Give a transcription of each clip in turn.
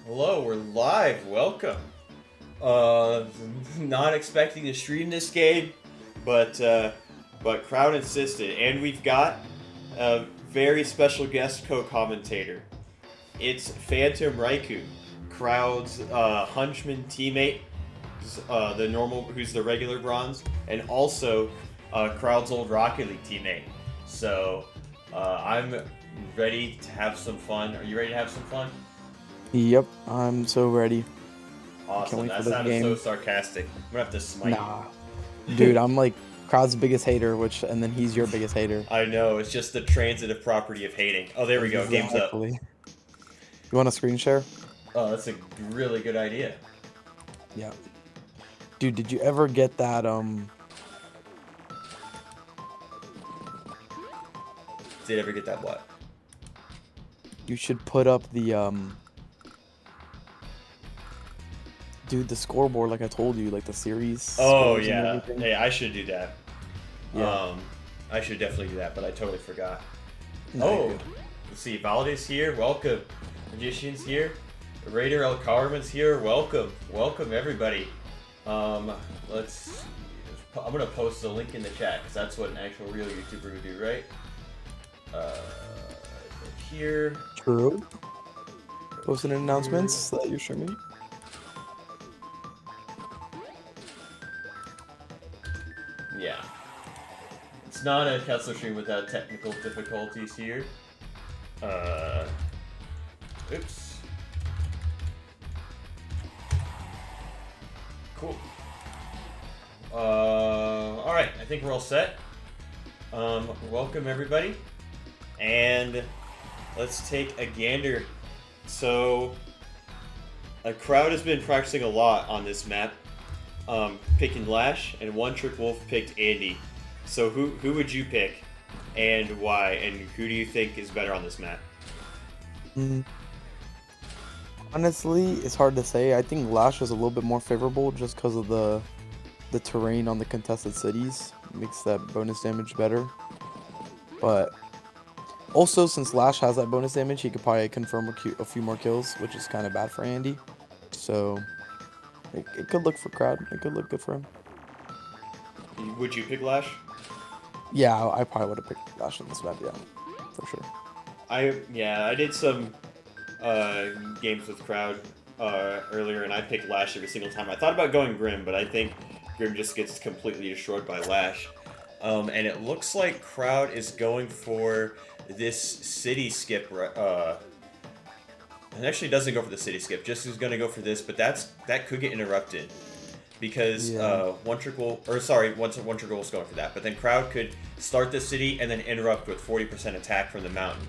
Hello, we're live. Welcome. Not expecting to stream this game, but crowd insisted, and we've got a very special guest co-commentator. It's Phantom Raikou, crowd's hunchman teammate, who's the regular bronze, and also crowd's old Rocket League teammate. So I'm ready to have some fun. Are you ready to have some fun? Yep, I'm so ready. Awesome. That sounded so sarcastic. I'm gonna have to smite you. Dude, I'm like crowd's biggest hater, and then he's your biggest hater. I know, it's just the transitive property of hating. Oh, there we go. Game's up. You want a screen share? Oh, that's a really good idea. Yeah. Dude, did you ever get that Did ever get that what? You should put up the Dude, the scoreboard, like I told you, like the series. Oh yeah. Hey, I should do that. Yeah. I should definitely do that, but I totally forgot. No, Let's see. Valida's here. Welcome. Magician's here. Raider El Carmen's here. Welcome. Welcome everybody. Let's. I'm gonna post the link in the chat because that's what an actual real YouTuber would do, right? Here. True. Posting announcements that you're streaming. Yeah. It's not a Kesler stream without technical difficulties here. Oops. Cool. Alright, I think we're all set. Welcome everybody. And let's take a gander. So, a crowd has been practicing a lot on this map. Picking Lash, and One Trick Wolf picked Andy. So who would you pick, and why, and who do you think is better on this map? Honestly, it's hard to say. I think Lash is a little bit more favorable just because of the terrain on the contested cities. Makes that bonus damage better. But also, since Lash has that bonus damage, he could probably confirm a few more kills, which is kind of bad for Andy. So it could look for crowd. It could look good for him. Would you pick Lash? Yeah, I probably would have picked Lash on this map. Yeah, for sure. I did some games with crowd earlier, and I picked Lash every single time. I thought about going Grim, but I think Grim just gets completely destroyed by Lash. And it looks like crowd is going for this city skip. It actually doesn't go for the city skip. Just is going to go for this, but that could get interrupted because One Trick Wolf Wolf's going for that. But then crowd could start the city and then interrupt with 40% attack from the mountain.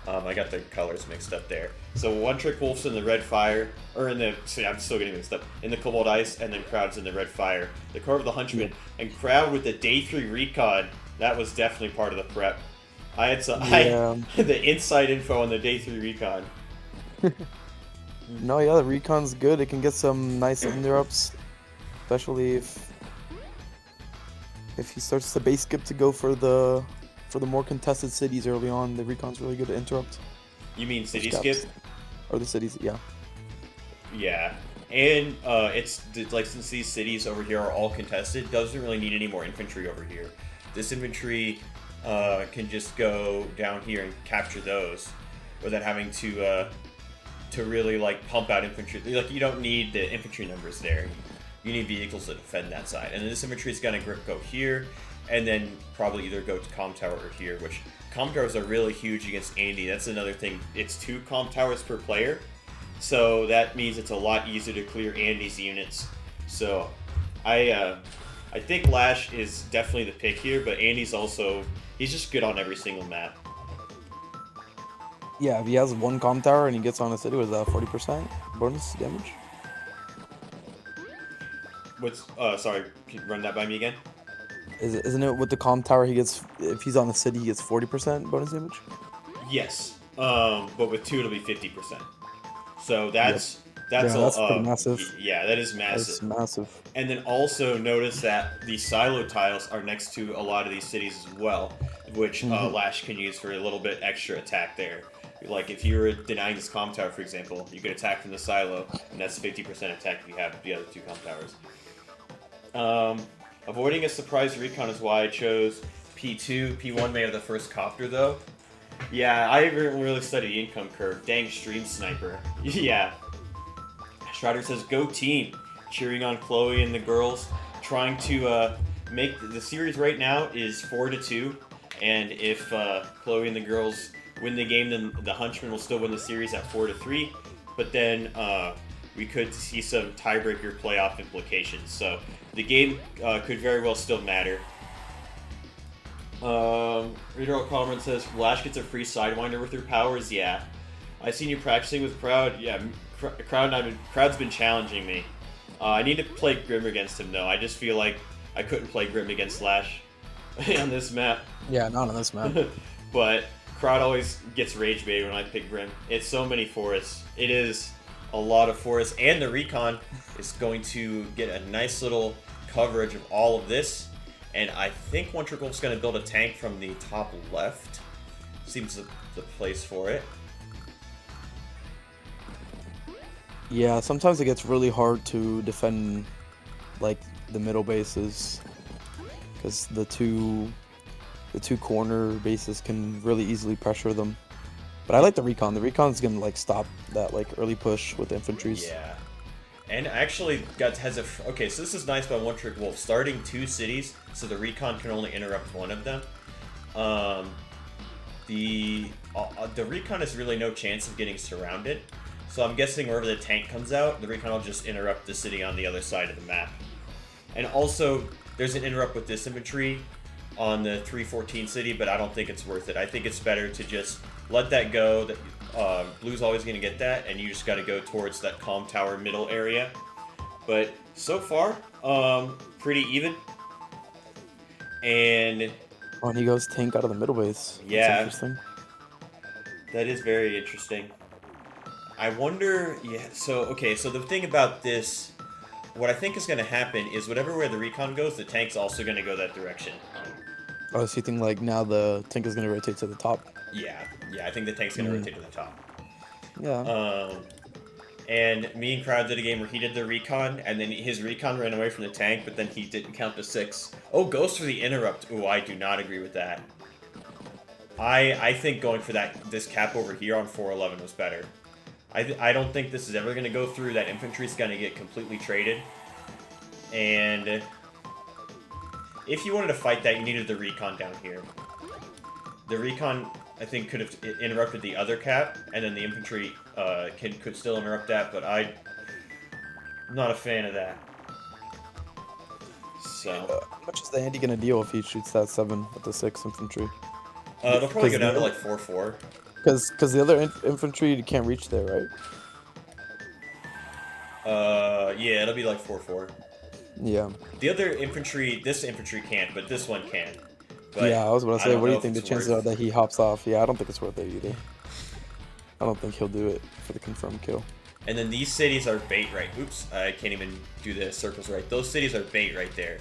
I got the colors mixed up there. So One Trick Wolf's in the red fire, or in the I'm still getting mixed up. In the Cobalt Ice, and then crowd's in the red fire. The core of the Hunchman and crowd with the day 3 recon. That was definitely part of the prep. I had the inside info on the day 3 recon. No, yeah, the recon's good. It can get some nice interrupts, especially if he starts the base skip to go for the more contested cities early on. The recon's really good to interrupt. You mean city skip? Or the cities, yeah. Yeah, and it's like since these cities over here are all contested, doesn't really need any more infantry over here. This infantry can just go down here and capture those without having to really like pump out infantry. Like you don't need the infantry numbers there. You need vehicles to defend that side. And then this infantry is gonna go here, and then probably either go to comm tower or here. Which comm towers are really huge against Andy. That's another thing. It's 2 comm towers per player, so that means it's a lot easier to clear Andy's units. So I think Lash is definitely the pick here, but Andy's he's just good on every single map. Yeah, if he has 1 comm tower and he gets on a city, was that 40% bonus damage? Sorry, can you run that by me again? Isn't it with the comm tower he gets, if he's on a city, he gets 40% bonus damage? Yes, but with 2 it'll be 50%. So that's pretty massive. Yeah, that is massive. That's massive. And then also notice that the silo tiles are next to a lot of these cities as well, which Lash can use for a little bit extra attack there. Like if you were denying this comm tower, for example, you could attack from the silo, and that's 50% attack if you have the other two comm towers. Avoiding a surprise recon is why I chose P2. P1 may have the first copter though. Yeah, I haven't really studied the income curve. Dang stream sniper. Yeah. Strider says, go team. Cheering on Chloe and the girls. Trying to make the series right now is 4-2. And if Chloe and the girls win the game, then the Huntsman will still win the series at 4-3. But then we could see some tiebreaker playoff implications. So the game could very well still matter. Reader Cameron says, Lash gets a free Sidewinder with her powers. Yeah. I've seen you practicing with Crowd. Yeah, Crowd's been challenging me. I need to play Grim against him, though. I just feel like I couldn't play Grim against Lash on this map. Yeah, not on this map. But Crowd always gets rage baited when I pick Grim. It's so many forests. It is a lot of forests. And the Recon is going to get a nice little coverage of all of this. And I think One Trick Wolf's going to build a tank from the top left. Seems the place for it. Yeah, sometimes it gets really hard to defend, like, the middle bases. Because the two corner bases can really easily pressure them. But I like the Recon. The Recon's going to, like, stop that, like, early push with the infantries. Yeah. And actually okay, so this is nice by One Trick Wolf. Starting 2 cities, so the Recon can only interrupt one of them. The Recon has really no chance of getting surrounded. So I'm guessing wherever the tank comes out, the Recon will just interrupt the city on the other side of the map. And also, there's an interrupt with this infantry on the 314 city, but I don't think it's worth it. I think it's better to just let that go. Blue's always going to get that, and you just got to go towards that comm tower middle area. But so far, pretty even. And oh, and he goes tank out of the middle base. Yeah. That's interesting. That is very interesting. I wonder, so the thing about this, what I think is going to happen is whatever way the Recon goes, the tank's also going to go that direction. Oh, so you think, like, now the tank is going to rotate to the top? Yeah, I think the tank's going to rotate to the top. Yeah. And me and Crowd did a game where he did the Recon, and then his Recon ran away from the tank, but then he didn't count to 6. Oh, goes for the interrupt. Ooh, I do not agree with that. I think going for this cap over here on 411 was better. I don't think this is ever going to go through. That infantry's going to get completely traded. And if you wanted to fight that, you needed the Recon down here. The Recon, I think, could have interrupted the other cap, and then the infantry could still interrupt that, but I'm not a fan of that. So How much is the Andy going to deal if he shoots that 7 with the 6 infantry? they'll probably go down to like 4-4. Because the other infantry can't reach there, right? Yeah, it'll be like 4-4. Yeah. The other infantry, this infantry can't, but this one can. But yeah, I was about to say, what do you think the it's chances worth are that he hops off? Yeah, I don't think it's worth it either. I don't think he'll do it for the confirmed kill. And then these cities are bait right. Oops, I can't even do the circles right. Those cities are bait right there.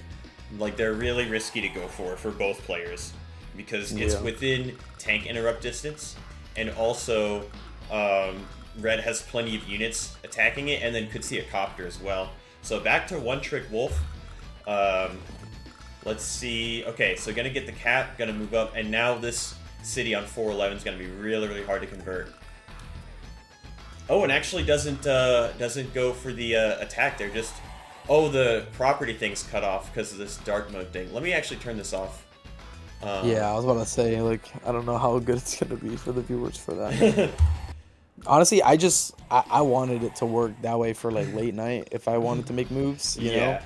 Like, they're really risky to go for both players. Because it's within tank interrupt distance. And also, Red has plenty of units attacking it, and then could see a copter as well. So back to One Trick Wolf. Let's see. Okay, so gonna get the cap, gonna move up, and now this city on 411 is gonna be really, really hard to convert. Oh, and actually doesn't go for the attack. They're just, oh, the property thing's cut off because of this dark mode thing. Let me actually turn this off. Yeah, I was about to say, like, I don't know how good it's gonna be for the viewers for that. Honestly, I wanted it to work that way for, like, late night if I wanted to make moves, you know?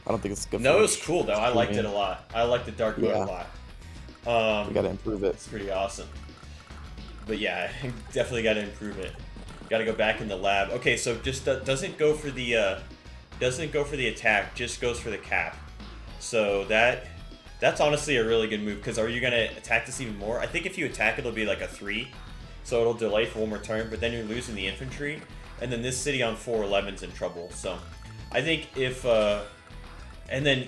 I don't think it's good. No, it was cool though. I liked it a lot. I liked the dark mode a lot. We gotta improve it. It's pretty awesome. But yeah, definitely gotta improve it. Gotta go back in the lab. Okay, so just doesn't go for the attack. Just goes for the cap. So that's honestly a really good move. Because are you gonna attack this even more? I think if you attack, it'll be like a 3. So it'll delay for one more turn. But then you're losing the infantry, and then this city on 411's in trouble. So I think if and then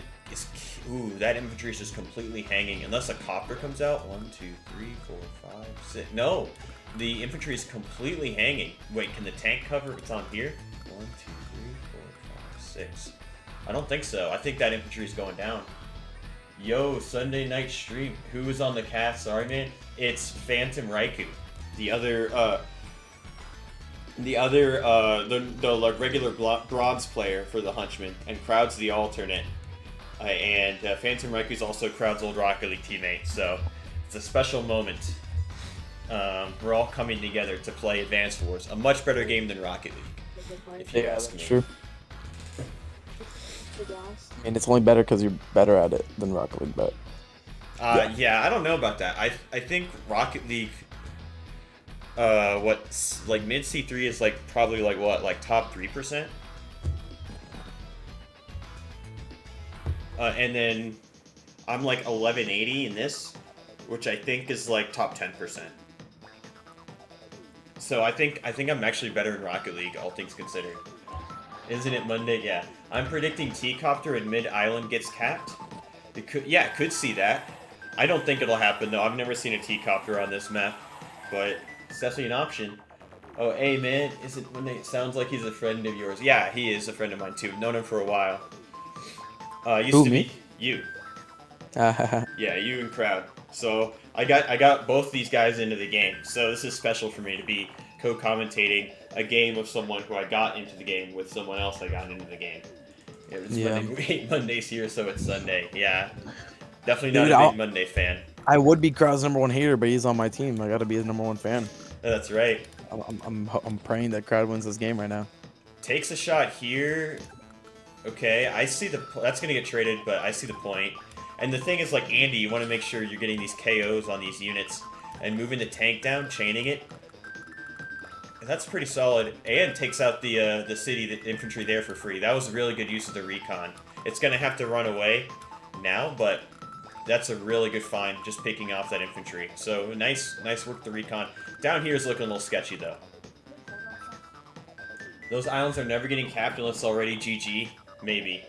ooh, that infantry is just completely hanging unless a copter comes out. 1, 2, 3, 4, 5, 6. No, the infantry is completely hanging. Wait, can the tank cover what's on here? 1, 2, 3, 4, 5, 6. I don't think so. I think that infantry is going down. Yo, Sunday night stream. Who is on the cast? Sorry, man. It's Phantom Raikou. The regular bronze player for the Hunchman, and Crowd's the alternate. And Phantom Raikou's also Crowd's old Rocket League teammate, so it's a special moment. We're all coming together to play Advanced Wars, a much better game than Rocket League, if you ask me. True. I mean, it's only better because you're better at it than Rocket League, but... Yeah, I don't know about that. I think Rocket League, what's like mid C3 is like probably like what, like top 3%? And then I'm like 1180 in this, which I think is like top 10%. So I think I'm actually better in Rocket League, all things considered. Isn't it Monday? Yeah. I'm predicting T-Copter in mid-island gets capped. Could see that. I don't think it'll happen, though. I've never seen a T-Copter on this map, but it's definitely an option. Oh, hey, man, is it Monday? Sounds like he's a friend of yours. Yeah, he is a friend of mine, too. Known him for a while. Used to be you. Yeah, you and Crowd. So I got both these guys into the game. So this is special for me to be co-commentating a game of someone who I got into the game with someone else I got into the game. It's Monday's here, so it's Sunday. Yeah, definitely not a big Monday fan. I would be Crowd's #1 hater, but he's on my team. I gotta be his #1 fan. That's right. I'm praying that Crowd wins this game right now. Takes a shot here. Okay, I see that's gonna get traded, but I see the point. And the thing is, like Andy, you want to make sure you're getting these KOs on these units and moving the tank down, chaining it. That's pretty solid. And takes out the city, the infantry there for free. That was a really good use of the recon. It's gonna have to run away now, but that's a really good find, just picking off that infantry. So nice work the recon. Down here is looking a little sketchy though. Those islands are never getting capped unless it's already GG. Maybe.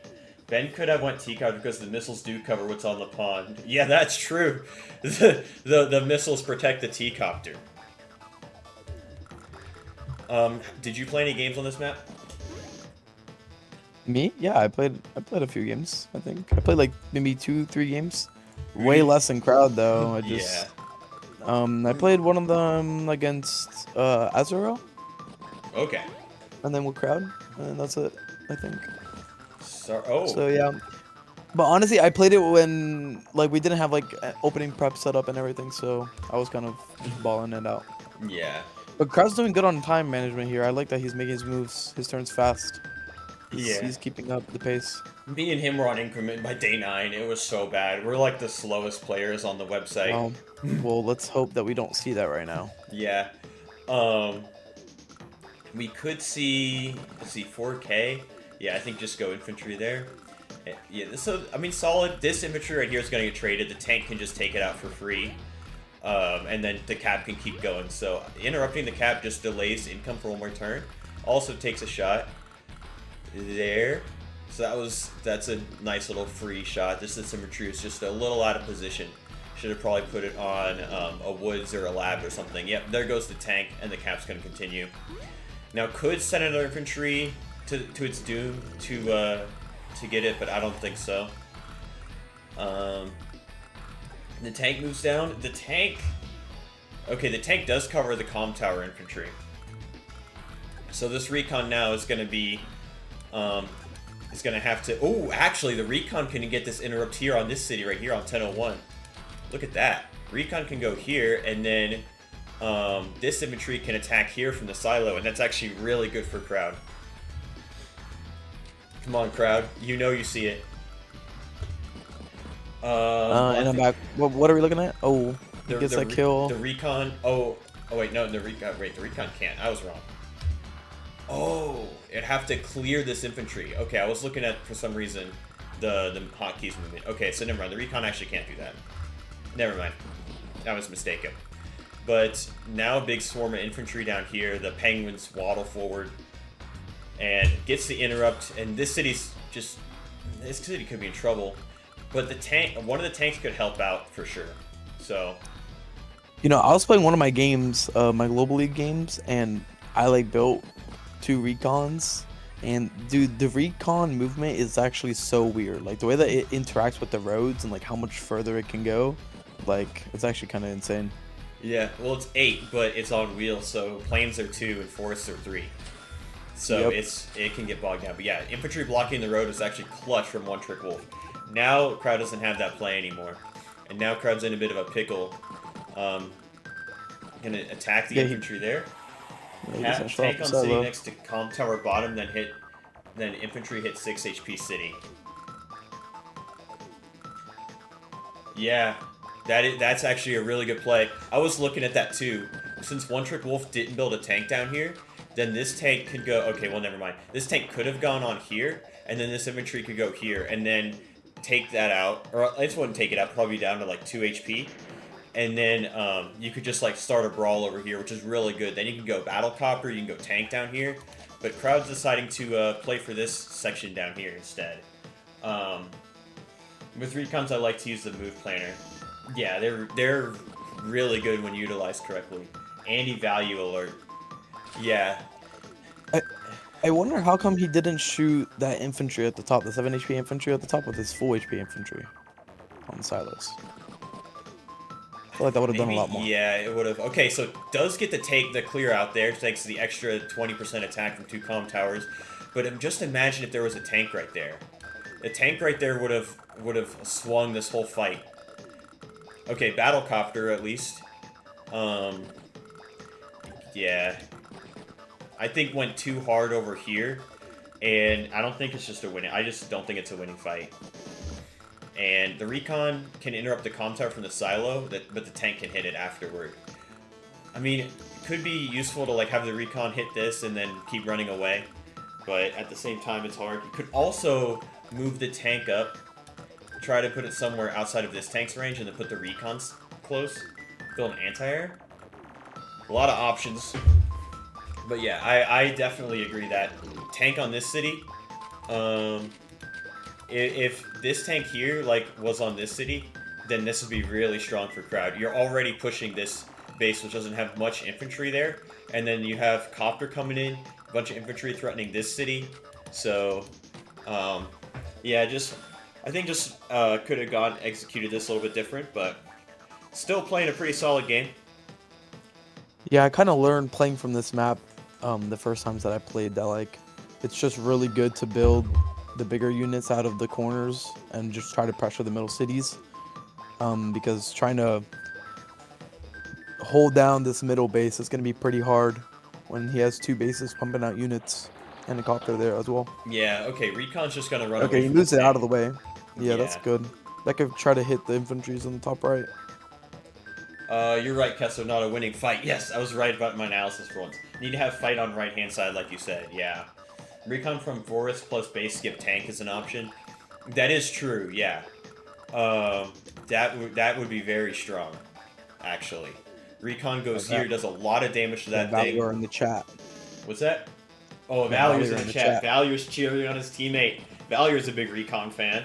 Ben could have went T-Copter because the missiles do cover what's on the pond. Yeah, that's true. The missiles protect the T-Copter. Did you play any games on this map? Me? Yeah, I played a few games, I think. I played like maybe 2-3 games. Way less than Crowd though. I played one of them against Azuro. Okay. And then with Crowd, and that's it, I think. So yeah. But honestly, I played it when like we didn't have like opening prep set up and everything, so I was kind of just balling it out. Yeah. But Crowd's doing good on time management here. I like that he's making his moves, his turns fast. He's keeping up the pace. Me and him were on increment by day 9. It was so bad. We're like the slowest players on the website. Well, let's hope that we don't see that right now. Yeah. We could see, let's see, 4K. Yeah, I think just go infantry there. Yeah, so, I mean, solid. This infantry right here is going to get traded. The tank can just take it out for free. And then the cap can keep going. So, interrupting the cap just delays income for one more turn. Also takes a shot. There. So that's a nice little free shot. This infantry is just a little out of position. Should have probably put it on a woods or a lab or something. Yep, there goes the tank, and the cap's going to continue. Now, could send another infantry to its doom to get it, but I don't think so. The tank moves down. The tank does cover the comm tower infantry. So this recon now is going to be, is going to have to. Oh, actually, the recon can get this interrupt here on this city right here on 1001. Look at that. Recon can go here, and then this infantry can attack here from the silo, and that's actually really good for Crowd. Come on, Crowd. You know you see it. And I'm back. What are we looking at? Oh, he gets that kill. The recon. Oh wait, no, the recon. Wait, the recon can't. I was wrong. Oh, it'd have to clear this infantry. Okay, I was looking at, for some reason, the hotkeys movement. Okay, so never mind. The recon actually can't do that. Never mind. I was mistaken. But now a big swarm of infantry down here. The penguins waddle forward and gets the interrupt. And this city could be in trouble. But the tank, one of the tanks could help out for sure. So You know, I was playing one of my games, my Global League games, and I like built 2 recons. And dude, the recon movement is actually so weird. Like the way that it interacts with the roads and like how much further it can go, like it's actually kind of insane. Yeah, well, it's 8, but it's on wheels, so planes are 2 and forests are 3. So Yep. it can get bogged down. But yeah, infantry blocking the road is actually clutch from One Trick Wolf. Now Crowd doesn't have that play anymore, and now Crowd's in a bit of a pickle. Gonna attack the Yeah, infantry there. he gets that shot Tank off on the side, city though. next to Calm Tower bottom, then infantry hit 6 HP city. Yeah, that's actually a really good play. I was looking at that too. Since One Trick Wolf didn't build a tank down here, then this tank could go. Okay, well, never mind. This tank could have gone on here, and then this infantry could go here, and then take that out. Or I just wouldn't take it out, probably down to like 2 HP. And then you could just like start a brawl over here, which is really good. Then you can go battle copter, you can go tank down here. But Crowd's deciding to play for this section down here instead. With recons, I like to use the move planner. Yeah, they're really good when utilized correctly. Anti-value alert. Yeah. I I wonder how come he didn't shoot that infantry at the top, the 7 HP infantry at the top with his full HP infantry on the silos. I feel like that would have done a Maybe, lot more. yeah, it would have. Okay, so it does get to take the clear out there, thanks to the extra 20% attack from 2 calm towers. But just imagine if there was a tank right there. The tank right there would have swung this whole fight. Okay, battlecopter at least. Yeah. I think went too hard over here, and I don't think it's just a winning. I just don't think it's a winning fight. And the recon can interrupt the comm tower from the silo, but the tank can hit it afterward. I mean, it could be useful to like have the recon hit this and then keep running away, but at the same time, it's hard. You could also move the tank up, try to put it somewhere outside of this tank's range, and then put the recons close. Build an anti-air. A lot of options. But yeah, I definitely agree that tank on this city, if this tank here like was on this city, then this would be really strong for Crowd. You're already pushing this base, which doesn't have much infantry there, and then you have Copter coming in, a bunch of infantry threatening this city. So, yeah, I think could have executed this a little bit different, but still playing a pretty solid game. Yeah, I kind of learned playing from this map the first times that I played that like it's just really good to build the bigger units out of the corners and just try to pressure the middle cities, because trying to hold down this middle base is going to be pretty hard when he has 2 bases pumping out units and a copter there as well. Yeah, okay, Recon's just gonna run away Okay, he from moves the it out of tank. the way. Yeah, that's Yeah. good. That could try to hit the infantries on the top right. You're right, Kessler, not a winning fight. Yes, I was right about my analysis for once. Need to have fight on right-hand side, like you said, yeah. Recon from forest plus base skip tank is an option. That is true, yeah. That would be very strong, actually. Recon goes Like here, that. does a lot of damage to that thing. Valor in the chat. What's that? Oh, Yeah, Value's in Valor the chat. Value's cheering on his teammate. Value's a big Recon fan.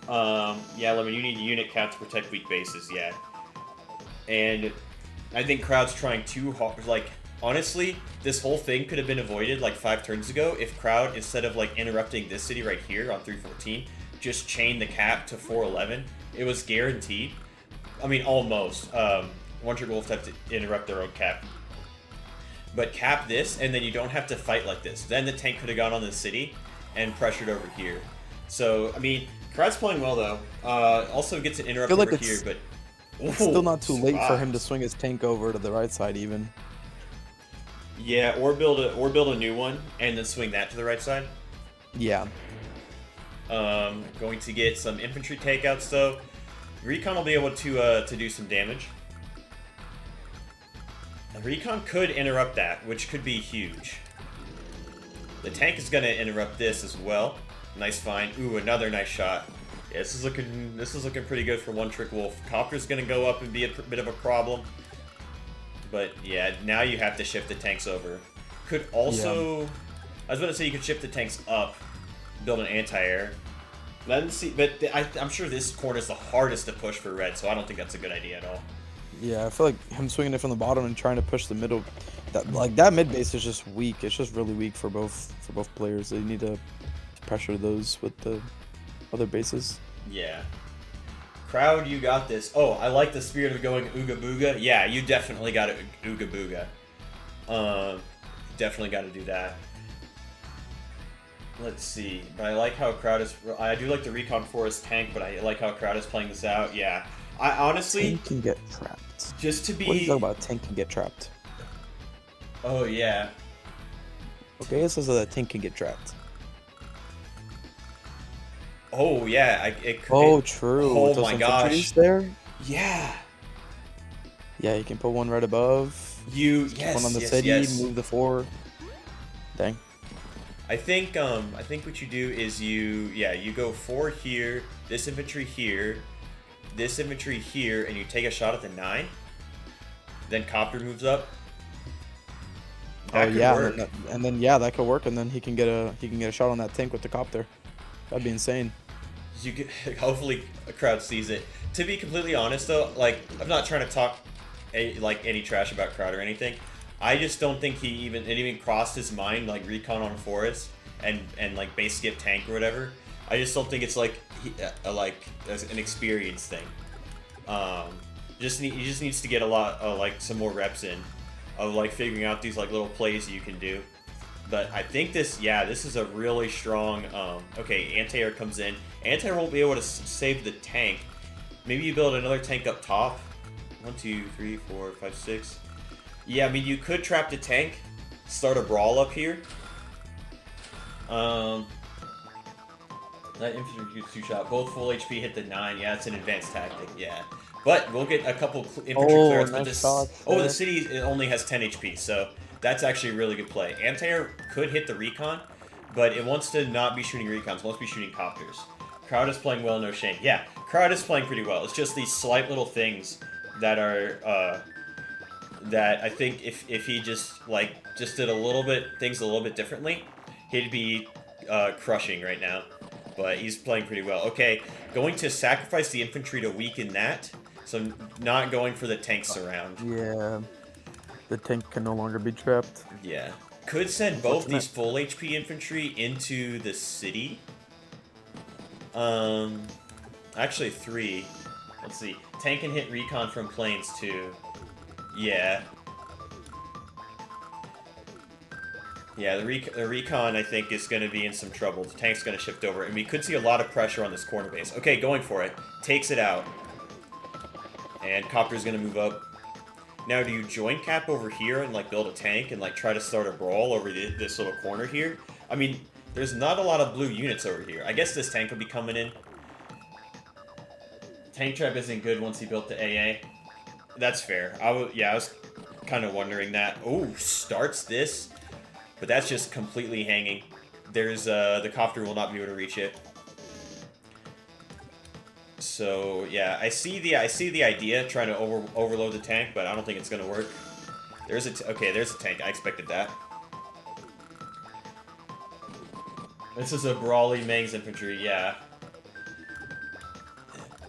Yeah, Lemon, you need unit count to protect weak bases, yeah. And I think Crowd's trying too hard. Like, honestly, this whole thing could have been avoided like 5 turns ago if Crowd, instead of like interrupting this city right here on 314, just chained the cap to 411. It was guaranteed. I mean, almost. One Trick Wolf have to interrupt their own cap. But cap this, and then you don't have to fight like this. Then the tank could have gone on the city and pressured over here. So, I mean, Crowd's playing well, though. Also gets an interrupt feel like over it's- here, but... It's still not too late for him to spots. swing his tank over to the right side even. Yeah, or build a new one, and then swing that to the right side. Yeah. Going to get some infantry takeouts, though. Recon will be able to do some damage. Recon could interrupt that, which could be huge. The tank is going to interrupt this as well. Nice find. Ooh, another nice shot. Yeah, this is looking pretty good for One Trick Wolf. Copter's going to go up and be a bit of a problem. But yeah, now you have to shift the tanks over. Could also... I was about to say you could shift the tanks up, build an anti-air. Let's see, but I'm sure this corner is the hardest to push for red, so I don't think that's a good idea at all. Yeah, I feel like him swinging it from the bottom and trying to push the middle, that mid base is just weak. It's just really weak for both players. They need to pressure those with the other bases. Yeah. Crowd, you got this. Oh, I like the spirit of going Ooga Booga. Yeah, you definitely got to Ooga Booga. Definitely got to do that. Let's see. But I like how Crowd is... I do like the Recon Forest tank, but I like how Crowd is playing this out. Yeah. I honestly... Tank can get trapped. Just to be... What do you talk about? Tank can get trapped. Oh, yeah. Okay, it says that tank can get trapped. Oh, yeah. True. Oh, With those my gosh. There? Yeah. Yeah, you can put one right above. Yes, one on the yes, city, yes. move the 4. Dang. I think what you do is you go 4 here, this infantry here, this infantry here, and you take a shot at the 9. Then Copter moves up. That could work. And then that could work, and then he can get a shot on that tank with the copter. That'd be insane. You could, hopefully a Crowd sees it. To be completely honest though, like I'm not trying to talk any trash about Crowd or anything. I just don't think it even crossed his mind like recon on forest and like base skip tank or whatever. I just don't think it's like an experience thing. He just needs to get a lot some more reps in of like figuring out these like little plays you can do. But I think this is a really strong. Okay, anti-air comes in. Anti-air won't be able to save the tank. Maybe you build another tank up top. 1, 2, 3, 4, 5, 6. Yeah, I mean you could trap the tank, start a brawl up here. That infantry gets 2 shot. Both full HP hit the 9. Yeah, it's an advanced tactic. Yeah, but we'll get a couple infantry clearance. But the city only has 10 HP, so that's actually a really good play. Anti-air could hit the recon, but it wants to not be shooting recons. It wants to be shooting copters. Crowd is playing well, no shame. Yeah, Crowd is playing pretty well. It's just these slight little things that are that I think if he just did things a little bit differently, he'd be crushing right now. But he's playing pretty well. Okay, going to sacrifice the infantry to weaken that. So not going for the tank surround. Yeah, the tank can no longer be trapped. Yeah, could send both these full HP infantry into the city. Actually 3. Let's see. Tank can hit recon from planes too. Yeah. Yeah, the recon, I think, is going to be in some trouble. The tank's going to shift over, and we could see a lot of pressure on this corner base. Okay, going for it. Takes it out. And Copter's going to move up. Now, do you join Cap over here and, build a tank and, try to start a brawl over this little corner here? I mean, there's not a lot of blue units over here. I guess this tank will be coming in. Tank trap isn't good once he built the AA. That's fair. I was kind of wondering that. Oh, starts this. But that's just completely hanging. There's the copter will not be able to reach it. So yeah, I see the idea trying to overload the tank, but I don't think it's gonna work. There's a tank. I expected that. This is a brawly Mang's infantry. Yeah.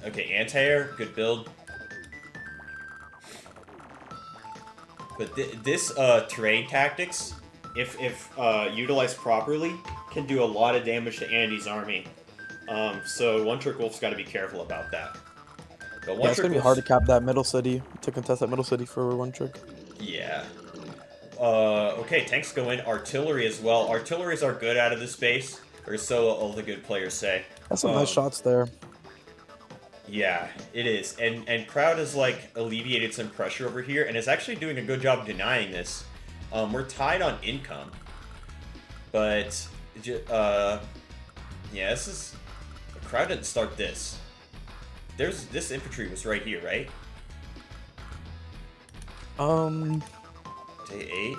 Okay, anti-air, good build. But this terrain tactics, if utilized properly, can do a lot of damage to Andy's army. So One Trick Wolf's got to be careful about that. But it's gonna be hard to cap that middle city, to contest that middle city for One Trick. Yeah. Okay, tanks go in. Artillery as well. Artilleries are good out of this base, or so all the good players say. That's some nice shots there. Yeah, it is. And Crowd has alleviated some pressure over here and is actually doing a good job denying this. We're tied on income. But yeah, this is Crowd didn't start this. This infantry was right here, right? Day 8.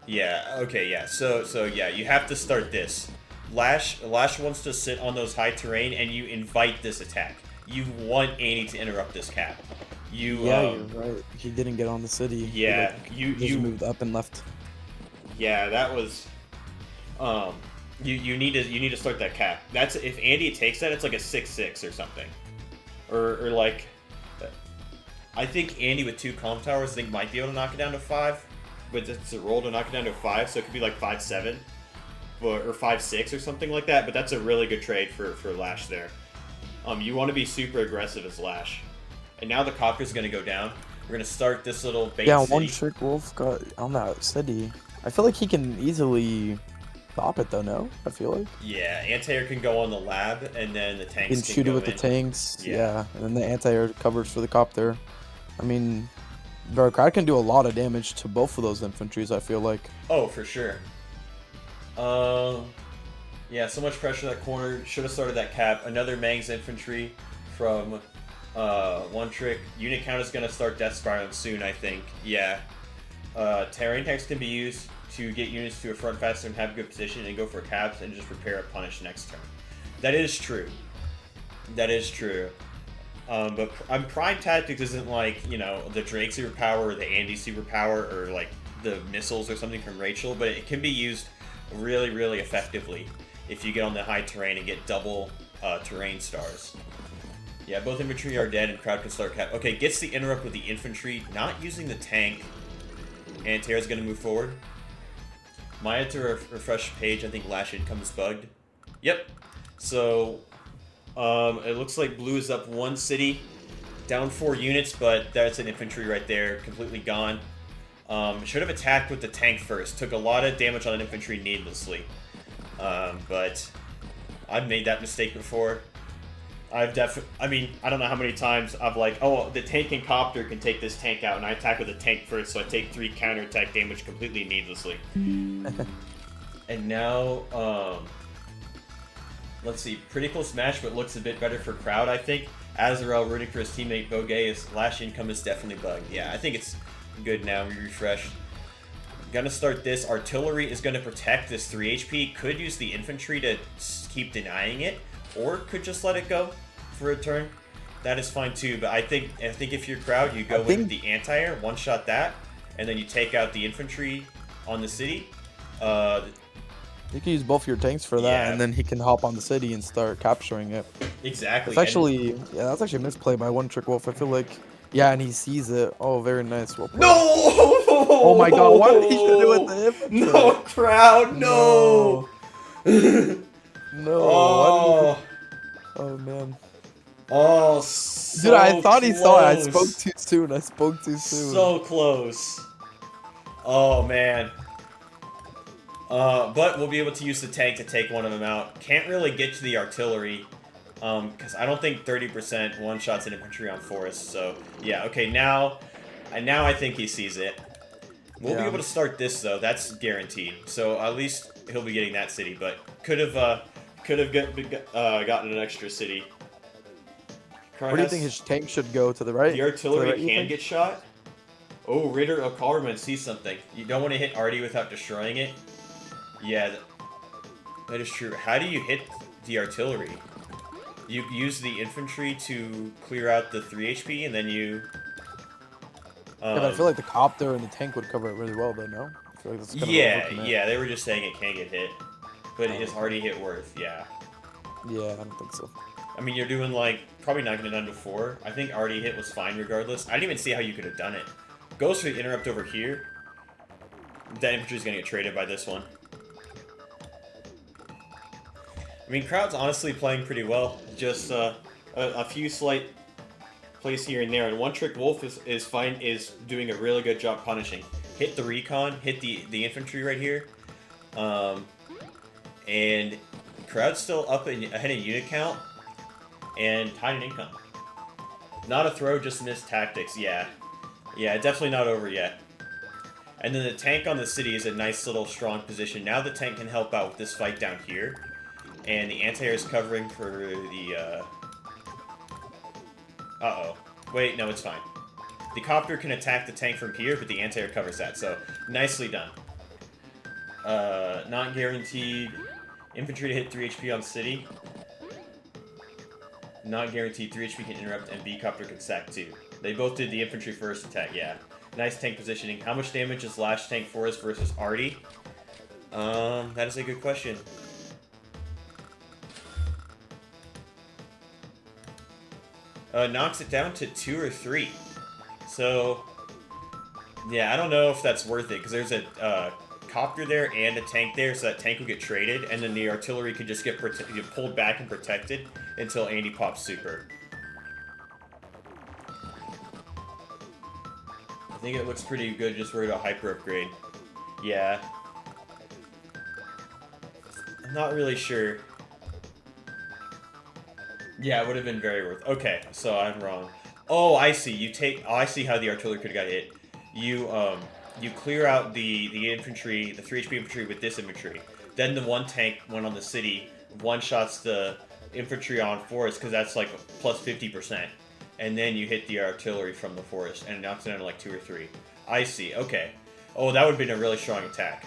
Yeah, okay, yeah. So yeah, you have to start this. Lash wants to sit on those high terrain, and you invite this attack. You want Annie to interrupt this cap. You're right. He didn't get on the city. Yeah, you moved up and left. Yeah, that was You need to start that cap. That's if Andy takes that, it's like a 6-6 or something, or like, I think Andy with 2 calm towers I think might be able to knock it down to 5, but it's a roll to knock it down to 5, so it could be like 5-7, or 5-6 or something like that. But that's a really good trade for Lash there. You want to be super aggressive as Lash, and now the copter's gonna go down. We're gonna start this little bait Yeah, city. one trick wolf got on that city. I feel like he can easily stop it though. No, I feel like. Yeah, anti-air can go on the lab, and then the tanks You can shoot it with the tanks. Yeah. Yeah, and then the anti-air covers for the copter. I mean, bro, Crowd can do a lot of damage to both of those infantries. I feel like. Oh, for sure. Yeah, so much pressure that corner. Should have started that cap. Another Mang's infantry from one trick. Unit count is going to start death spiraling soon, I think. Yeah. Terrain tanks can be used to get units to a front faster and have a good position and go for caps and just prepare a punish next turn. That is true. That is true. But Prime Tactics isn't like, you know, the Drake superpower or the Andy superpower or like the missiles or something from Rachel, but it can be used really, really effectively if you get on the high terrain and get double terrain stars. Yeah, both infantry are dead and Crowd can start cap. Okay, gets the interrupt with the infantry, not using the tank. And Terra's going to move forward. Might have to refresh page. I think Lash Income is bugged. Yep. So, it looks like Blue is up 1 city. Down 4 units, but that's an infantry right there. Completely gone. Should have attacked with the tank first. Took a lot of damage on an infantry needlessly. But I've made that mistake before. I mean, I don't know how many times I've like, oh, the tank and copter can take this tank out, and I attack with the tank first, so I take 3 counterattack damage completely needlessly. And now, let's see, pretty close match, but looks a bit better for Crowd, I think. Azrael rooting for his teammate Bogey's Lash Income is definitely bugged. Yeah, I think it's good now. We refreshed. Gonna start this. Artillery is gonna protect this 3 HP. Could use the infantry to keep denying it, or could just let it go for a turn. That is fine too, but I think if you're Crowd, you go with the anti-air, one-shot that, and then you take out the infantry on the city. You can use both your tanks for that, Yeah. and then he can hop on the city and start capturing it. Exactly. It's actually, yeah, that's actually a misplay by one trick wolf. I feel like, yeah, and he sees it. Oh, very nice. Well played. No! Oh my god, why did he shoot it with the infantry? No, Crowd, no! No. Oh. Oh man. Oh, so Dude, I thought he saw it. I spoke close. too soon. I spoke too soon. So close. Oh, man. But we'll be able to use the tank to take one of them out. Can't really get to the artillery, because I don't think 30% one-shots an infantry on forest. So, yeah, okay, now I think he sees it. We'll be able to start this, though. That's guaranteed. So, at least he'll be getting that city, but could have gotten an extra city. Where do you think his tank should go? To the right? The artillery right, can get shot. Oh, Ritter O'Collerman sees something. You don't want to hit Artie without destroying it. Yeah, that is true. How do you hit the artillery? You use the infantry to clear out the 3 HP, and then you... Yeah, but I feel like the copter and the tank would cover it really well, though, no? I feel like that's kind of yeah, they were just saying it can't get hit. But is Artie hit worth? Yeah. Yeah, I don't think so. I mean, you're doing, like, probably knocking it down to 4. I think Artie hit was fine regardless. I didn't even see how you could have done it. Goes for the interrupt over here. That infantry's gonna get traded by this one. I mean, Crowd's honestly playing pretty well. Just a few slight plays here and there. And One Trick Wolf is doing a really good job punishing. Hit the recon, hit the infantry right here. And Crowd's still up ahead in unit count and tied in income. Not a throw, just missed tactics. Yeah, definitely not over yet. And then the tank on the city is a nice little strong position. Now the tank can help out with this fight down here. And the anti-air is covering for the, uh-oh. Wait, no, it's fine. The copter can attack the tank from here, but the anti-air covers that, so nicely done. Not guaranteed. Infantry to hit 3 HP on city. Not guaranteed. 3 HP can interrupt, and B-copter can sack too. They both did the infantry first attack, yeah. Nice tank positioning. How much damage is Lash Tank Forest versus Artie? That is a good question. knocks it down to 2 or 3. So, yeah, I don't know if that's worth it, because there's a copter there and a tank there, so that tank will get traded, and then the artillery can just get pulled back and protected until Andy pops super. I think it looks pretty good, just worried about hyper upgrade. Yeah. I'm not really sure. Yeah, it would have been very worth. Okay, so I'm wrong. Oh, I see. Oh, I see how the artillery could have got hit. You clear out the infantry, the 3 HP infantry with this infantry. Then the one tank went on the city, one-shots the infantry on forest, because that's like plus 50%. And then you hit the artillery from the forest, and it knocks it down to like 2 or 3. I see, okay. Oh, that would have been a really strong attack.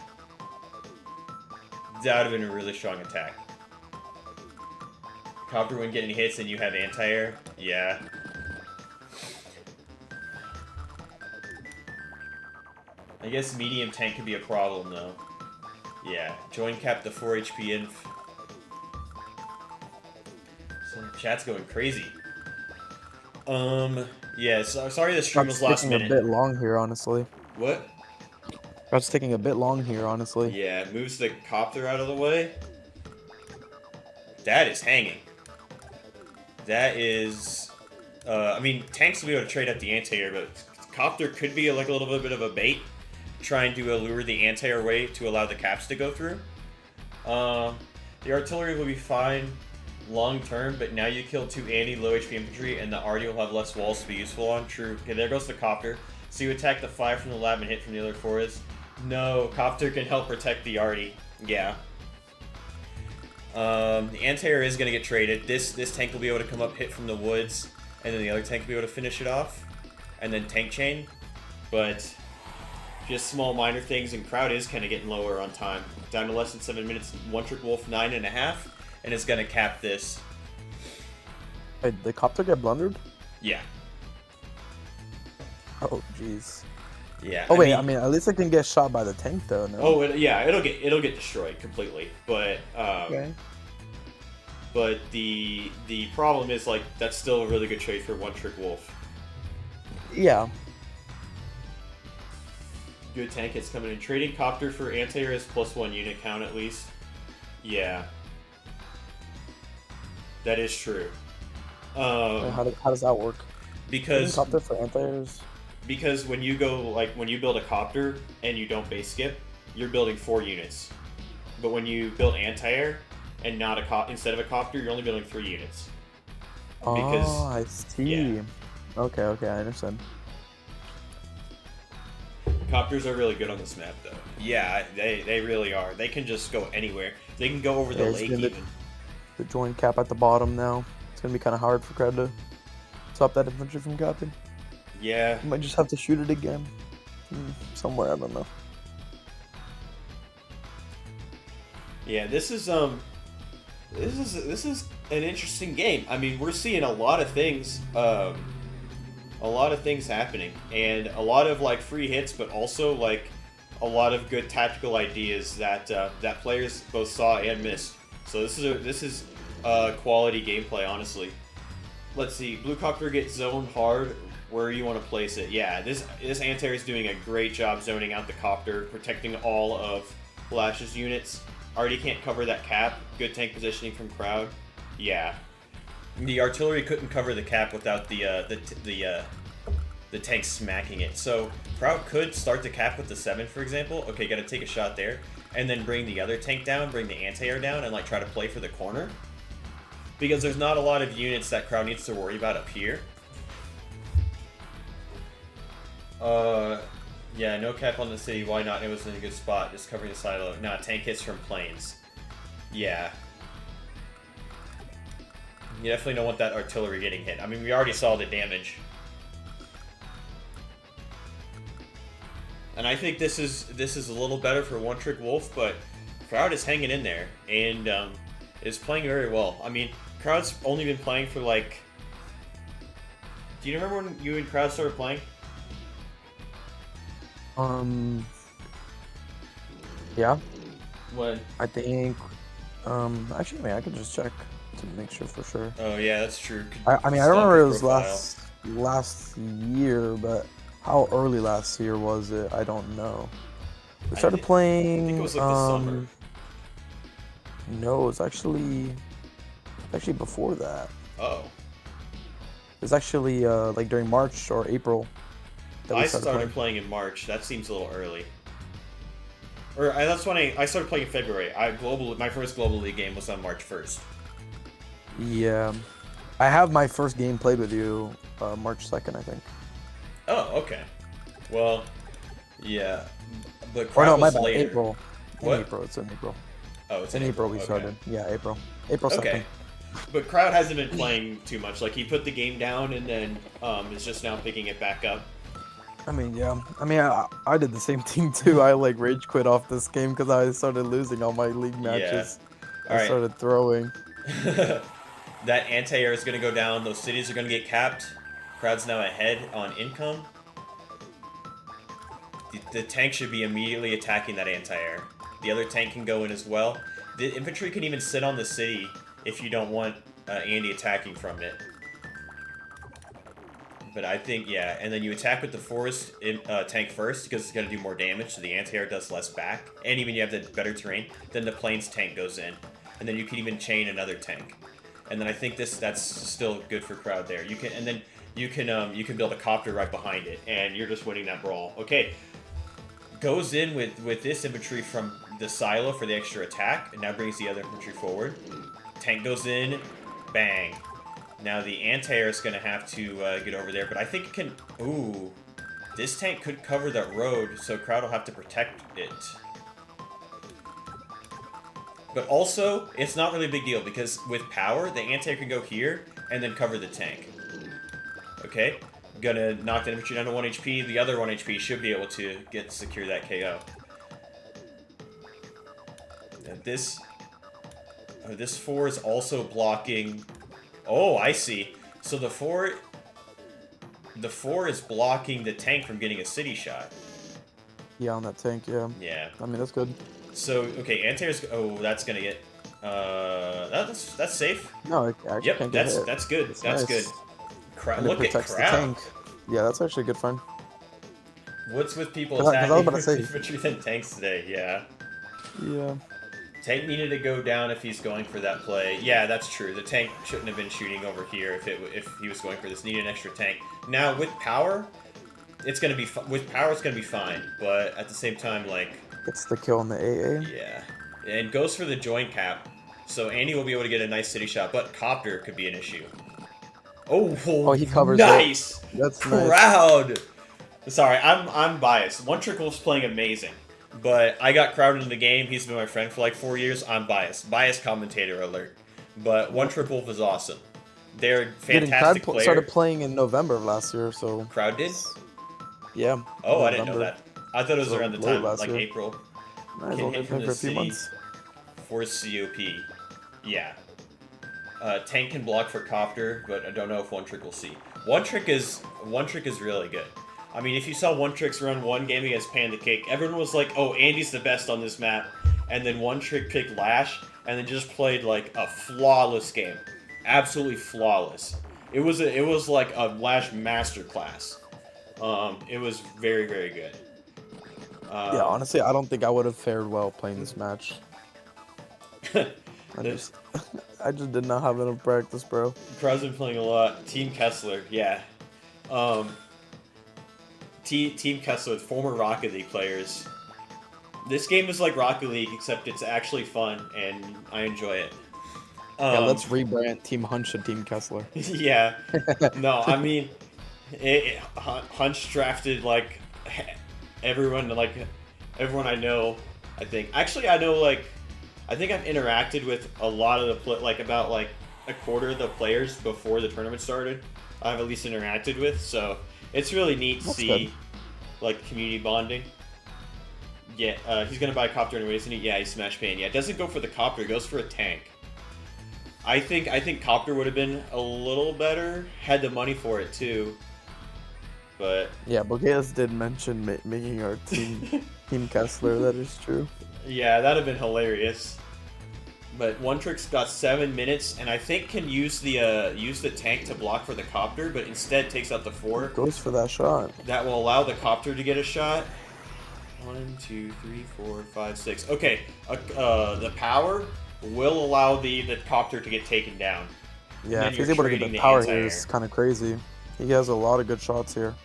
That would have been a really strong attack. Copter wouldn't get any hits, and you have anti-air? Yeah. I guess medium tank could be a problem, though. Yeah. Join cap the 4 HP inf. So chat's going crazy. Yeah, so, sorry the stream was last minute. It's taking a bit long here, honestly. What? That's taking a bit long here, honestly. Yeah, moves the copter out of the way. That is hanging. That is... I mean, tanks will be able to trade out the anti-air, but copter could be like a little bit of a bait, trying to allure the anti-air way to allow the caps to go through. The artillery will be fine long term, but now you kill 2 low HP infantry, and the arty will have less walls to be useful on. True. Okay, there goes the copter. So you attack the 5 from the lab and hit from the other forest. No, copter can help protect the arty. Yeah. The anti-air is going to get traded. This tank will be able to come up, hit from the woods, and then the other tank will be able to finish it off. And then tank chain. But just small minor things, and crowd is kind of getting lower on time. Down to less than 7 minutes. One Trick Wolf 9.5, and it's going to cap this. Wait, the copter get blundered? Yeah. Oh, jeez. Yeah. Oh wait, I mean, at least it can get shot by the tank, though. No? Oh, yeah, it'll get destroyed completely. But okay. But the problem is, like, that's still a really good trade for One Trick Wolf. Yeah. Good tank hits coming in. Trading copter for anti-air is +1 unit count at least. Yeah. That is true. How does that work? Because copter for anti-airs? Because when you build a copter and you don't base skip, you're building 4 units. But when you build anti-air and not instead of a copter, you're only building 3 units. Oh, I see. Yeah. Okay, I understand. Copters are really good on this map, though. Yeah, they really are. They can just go anywhere. They can go over the lake even. The join cap at the bottom now. It's gonna be kind of hard for Crowd to stop that infantry from capping. Yeah. You might just have to shoot it again. Somewhere, I don't know. Yeah, this is an interesting game. I mean, we're seeing a lot of things happening, and a lot of like free hits, but also like a lot of good tactical ideas that that players both saw and missed. So this is quality gameplay, honestly. Let's see, Blue Copter gets zoned hard. Where you want to place it? Yeah, this anti-air is doing a great job zoning out the copter, protecting all of Flash's units. Already can't cover that cap. Good tank positioning from crowd. Yeah, the artillery couldn't cover the cap without the tank smacking it. So crowd could start the cap with the 7, for example. Okay, got to take a shot there, and then bring the other tank down, bring the anti-air down, and like try to play for the corner. Because there's not a lot of units that crowd needs to worry about up here. Yeah, no cap on the city. Why not? It was in a good spot. Just covering the silo. Nah, tank hits from planes. Yeah. You definitely don't want that artillery getting hit. I mean, we already saw the damage. And I think this is a little better for One Trick Wolf, but Crowd is hanging in there and is playing very well. I mean, Crowd's only been playing for like... Do you remember when you and Crowd started playing? Yeah. When? I think, actually, man, I could just check. to make sure for sure. Oh yeah, that's true. I mean, I Stomp remember it his was profile. last year, but how early last year was it? I don't know. We I started think it playing. was like the summer. No, it was actually before that. Oh. It was actually like during March or April that we I started started playing. playing in March. That seems a little early. That's when I started playing in February. My first Global League game was on March 1st. Yeah, I have my first game played with you March 2nd, I think. Oh, okay. Well, yeah, but Or Crowd no, my was bad. later. April. What? It's in April. Oh, it's In April we Okay. started. Yeah, April. April 2nd. Okay. But Crowd hasn't been playing too much. Like, he put the game down and then is just now picking it back up. I mean, yeah. I mean, I did the same thing too. I like rage quit off this game because I started losing all my league matches. All I right. started throwing. That anti-air is going to go down. Those cities are going to get capped. Crowd's now ahead on income. The tank should be immediately attacking that anti-air. The other tank can go in as well. The infantry can even sit on the city if you don't want Andy attacking from it. But I think, yeah, and then you attack with the forest tank first because it's going to do more damage, so the anti-air does less back. And even you have the better terrain, then the plains tank goes in. And then you can even chain another tank. And then I think that's still good for Crowd there. You can build a copter right behind it, and you're just winning that brawl. Okay, goes in with this infantry from the silo for the extra attack, and now brings the other infantry forward. Tank goes in, bang. Now the anti-air is going to have to get over there, but I think it can... Ooh, this tank could cover that road, so Crowd will have to protect it. But also, it's not really a big deal, because with power, the anti-air can go here and then cover the tank. Okay, gonna knock the infantry down to 1 HP. The other 1 HP should be able to secure that KO. And this 4 is also blocking... Oh, I see. So the 4 is blocking the tank from getting a city shot. Yeah, on that tank, yeah. Yeah. I mean, that's good. So, okay, anti-air's... Oh, that's gonna get... that's safe. No, it actually can't get hit. That's good. That's nice. good. And it Look at protects the Crowd. tank. Yeah, that's actually a good find. What's with people 'Cause I was attacking about to with say- infantry than tanks today? Yeah. Yeah. Tank needed to go down if he's going for that play. Yeah, that's true. The tank shouldn't have been shooting over here if he was going for this. Needed an extra tank. Now with power, it's gonna be fine. But at the same time, like, Gets the kill on the AA. yeah, and goes for the joint cap. So Andy will be able to get a nice city shot, but copter could be an issue. Oh, he covers nice. it. That's nice. Crowd. Sorry, I'm biased. One Trick Wolf's playing amazing. But I got Crowd into the game. He's been my friend for like 4 years. I'm biased. Biased commentator alert. But One Trick Wolf is awesome. They're fantastic players. Started playing in November of last year, so... Crowd did? Yeah. Oh, I didn't know that. I thought it was So around the late time, last like year. April. Might as Can well hit been from playing the for a few city. months. Force COP. Yeah. Tank can block for copter, but I don't know if One Trick will see. One Trick is really good. I mean, if you saw One Trick's run one game against Panda Cake, everyone was like, "Oh, Andy's the best on this map," and then One Trick picked Lash, and then just played like a flawless game, absolutely flawless. It was like a Lash masterclass. It was very, very good. Yeah, honestly, I don't think I would have fared well playing this match. I just did not have enough practice, bro. Crowd's been playing a lot. Team Kesler, yeah. Team Kesler with former Rocket League players. This game is like Rocket League, except it's actually fun, and I enjoy it. Yeah, let's rebrand Team Hunch to Team Kessler. Yeah. No, I mean, Hunch drafted like everyone I know. I think actually I know I think I've interacted with a lot of the about a quarter of the players before the tournament started. I've at least interacted with, so it's really neat to see good. like community bonding. Yeah, he's gonna buy a copter anyways, and yeah, he's smash pan. Yeah, it doesn't go for the copter, it goes for a tank. I think copter would have been a little better had the money for it too. But yeah, Bogeas did mention making our team Team Kessler. That is true. yeah, that'd have been hilarious. But One Trick's got 7 minutes, and I think can use the tank to block for the copter, but instead takes out the 4. Goes for that shot. That will allow the copter to get a shot. 1, 2, 3, 4, 5, 6. Okay, the power will allow the copter to get taken down. Yeah, if he's able to get the power here, it's kind of crazy. He has a lot of good shots here.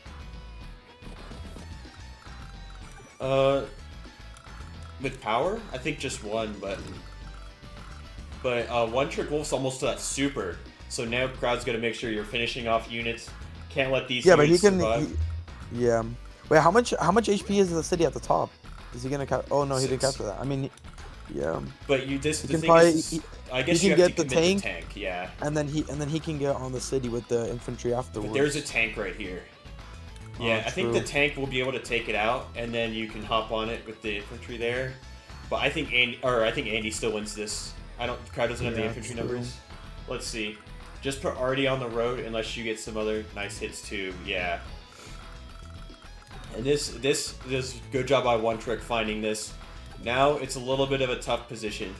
With power, I think just one, but One Trick Wolf's almost to that super. So now Crowd's gonna make sure you're finishing off units. Can't let these units survive. Yeah. Wait, how much HP is the city at the top? Is he gonna capture? Oh no, he didn't capture that. I mean, yeah. But the thing is, I guess you you can have get to the commit tank, yeah. And then he can get on the city with the infantry afterwards. But there's a tank right here. Yeah, I think the tank will be able to take it out, and then you can hop on it with the infantry there. But I think Andy still wins this. Crowd doesn't have the infantry numbers. Let's see. Just put Artie on the road unless you get some other nice hits too. Yeah. And this good job by One Trick finding this. Now it's a little bit of a tough position.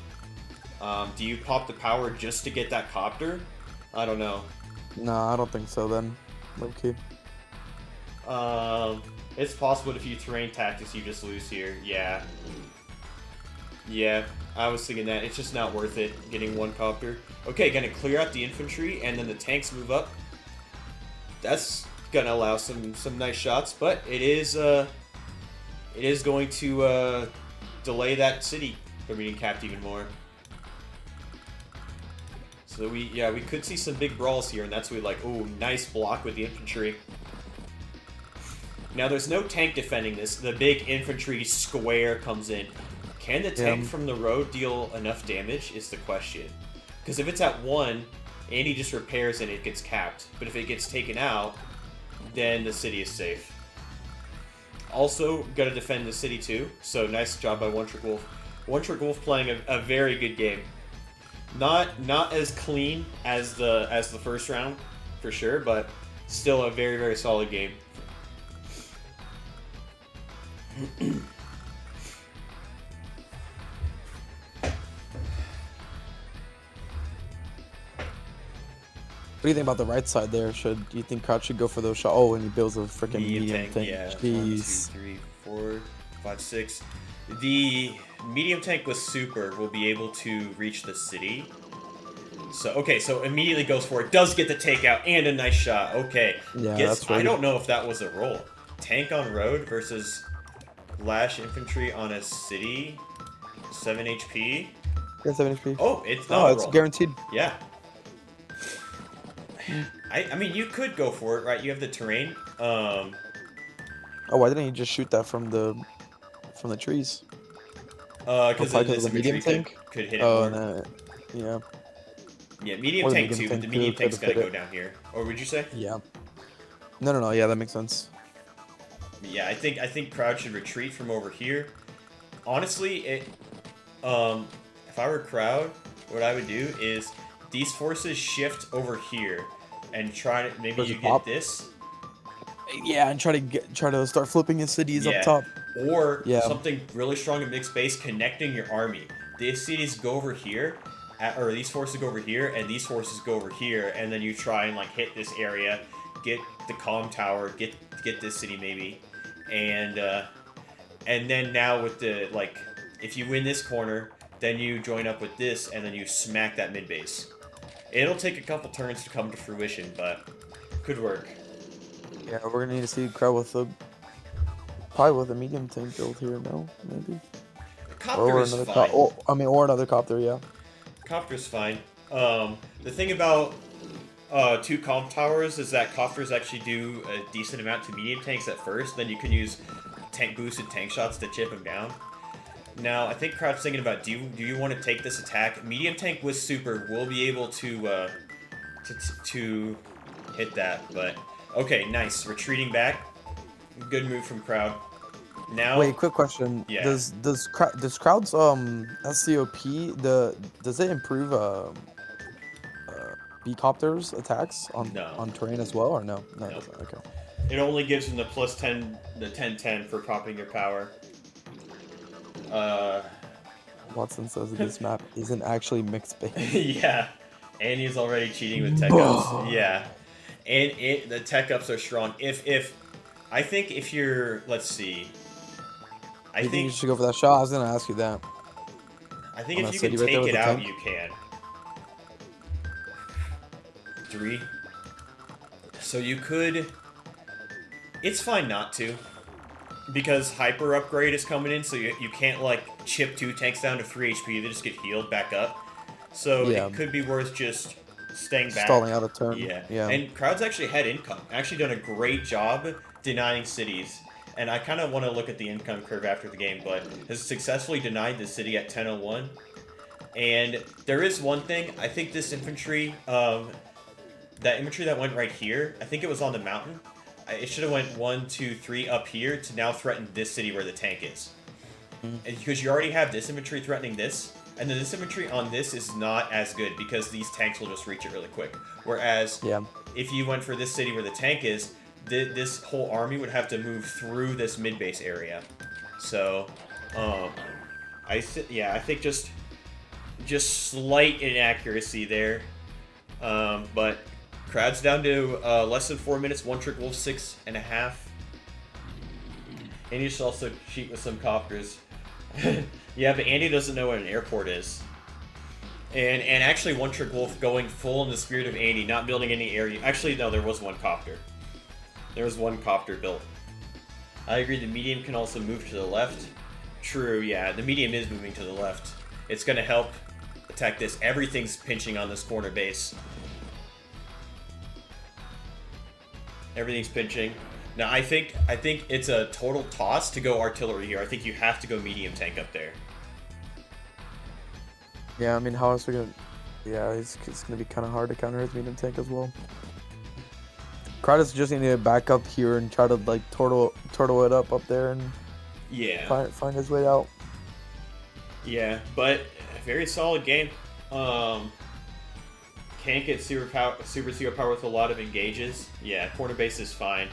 Do you pop the power just to get that copter? I don't know. No, I don't think so then. Okay. It's possible if you terrain tactics, you just lose here. Yeah. Yeah, I was thinking that. It's just not worth it getting one copter. Okay, gonna clear out the infantry, and then the tanks move up. That's gonna allow some nice shots, but it is going to delay that city from being capped even more. So we could see some big brawls here, and that's what we like. Oh, nice block with the infantry. Now there's no tank defending this. The big infantry square comes in. Can the tank from the road deal enough damage is the question. Because if it's at 1, Andy just repairs and it gets capped. But if it gets taken out, then the city is safe. Also, got to defend the city too. So nice job by One Trick Wolf. One Trick Wolf playing a very good game. Not as clean as the first round, for sure, but still a very, very solid game. What do you think about the right side there? Do you think Crouch should go for those shots? Oh, and he builds a freaking medium tank. Yeah. Jeez. 1, 2, 3, 4, 5, 6. The medium tank with super will be able to reach the city. So okay, so immediately goes for it. Does get the takeout and a nice shot. Okay. Yeah, that's right. I don't know if that was a roll. Tank on road versus Lash infantry on a city. 7 HP. Yeah, 7 HP. Oh, it's not a it's roll. Guaranteed. Yeah. I mean, you could go for it, right? You have the terrain. Oh, why didn't he just shoot that from the trees? Because the medium tank could hit it more. No. Yeah. Yeah, medium tank too, but the medium tank's gotta go down here. Or would you say? Yeah. No. Yeah, that makes sense. Yeah, I think Crowd should retreat from over here. Honestly, if I were Crowd, what I would do is these forces shift over here and try to maybe you get this. Yeah, and try to start flipping his cities up top. Or something really strong at mixed base, connecting your army. These cities go over here, or these forces go over here, and these forces go over here, and then you try and like hit this area, get the comm tower, get this city maybe, and then now with the if you win this corner, then you join up with this, and then you smack that mid base. It'll take a couple turns to come to fruition, but could work. Yeah, we're gonna need to see Crowd probably with a medium tank build here. No, maybe. Copter is fine. Or another copter. Yeah. Copter's fine. The thing about 2 comm towers is that copters actually do a decent amount to medium tanks at first. Then you can use boosted tank shots to chip them down. Now, I think Crowd's thinking about, do you want to take this attack? Medium tank with super will be able to hit that, but okay, nice. Retreating back. Good move from Crowd. Now, wait, quick question. Yeah. Does Crowd's SCOP does it improve B-copters attacks on terrain as well, or no? No, it doesn't. Okay. It only gives them the +10, the 10/10 for popping your power. Watson says that this map isn't actually mixed base. Yeah, and he's already cheating with tech ups. Yeah, and the tech ups are strong. I think if you're, let's see, You think you should go for that shot? I was gonna ask you that. I think On if that you city can right there take with it the out, tank? you can. 3. So you could. It's fine not to, because hyper upgrade is coming in, so you can't like chip 2 tanks down to 3 HP. They just get healed back up. So Yeah. it could be worth just staying back. Stalling out a turn. Yeah. Yeah. And Crowd's actually had income. Actually done a great job denying cities. And I kind of want to look at the income curve after the game, but has successfully denied the city at 10:01. And there is one thing. I think this infantry, that infantry that went right here, I think it was on the mountain. It should have went 1, 2, 3 up here to now threaten this city where the tank is. And because you already have this infantry threatening this, and then this infantry on this is not as good because these tanks will just reach it really quick. Whereas, if you went for this city where the tank is, this whole army would have to move through this mid-base area. So, I think just slight inaccuracy there. But Crowd's down to less than 4 minutes. One Trick Wolf 6.5. And you should also cheat with some copters. Yeah, but Andy doesn't know what an airport is. And actually, One Trick Wolf going full in the spirit of Andy, not building any area. Actually, no, there was one copter. There was one copter built. I agree. The medium can also move to the left. True. Yeah, the medium is moving to the left. It's going to help attack this. Everything's pinching on this corner base. Everything's pinching. Now, I think it's a total toss to go artillery here. I think you have to go medium tank up there. Yeah, I mean, how else are we gonna... Yeah, it's gonna be kind of hard to counter his medium tank as well. Kratos just need to back up here and try to, like, turtle it up there and find his way out. Yeah, but very solid game. Can't get super zero power with a lot of engages. Yeah, corner base is fine.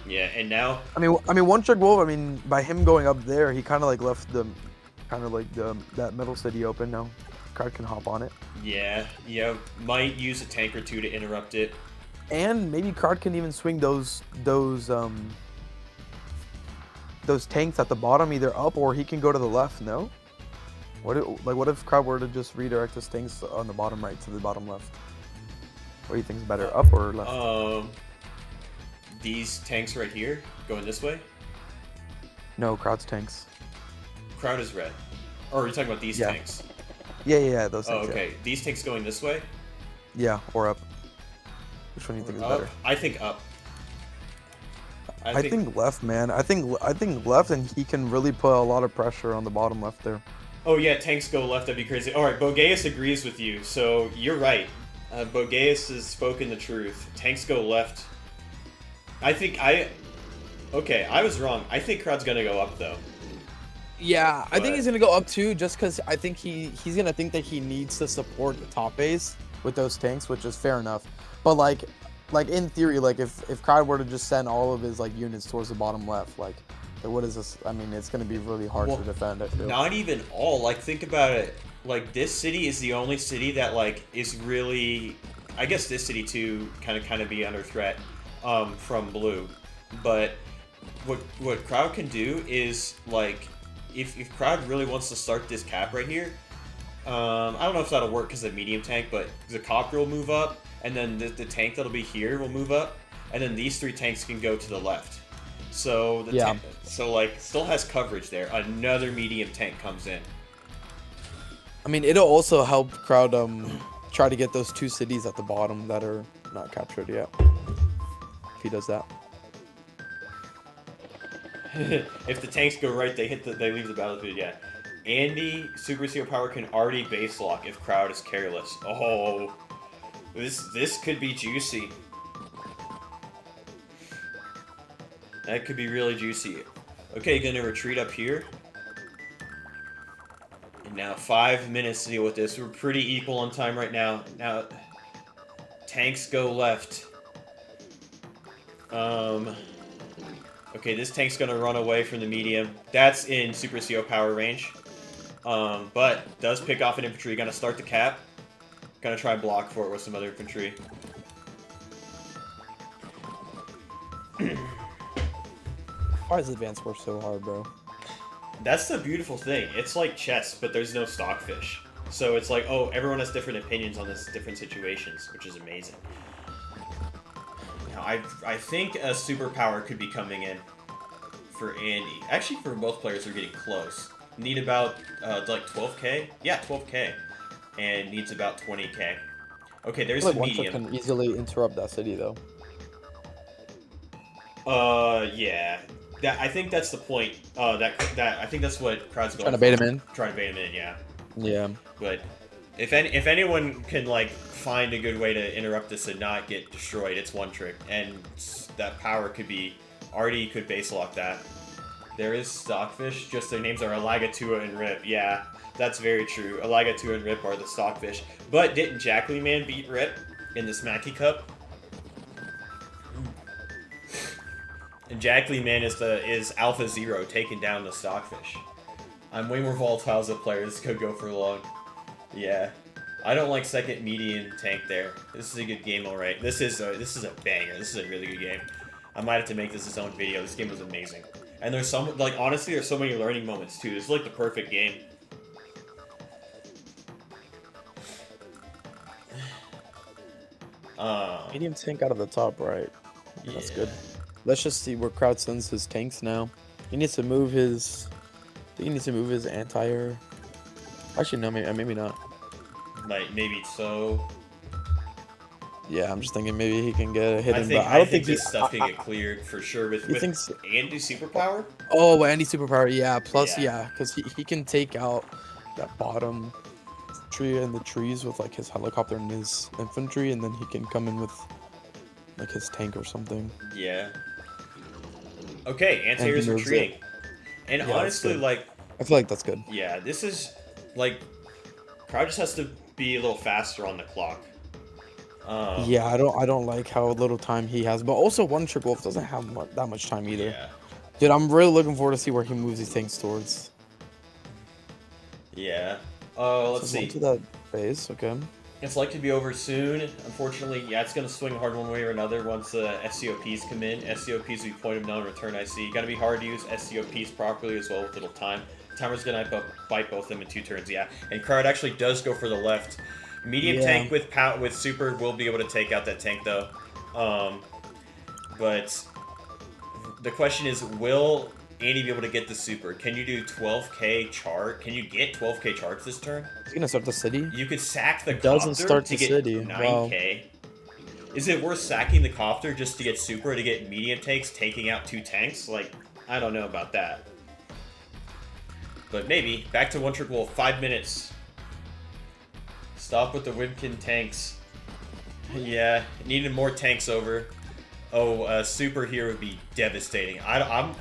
Yeah, and now I mean, One Trick Wolf. I mean, by him going up there, he kind of like left that middle city open. Now, Card can hop on it. Yeah, might use a tank or two to interrupt it. And maybe Card can even swing those tanks at the bottom, either up or he can go to the left. No. What if Crowd were to just redirect his tanks on the bottom right to the bottom left? What do you think is better, up or left? These tanks right here going this way. No, Crowd's tanks. Crowd is red. Or are you talking about these tanks? Yeah, those tanks. Oh, okay. Yeah. These tanks going this way? Yeah, or up. Which one do you think is better? I think up. I think left, man. I think left, and he can really put a lot of pressure on the bottom left there. Oh yeah, tanks go left. That'd be crazy. All right, Bogeus agrees with you, so you're right. Bogeus has spoken the truth. Tanks go left. I was wrong. I think Crowd's gonna go up though. Yeah, I think he's gonna go up too, just because I think he's gonna think that he needs to support the top base with those tanks, which is fair enough. But like in theory, like if Crowd were to just send all of his like units towards the bottom left, like what is this? I mean, it's gonna be really hard to defend. I feel. Not even all. Like think about it. Like this city is the only city that like is really. I guess this city too kind of be under threat from blue, but what Crowd can do is like if Crowd really wants to start this cap right here. I don't know if that'll work because of the medium tank, but the copter will move up, and then the tank that'll be here will move up, and then these 3 tanks can go to the left. So like still has coverage there. Another medium tank comes in. I mean, it'll also help Crowd try to get those 2 cities at the bottom that are not captured yet. If he does that. If the tanks go right, they leave the battlefield. Yeah. Andy, Super Zero Power can already base lock if Crowd is careless. Oh, this could be juicy. That could be really juicy. Okay, gonna retreat up here. And now 5 minutes to deal with this. We're pretty equal on time right now. Now, tanks go left. Okay, this tank's gonna run away from the medium. That's in Super CO power range. But does pick off an infantry. Gonna start the cap. Gonna try block for it with some other infantry. Why does advance work so hard, bro? That's the beautiful thing. It's like chess, but there's no stockfish. So it's like, oh, everyone has different opinions on this different situations, which is amazing. Now, I think a superpower could be coming in for Andy. Actually, for both players, they're getting close. Need about, like 12k? Yeah, 12k. And needs about 20k. Okay, there's I feel the like one medium. shot can easily interrupt that city, though. Yeah. I think that's the point. I think that's what crowds going Trying to bait him in. Trying to bait him in, yeah. Yeah. But if anyone can like find a good way to interrupt this and not get destroyed, it's one trick, and that power could be Artie could base lock that. There is stockfish, just their names are Alagatua and Rip. Yeah, that's very true. Alagatua and Rip are the stockfish. But didn't Jackley Man beat Rip in the Smacky Cup? And Jackley Man is Alpha Zero taking down the stockfish. I'm way more volatile as a player. This could go for long. Yeah, I don't like second medium tank there. This is a good game, all right. This is a banger. This is a really good game. I might have to make this its own video. This game was amazing. And there's some, like, honestly, there's so many learning moments too. This is like the perfect game. Medium tank out of the top right. That's Yeah. good. Let's just see where Crowd sends his tanks now. He needs to move his. I think he needs to move his anti-air. Actually, no, maybe not. Like, maybe so. Yeah, I'm just thinking maybe he can get a hit in, but I I don't think think this stuff can get cleared for sure with thinks- Andy's superpower. Oh, but Andy superpower, yeah. Plus, Yeah. yeah, because he can take out that bottom tree and the trees with like his helicopter and his infantry, and then he can come in with like his tank or something. Yeah. Okay, anti-air's moves retreating. And Yeah, that's honestly, good. like, I feel like that's good. yeah, this is, like, Crowd just has to be a little faster on the clock. Yeah, I don't like how little time he has, but also One Trick Wolf doesn't have that much time either. Yeah. Dude, I'm really looking forward to see where he moves these tanks towards. Yeah. Let's So see. one to that base, okay. It's like to be over soon. Unfortunately, yeah, it's going to swing hard one way or another once SCOPs come in. SCOPs will be point of non-return, I see. Gotta be hard to use SCOPs properly as well with little time. Timer's going to bite both of them in 2 turns, yeah. And Crowd actually does go for the left. Medium tank with super will be able to take out that tank, though. But the question is, will Andy be able to get the super? Can you do 12k charge? Can you get 12k charge this turn? He's gonna start the city. You could sack the Doesn't copter start to the get city. 9k. Is it worth sacking the copter just to get super to get medium tanks taking out 2 tanks? Like, I don't know about that. But maybe. Back to One Trick Wolf. 5 minutes. Stop with the Wimkin tanks. Yeah, needed more tanks over. Oh, super here would be devastating. I'm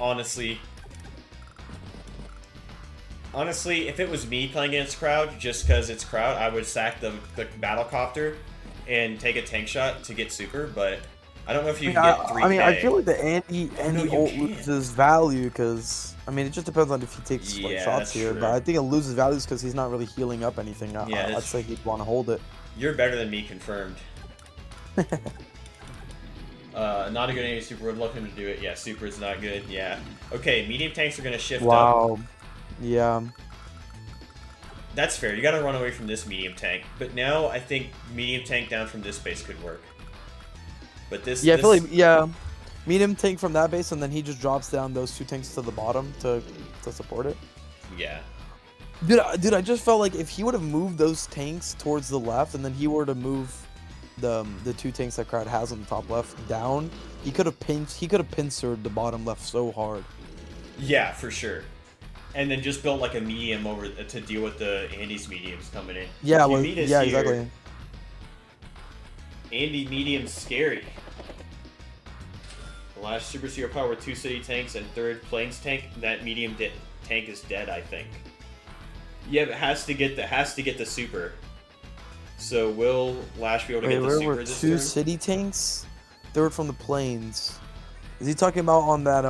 honestly, if it was me playing against Crowd, just because it's Crowd, I would sack the battlecopter and take a tank shot to get super. But I don't know if you can get 3k. I feel like the Andy No, you ult can't. loses value because it just depends on if he takes like, Yeah, shots that's here. true. But I think it loses values because he's not really healing up anything. Yeah, I'd that's say he'd want to hold it. You're better than me, confirmed. Not a good Andy super. Would love him to do it. Yeah, super is not good. Yeah. Okay, medium tanks are gonna shift up. Wow. Yeah. That's fair. You gotta run away from this medium tank. But now I think medium tank down from this base could work. But this. Yeah, I feel this- like medium tank from that base, and then he just drops down those 2 tanks to the bottom to support it. Yeah. Dude, I just felt like if he would have moved those tanks towards the left, and then he were to move the 2 tanks that Crowd has on the top left down, he could have pincered the bottom left so hard. Yeah, for sure. And then just built like a medium over to deal with the Andy's mediums coming in. Yeah, You well, meet us yeah, here. exactly. Andy medium's scary. The last Super Zero Power 2 city tanks and 3rd planes tank. That medium tank is dead, I think. Yeah, but has to get the super. So will Lash be able to Wait, get the where super were this 2 turn? city tanks? 3rd from the plains. Is he talking about on that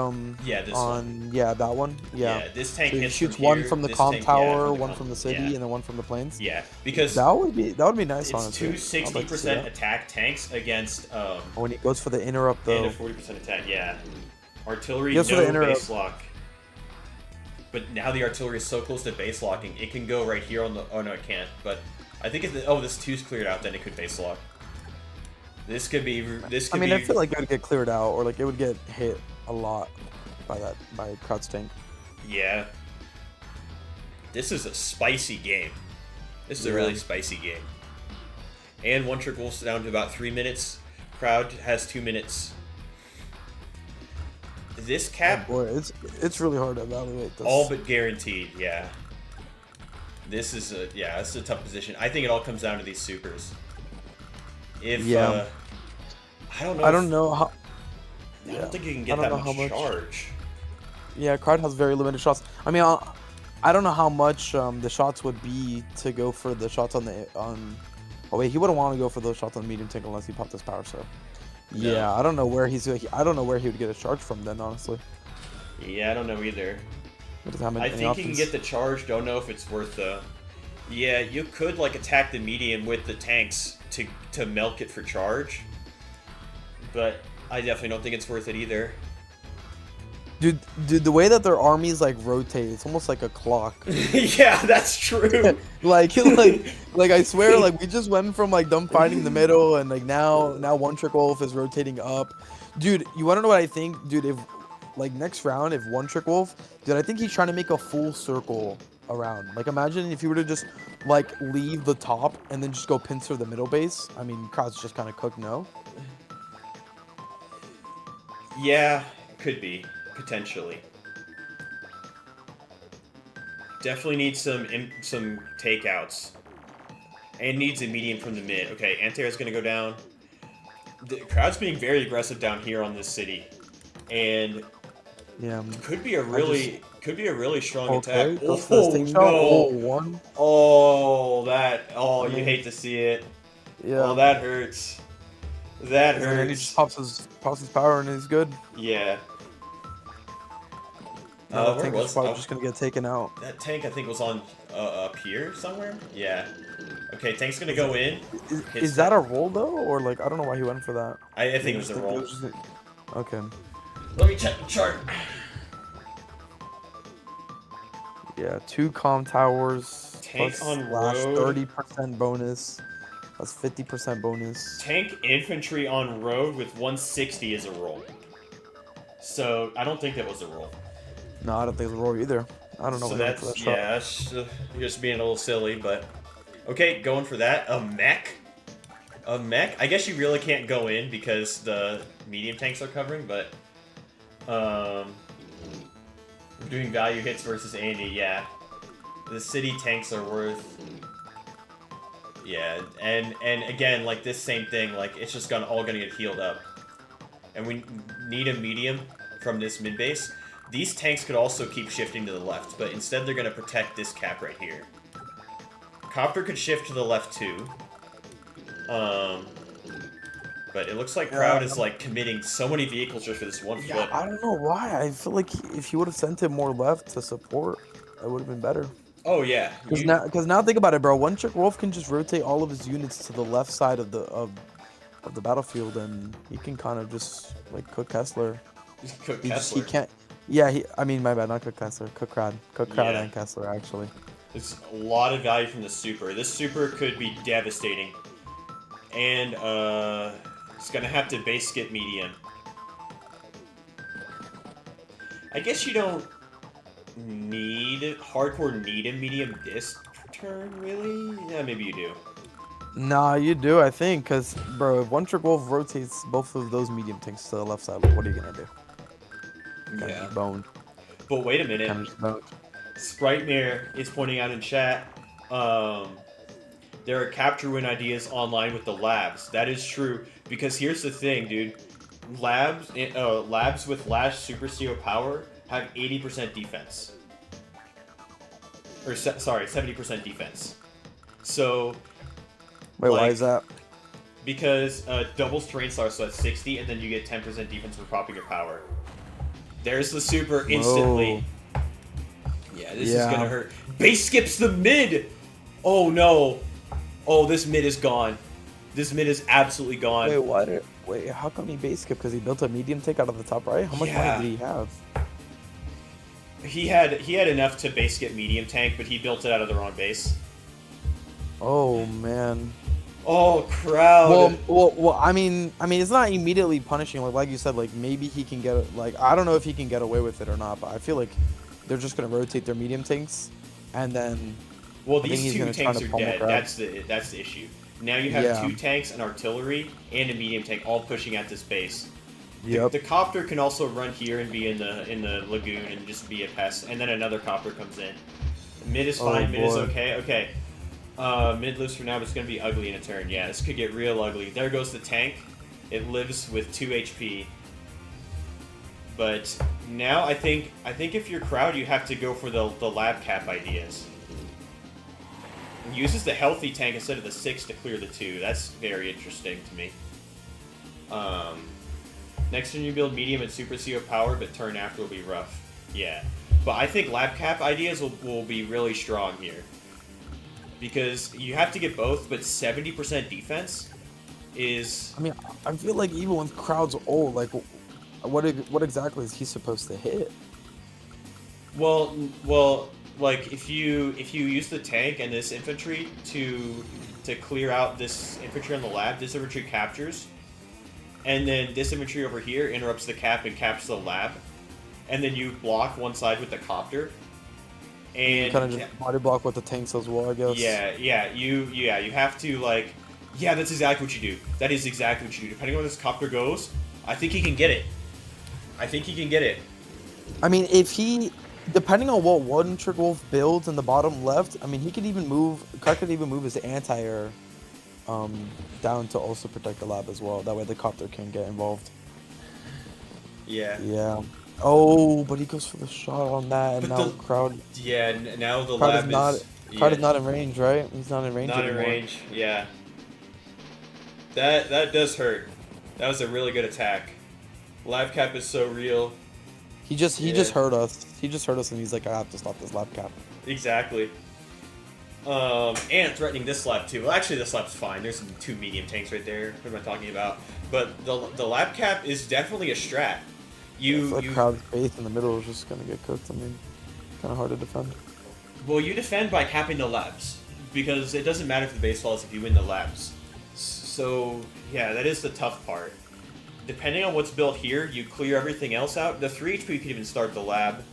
Yeah, this one. yeah, that one? Yeah. Yeah, this tank So he hits shoots from one here, from the this com tank, tower, the one com- from the city, yeah. and then one from the plains. Yeah, because That would be nice, it's honestly. two I'd like to see 60% that. attack tanks against When he goes for the interrupt and though. a 40% attack. Yeah, artillery He goes for no the interrupt. base lock. But now the artillery is so close to base locking, it can go right here on the. Oh no, it can't. But I think if this 2's cleared out, then it could base lock. This could be. This could I mean, be. I feel like it would get cleared out, or like it would get hit a lot by Kraut's tank. Yeah. This is a spicy game. This is a really spicy game. And one trick wolf's down to about 3 minutes. Crowd has 2 minutes. This cap, Oh boy, it's really hard to evaluate this. all but guaranteed. Yeah. This is this is a tough position. I think it all comes down to these supers. If I don't know. I don't know how. I don't think you can I get don't that know much how much- charge. Yeah, Kraut has very limited shots. I mean, I don't know how much the shots would be to go for the shots on the Oh wait, he wouldn't want to go for those shots on medium tank unless he popped his power cell. No. Yeah, I don't know where I don't know where he would get a charge from then, honestly. Yeah, I don't know either. He doesn't have I any think you options. can get the charge. Don't know if it's worth the. Yeah, you could like attack the medium with the tanks to milk it for charge, but I definitely don't think it's worth it either. Dude, the way that their armies like rotate, it's almost like a clock. Yeah, that's true. like I swear, like we just went from like them fighting in the middle, and like now one trick wolf is rotating up. Dude, you want to know what I think? Dude, if like next round, if one trick wolf, dude, I think he's trying to make a full circle around. Like imagine if you were to just like leave the top and then just go pincer the middle base. I mean, Kraut's just kind of cooked, no? Yeah, could be potentially. Definitely needs some takeouts, and needs a medium from the mid. Okay, Antair's gonna go down. The crowd's being very aggressive down here on this city, and Yeah. could be a really strong Okay, attack. goes for the Oh stick shot. Oh, no! one. Oh, you hate to see it. Yeah. Oh, that hurts. That And then he just hurts. pops his power and he's good. Yeah. Now the Where tank was is probably just gonna get taken out. that tank? I think was on up here somewhere. Yeah. Okay, tank's gonna go in. Hits Is that a roll though, or like I don't know why he went for that? I think it was a roll. Okay. Let me check the chart. Yeah, 2 comm towers. Tank plus on slash road. 30% bonus. That's 50% bonus. Tank infantry on road with 160 is a roll. So I don't think that was a roll. No, I don't think it's a roll either. I don't know. So what he went for that's that shot. that's just being a little silly, but okay, going for that. A mech. A mech. I guess you really can't go in because the medium tanks are covering, but doing value hits versus Andy, yeah. The city tanks are worth. Yeah, and again, like this same thing, like it's just all gonna get healed up, and we need a medium from this mid base. These tanks could also keep shifting to the left, but instead they're gonna protect this cap right here. Copter could shift to the left too. But it looks like Crowd is like committing so many vehicles just for this one Yeah, flip. I don't know why. I feel like if he would have sent him more left to support, it would have been better. Oh yeah. Because now think about it, bro. One trick wolf can just rotate all of his units to the left side of the battlefield, and he can kind of just like cook Kesler. Cook He Kessler. can't. Yeah, I mean, my bad, not cook Kesler. Cook Crowd. Cook Crowd Yeah. and Kesler actually. It's a lot of value from the super. This super could be devastating. And it's gonna have to base skip medium. I guess you don't hardcore need a medium disc turn, really? Yeah, maybe you do. Nah, you do, I think, because, bro, if one trick wolf rotates both of those medium tanks to the left side, like, what are you gonna do? Yeah. Bone. But wait a minute. Kind of just bone. Sprightmare is pointing out in chat, there are capture win ideas online with the labs. That is true, because here's the thing, dude. Labs with Lash Super CO power have 80% defense. Or, sorry, 70% defense. So, Wait, why like, is that? Because doubles terrain star, so that's 60, and then you get 10% defense for popping your power. There's the super instantly. Yeah, this is gonna hurt. Base skips the mid! Oh no! Oh, this mid is gone. This mid is absolutely gone. Wait, how come he base skipped? Because he built a medium tank out of the top right? How much money did he have? He had enough to base skip medium tank, but he built it out of the wrong base. Oh man. Oh, crowd. Well, I mean, it's not immediately punishing. Like you said, like maybe he can get like I don't know if he can get away with it or not, but I feel like they're just gonna rotate their medium tanks, and then. Well, these two tanks are dead. That's the issue. Now you have 2 tanks, an artillery, and a medium tank all pushing at this base. Yep. The copter can also run here and be in the lagoon and just be a pest, and then another copter comes in. Mid is fine. Mid is okay. Okay. Mid lives for now, but it's going to be ugly in a turn. Yeah, this could get real ugly. There goes the tank. It lives with 2 HP. But now I think if you're crowd, you have to go for the lab cap ideas. It uses the healthy tank instead of the 6 to clear the 2. That's very interesting to me. Next turn you build medium and super CO power, but turn after will be rough. Yeah. But I think lab cap ideas will be really strong here. Because you have to get both, but 70% defense is... I mean, I feel like even with crowd's old, like, what exactly is he supposed to hit? Well, like if you use the tank and this infantry to clear out this infantry on the lab, this infantry captures, and then this infantry over here interrupts the cap and caps the lab, and then you block one side with the copter. And kind of just body block with the tanks as well, I guess. You have to like, that's exactly what you do. That is exactly what you do. Depending on where this copter goes, I think he can get it. I mean, depending on what one Trick Wolf builds in the bottom left, I mean, Crack could even move his anti-air down to also protect the lab as well. That way the copter can get involved. Yeah. Oh, but he goes for the shot on that, and now crowd. Yeah, now the crowd lab is not. Crowd is not in range, right? He's not in range anymore. Not in range. Yeah. That does hurt. That was a really good attack. Lab cap is so real. He just hurt us. He just hurt us, and he's like, I have to stop this lab cap. Exactly. And threatening this lab too. Well, actually, this lab's fine. There's 2 medium tanks right there. What am I talking about? But the lab cap is definitely a strat. Crowd's base in the middle is just gonna get cooked. I mean, kind of hard to defend. Well, you defend by capping the labs because it doesn't matter if the base falls if you win the labs. So yeah, that is the tough part. Depending on what's built here, you clear everything else out. The 3 HP could even start the lab.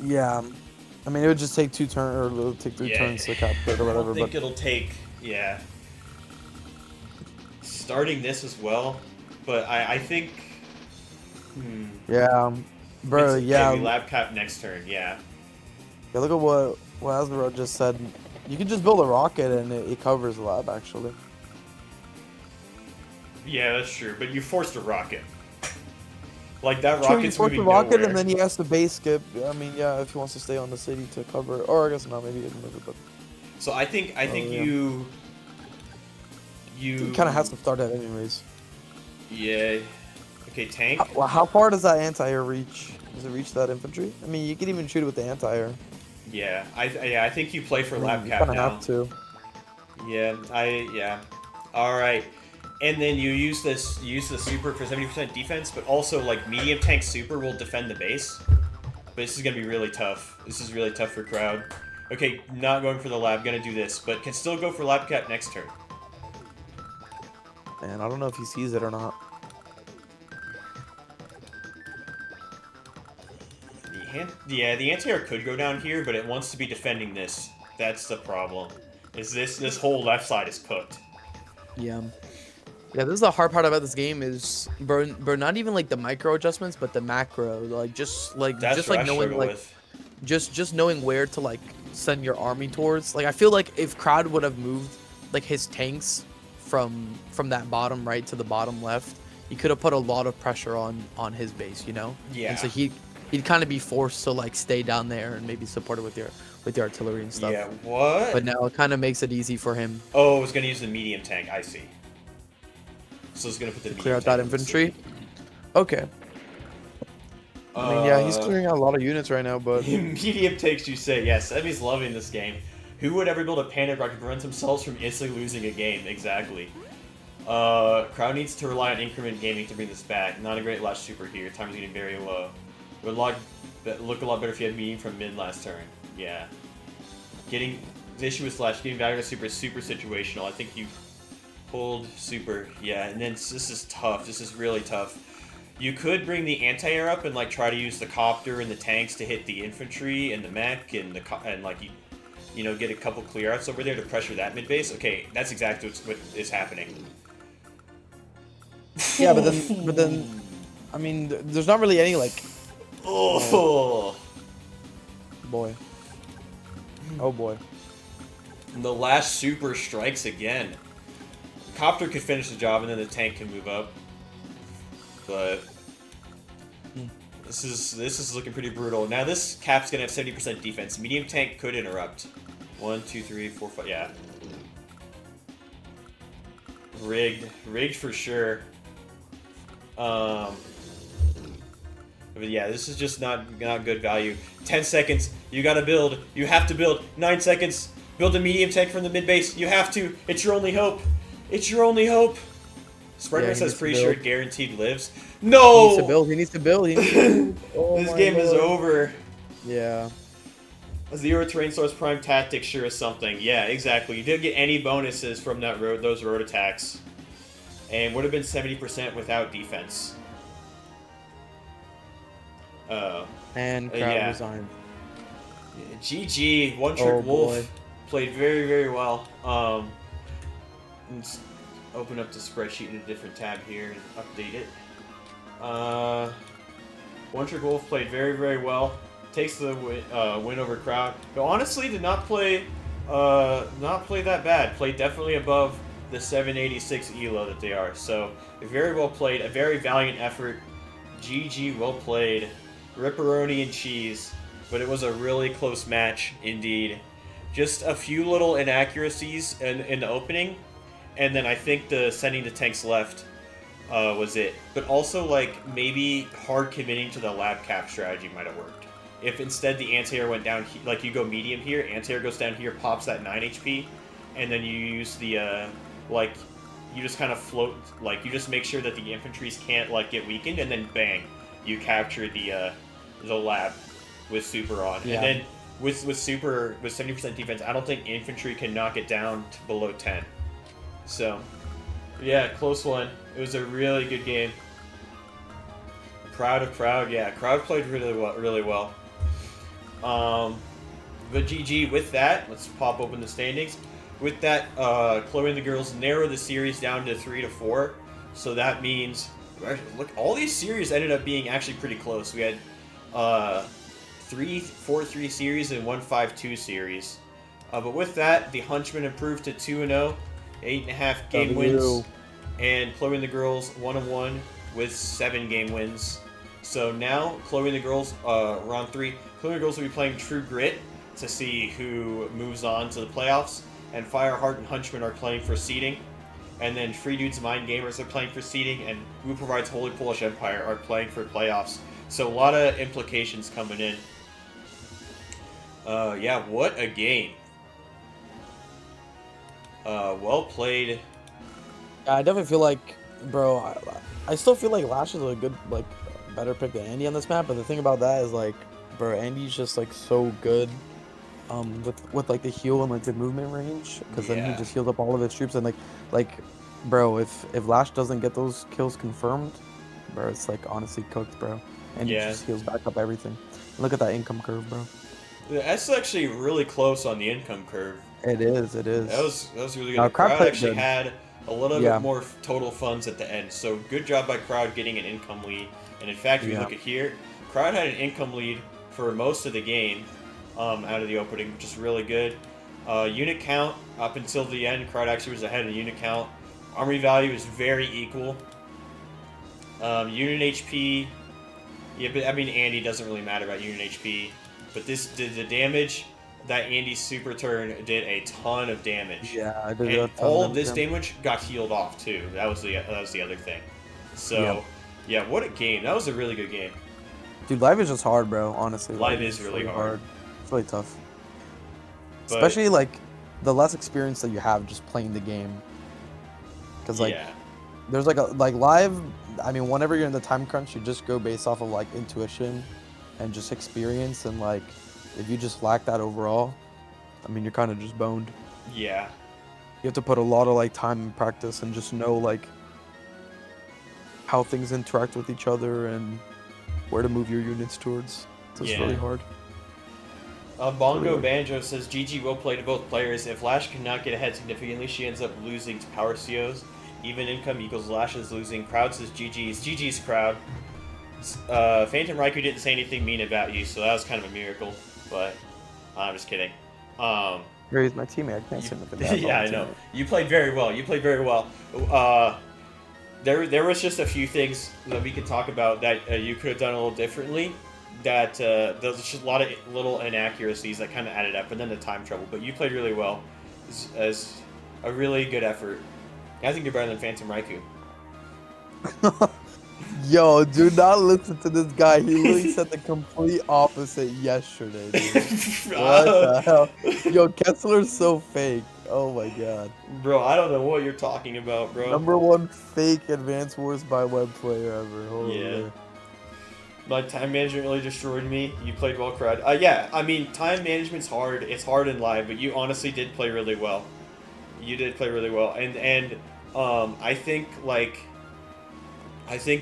Yeah, I mean it would just take 2 turns, or it'll take 3 turns to cap it or whatever. I think it'll take starting this as well, but I think. Yeah, bro. Maybe lab cap next turn. Yeah. Yeah, look at what Asbro just said. You can just build a rocket and it covers the lab actually. Yeah, that's true. But you forced a rocket. Like that True, rocket's you force moving the rocket nowhere. and then he has to base skip. I mean, yeah, if he wants to stay on the city to cover, or I guess not. Maybe he doesn't move it, but. So I think you kind of has to start that anyways. Yeah. Okay, tank. How far does that anti-air reach? Does it reach that infantry? I mean, you can even shoot it with the anti-air. Yeah, I think you play for lab cap you now. have to. Yeah. All right, and then you use the super for 70% defense, but also like medium tank super will defend the base. But this is gonna be really tough. This is really tough for crowd. Okay, not going for the lab. Gonna do this, but can still go for lab cap next turn. Man, I don't know if he sees it or not. The anti-air could go down here, but it wants to be defending this. That's the problem. Is this whole left side is cooked. Yeah, this is the hard part about this game is bro, not even like the micro adjustments, but the macro, like just knowing like just knowing where to like send your army towards. Like I feel like if Crowd would have moved like his tanks from that bottom right to the bottom left, he could have put a lot of pressure on his base, you know. Yeah. And so he'd kind of be forced to like stay down there and maybe support it with your artillery and stuff. Yeah, what? But now it kind of makes it easy for him. Oh, I was gonna use the medium tank. I see. So it's gonna put the clear out that infantry. Okay. I mean, yeah, he's clearing out a lot of units right now, but medium takes, you say. Yes, Emmy's loving this game. Who would ever build a panic rock to prevent themselves from instantly losing a game? Exactly. Crowd needs to rely on increment gaming to bring this back. Not a great last super here. Time's getting very low. Would look a lot better if you had medium from mid last turn. Yeah. The issue with Slash getting value to super is super situational. I think you pulled super. Yeah, and then this is tough. This is really tough. You could bring the anti-air up and like try to use the copter and the tanks to hit the infantry and the mech and you know, get a couple clear outs over there to pressure that mid base. Okay, that's exactly what is happening. Yeah, but then, I mean, there's not really any like. Oh boy. Oh boy. And the last super strikes again. Copter could finish the job and then the tank can move up. But this is looking pretty brutal. Now this cap's gonna have 70% defense. Medium tank could interrupt. 1, 2, 3, 4, 5. Yeah. Rigged for sure. But yeah, this is just not good value. 10 seconds. You gotta build. You have to build. 9 seconds. Build a medium tank from the mid base. You have to. It's your only hope. It's your only hope. Spreadman says pretty sure it guaranteed lives. No! He needs to build. He needs to build. He needs to build. Oh this game is over. Yeah. Zero terrain source prime tactic sure is something. Yeah, exactly. You didn't get any bonuses from those road attacks. And would have been 70% without defense. And crowd resigned. GG. One Trick Wolf played very, very well. Let's open up the spreadsheet in a different tab here and update it. One Trick Wolf played very, very well. Takes the win over crowd. But honestly, did not play that bad. Played definitely above the 786 ELO that they are. So very well played. A very valiant effort. GG, well played. Ripperoni and cheese. But it was a really close match indeed. Just a few little inaccuracies in the opening. And then I think the sending the tanks left was it. But also, like, maybe hard committing to the lab cap strategy might have worked. If instead the anti-air went down, like you go medium here, anti-air goes down here, pops that 9 HP, and then you use the, like, you just kind of float, like, you just make sure that the infantries can't, like, get weakened, and then bang, you capture the lab with super on. Yeah. And then with super, with 70% defense, I don't think infantry can knock it down to below 10. So, yeah, close one. It was a really good game. Proud of Crowd. Yeah, Crowd played really well. But GG with that. Let's pop open the standings. With that, Chloe and the girls narrow the series down to 3-4. So that means, look, all these series ended up being actually pretty close. We had 3 4-3 series and 1 5-2 series. But with that, the Hunchmen improved to 2-0, 8.5 game wins, and Chloe and the girls 1-1 with 7 game wins. So now Chloe and the girls round 3. Chloe and the girls will be playing True Grit to see who moves on to the playoffs, and Fireheart and Hunchmen are playing for seeding, and then Free Dudes Mind Gamers are playing for seeding, and Who Provides Holy Polish Empire are playing for playoffs. So a lot of implications coming in. Yeah, what a game. Well played. I definitely feel like, bro, I still feel like Lash is a good, like, better pick than Andy on this map, but the thing about that is, like, bro, Andy's just, like, so good with like the heal and like the movement range, because then he just heals up all of his troops, and like bro, if Lash doesn't get those kills confirmed, bro, it's like honestly cooked, bro. And he just heals back up everything. Look at that income curve, bro. That's actually really close on the income curve. It is. That was really good. The Crowd actually had a little bit more total funds at the end, so good job by Crowd getting an income lead. And in fact, if you look at here, Crowd had an income lead for most of the game out of the opening, which is really good. Unit count up until the end, Crowd actually was ahead in unit count. Army value is very equal. Unit HP, yeah, but I mean Andy doesn't really matter about unit HP, but the damage that Andy's super turn did a ton of damage. Yeah, I did. And all of this damage got healed off too. That was the other thing. So, yeah, what a game. That was a really good game. Dude, live is just hard, bro. Honestly, live is really hard. It's really tough, but, especially like the less experience that you have just playing the game. Because like, there's like live. I mean, whenever you're in the time crunch, you just go based off of like intuition and just experience, and like if you just lack that overall, I mean, you're kind of just boned. Yeah. You have to put a lot of like time and practice and just know like how things interact with each other and where to move your units towards. So it's really hard. Bongo Banjo says, GG will play to both players. If Lash cannot get ahead significantly, she ends up losing to Power COs. Even income equals Lash is losing. Crowd says GG's. GG's crowd. Phantom Raikou didn't say anything mean about you, so that was kind of a miracle. But I'm just kidding. He's my teammate. I can't say nothing bad. Yeah, I know. You played very well. You played very well. There was just a few things that we could talk about that you could have done a little differently. That there's just a lot of little inaccuracies that kind of added up, and then the time trouble. But you played really well, as a really good effort. I think you're better than Phantom Raikou. Yo, do not listen to this guy. He literally said the complete opposite yesterday, dude. What the hell? Yo, Kesler's so fake. Oh my god. Bro, I don't know what you're talking about, bro. #1 fake Advance Wars by web player ever. Holy yeah. My time management really destroyed me. You played well, crowd. Yeah, I mean, time management's hard. It's hard in live, but you honestly did play really well. You did play really well, and I think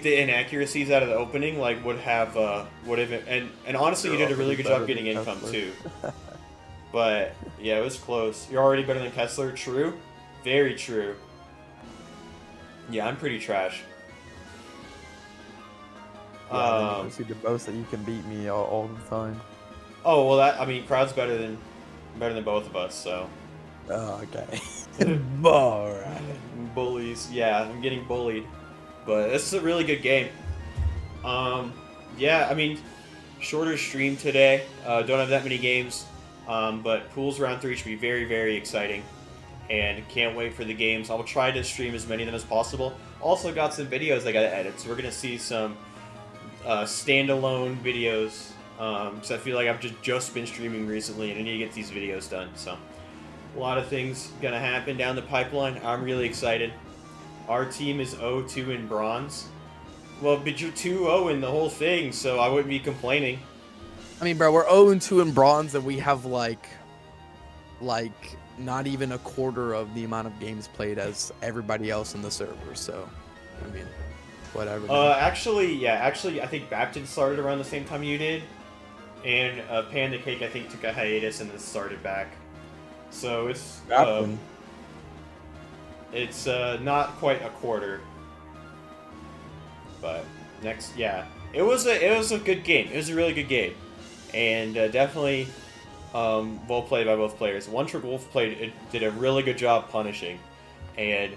the inaccuracies out of the opening would have and honestly you did a really good job getting income too. But yeah, it was close. You're already better than Kesler. True, very true. Yeah, I'm pretty trash. Yeah, you the boast that you can beat me all the time. Oh well, crowd's better than both of us. So. Oh, okay. Alright. Bullies. Yeah, I'm getting bullied. But this is a really good game. Yeah, I mean, shorter stream today. Don't have that many games. But Pools Round 3 should be very, very exciting. And can't wait for the games. I'll try to stream as many of them as possible. Also got some videos I gotta edit. So we're gonna see some standalone videos. So I feel like I've just been streaming recently and I need to get these videos done. So a lot of things gonna happen down the pipeline. I'm really excited. Our team is 0-2 in bronze. Well, but you're 2-0 in the whole thing, so I wouldn't be complaining. I mean, bro, we're 0-2 in bronze, and we have like not even a quarter of the amount of games played as everybody else in the server. So, I mean, whatever. Actually, I think Baptist started around the same time you did, and Panda Cake I think took a hiatus and then started back. So it's not quite a quarter, but it was a good game. It was a really good game, and definitely well played by both players. One Trick Wolf did a really good job punishing, and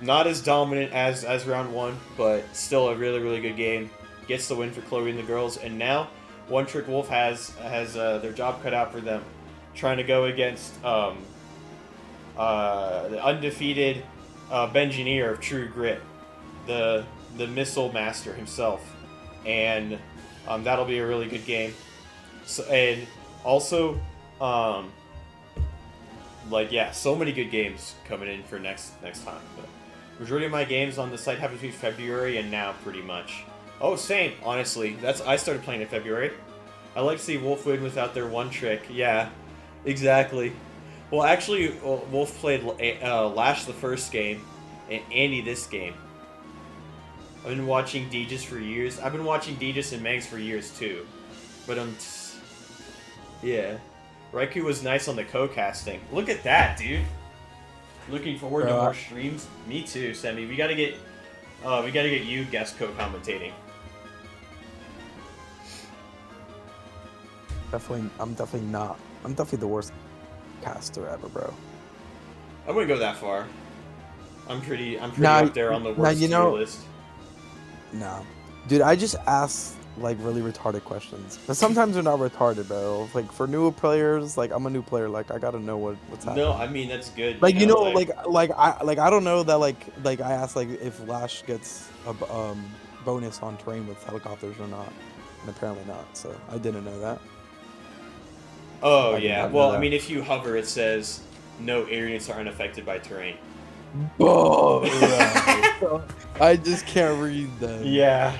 not as dominant as round 1, but still a really, really good game. Gets the win for Chloe and the girls, and now One Trick Wolf has their job cut out for them, trying to go against the undefeated Bengineer of True Grit, the missile master himself, and that'll be a really good game. So, and also, so many good games coming in for next time. But majority of my games on the site happen between February and now, pretty much. Oh, same. Honestly, I started playing in February. I like to see Wolf win without their one trick. Yeah, exactly. Well, actually, Wolf played Lash the first game, and Andy this game. I've been watching Deegis for years. I've been watching Deegis and Megs for years too. But yeah. Raikou was nice on the co-casting. Look at that, dude. Looking forward to more streams. Me too, Semi. We gotta get you guest co-commentating. I'm definitely the worst caster ever, bro. I wouldn't go that far. I'm pretty up there on the worst tier list. No. Dude, I just asked like really retarded questions. But sometimes they're not retarded, bro. Like for newer players, like I'm a new player, like I gotta know what's happening. No, I mean that's good. Like I don't know that like I asked like if Lash gets a bonus on terrain with helicopters or not, and apparently not. So I didn't know that. Oh yeah. Well, I mean, if you hover, it says no areas are unaffected by terrain. Oh, I just can't read that. Yeah.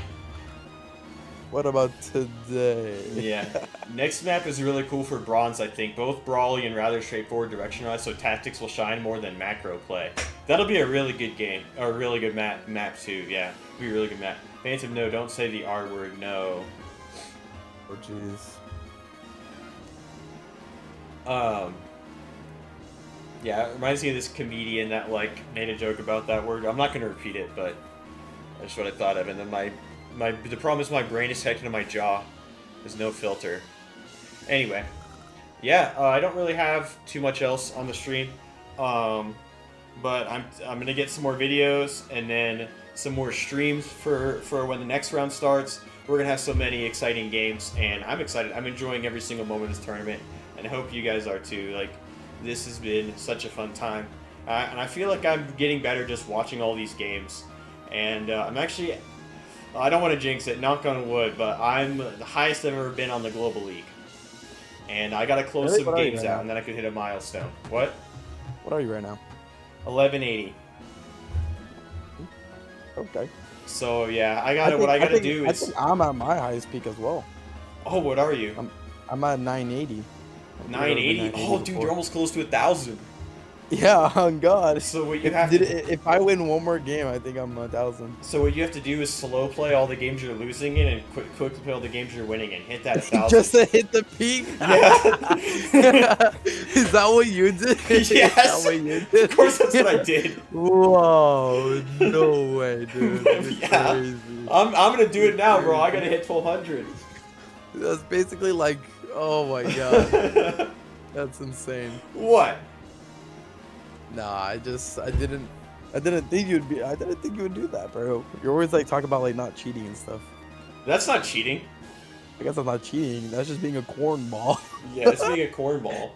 What about today? Yeah. Next map is really cool for bronze, I think. Both brawly and rather straightforward directionalized, so tactics will shine more than macro play. That'll be a really good game, or a really good map too. Yeah, it'll be a really good map. Phantom, no, don't say the R word. No. Oh jeez. Yeah, it reminds me of this comedian that like made a joke about that word. I'm not gonna repeat it, but that's what I thought of. And then the problem is my brain is connected to my jaw. There's no filter. Anyway, yeah, I don't really have too much else on the stream, but I'm gonna get some more videos and then some more streams for when the next round starts. We're gonna have so many exciting games, and I'm excited. I'm enjoying every single moment of this tournament, and I hope you guys are too. Like, this has been such a fun time, and I feel like I'm getting better just watching all these games. And I'm actually, I don't want to jinx it, knock on wood, but I'm the highest I've ever been on the Global League. And I gotta close some games out, and then I could hit a milestone. What? What are you right now? 1180. Okay. So yeah, I gotta do is. I think I'm at my highest peak as well. Oh, what are you? I'm at 980. 980. Oh, dude, you're almost close to 1,000. Yeah, on God. So what you have to, if I win one more game, I think I'm 1,000. So what you have to do is slow play all the games you're losing in, and quickly play all the games you're winning, and hit that 1,000. Just to hit the peak. Yeah. Is that what you did? Yes. Is that what you did? Of course, that's what I did. Whoa! No way, dude. You're Yeah. crazy. I'm gonna do it now, bro. I gotta hit 1,200. That's basically like, oh my God, that's insane. What? Nah, I didn't think you'd be. I didn't think you would do that, bro. You're always like talking about like not cheating and stuff. That's not cheating. I guess I'm not cheating. That's just being a cornball. Yeah, it's being a cornball.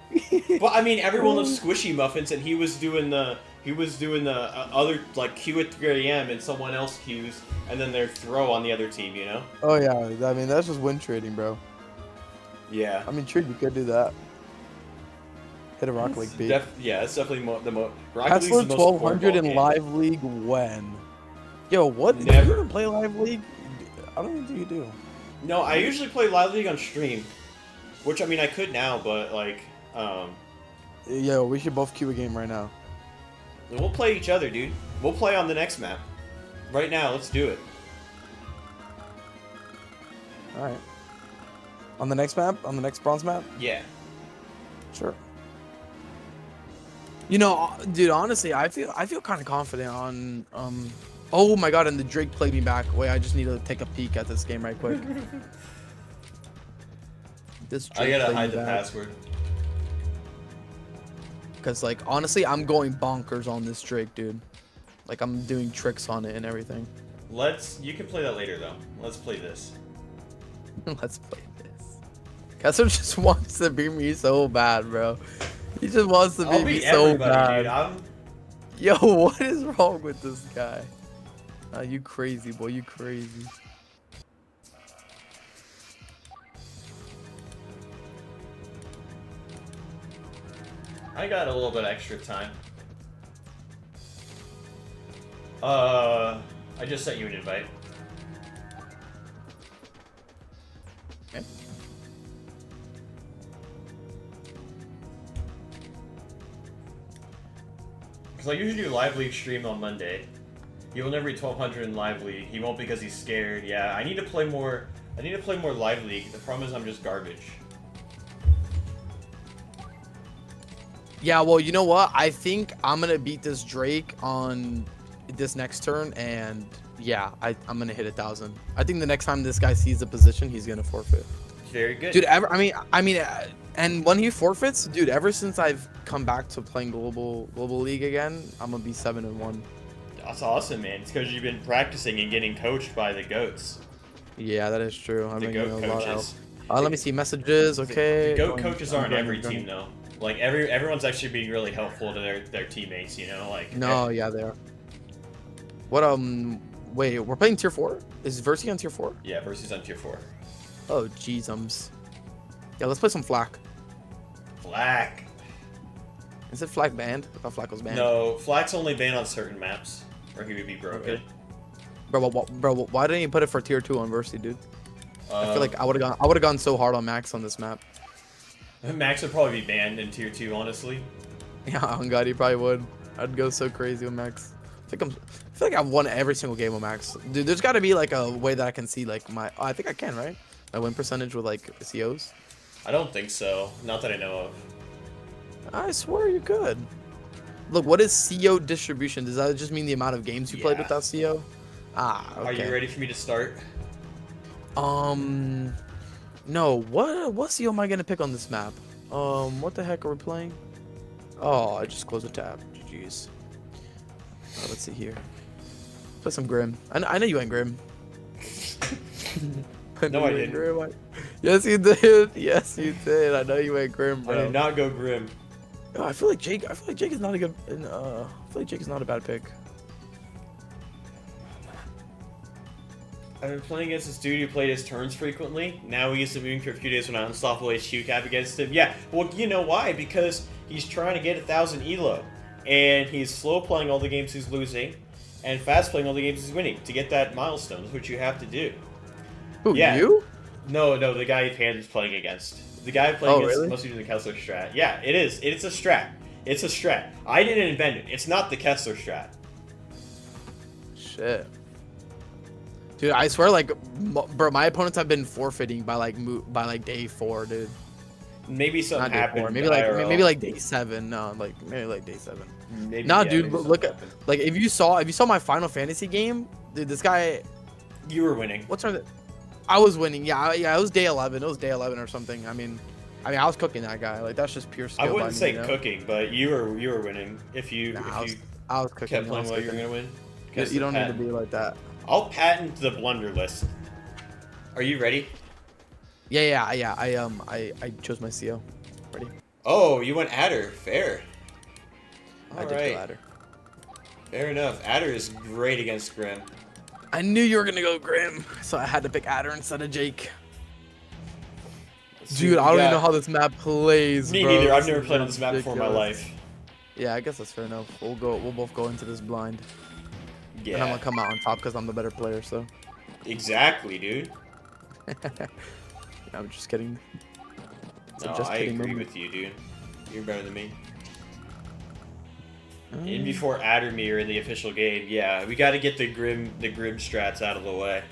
But I mean, everyone loves squishy muffins, and he was doing the other like Q at 3 a.m. and someone else Qs, and then their throw on the other team. You know? Oh yeah, I mean that's just win trading, bro. Yeah. I mean, true, you could do that. Hit a Rocket League beat. Yeah, it's definitely the most. Kesler 1200 in Live League when? Yo, what? Never. Do you even play Live League? I don't even think you do. No, I usually play Live League on stream, which I mean I could now, but like, Yo, we should both queue a game right now. we'll play each other, dude. We'll play on the next map. Right now, let's do it. All right. On the next map, on the next bronze map. Yeah. Sure. You know, dude, honestly, I feel kind of confident on oh my God, and the Drake played me back. Wait, I just need to take a peek at this game right quick. This Drake I gotta played hide me the back. password. Cause like honestly, I'm going bonkers on this Drake, dude. Like I'm doing tricks on it and everything. You can play that later though. Let's play this. Let's play this. Kesler just wants to beat me so bad, bro. He just wants to beat me so bad. Dude. Yo, what is wrong with this guy? You crazy, boy. You crazy. I got a little bit extra time. I just sent you an invite. Okay. Because I usually do Live League stream on Monday. He will never reach 1200 in Live League. He won't because he's scared. Yeah, I need to play more. I need to play more Live League. The problem is I'm just garbage. Yeah, well, you know what? I think I'm gonna beat this Drake on this next turn, and yeah, I'm gonna hit 1,000. I think the next time this guy sees the position, he's gonna forfeit. Very good. Dude, and when he forfeits, dude, ever since I've come back to playing global league again, I'm gonna be 7-1. That's awesome, man. It's because you've been practicing and getting coached by the goats. Yeah, that is true. I The mean, GOAT a lot of help. coaches. Let me see messages. Okay. The GOAT coaches aren't going, every going. team though. Like everyone's actually being really helpful to their teammates. You know, like No, yeah, they are. What wait, we're playing tier 4? Is Versi on tier 4? Yeah, versus on tier 4. Oh jeezums. Yeah, let's play some Flak. Flak. Is it Flak banned? I thought Flak was banned. No, Flak's only banned on certain maps, or he would be broken. Okay. Bro, why didn't you put it for tier 2 on Versi, dude? I feel like I would have gone so hard on Max on this map. Max would probably be banned in tier 2, honestly. Yeah, on God, he probably would. I'd go so crazy with Max. I feel like I've won every single game with Max. Dude, there's got to be like a way that I can see like my. Oh, I think I can, right? My win percentage with like COs. I don't think so. Not that I know of. I swear you could. Look, what is CO distribution? Does that just mean the amount of games you played with that CO? Ah, okay. Are you ready for me to start? No. What CO am I gonna pick on this map? What the heck are we playing? Oh, I just closed the tab. Jeez. Let's see here. Play some Grim. I know you ain't Grim. No, I didn't. Grim. Yes, you did. Yes, you did. I know you ain't Grim, bro. I did not go Grim. Oh, I feel like Jake is not a good. I feel like Jake is not a bad pick. I've been playing against this dude who played his turns frequently. Now he is immune for a few days when I unstoppable HQ cap against him. Yeah, well, you know why? Because he's trying to get 1,000 elo. And he's slow playing all the games he's losing, and fast playing all the games he's winning to get that milestone, which you have to do. Who, you? No, the guy Panda's playing against. The guy playing against really? must be doing the Kesler strat. Yeah, it is. It's a strat. It's a strat. I didn't invent it. It's not the Kesler strat. Shit. Dude, I swear, like, bro, my opponents have been forfeiting by like day 4, dude. Maybe something Not day happened. 4. Maybe like day 7. No, maybe like day 7. Maybe, Nah, yeah, dude, maybe look at something happened. like if you saw my Final Fantasy game, dude, this guy. You were winning. What's wrong? I was winning. Yeah, it was day 11. It was day 11 or something. I mean, I was cooking that guy. Like that's just pure skill. I wouldn't by say me, you know? cooking, but you were winning. If you I was cooking. kept playing well, you were gonna win. You don't need to be like that. I'll patent the blunder list. Are you ready? Yeah. I chose my CO. Ready? Oh, you went Adder. Fair. I did go Adder. Fair enough. Adder is great against Grim. I knew you were gonna go Grim, so I had to pick Adder instead of Jake. Dude, I don't even know how this map plays. Me bro. neither. I've This never is played on this map before in my ridiculous. life. Yeah, I guess that's fair enough. We'll both go into this blind. Yeah. And I'm gonna come out on top because I'm the better player. So. Exactly, dude. I'm just kidding. No, I agree with you, dude. You're better than me. In before Adder me are in the official game. Yeah, we got to get the grim strats out of the way.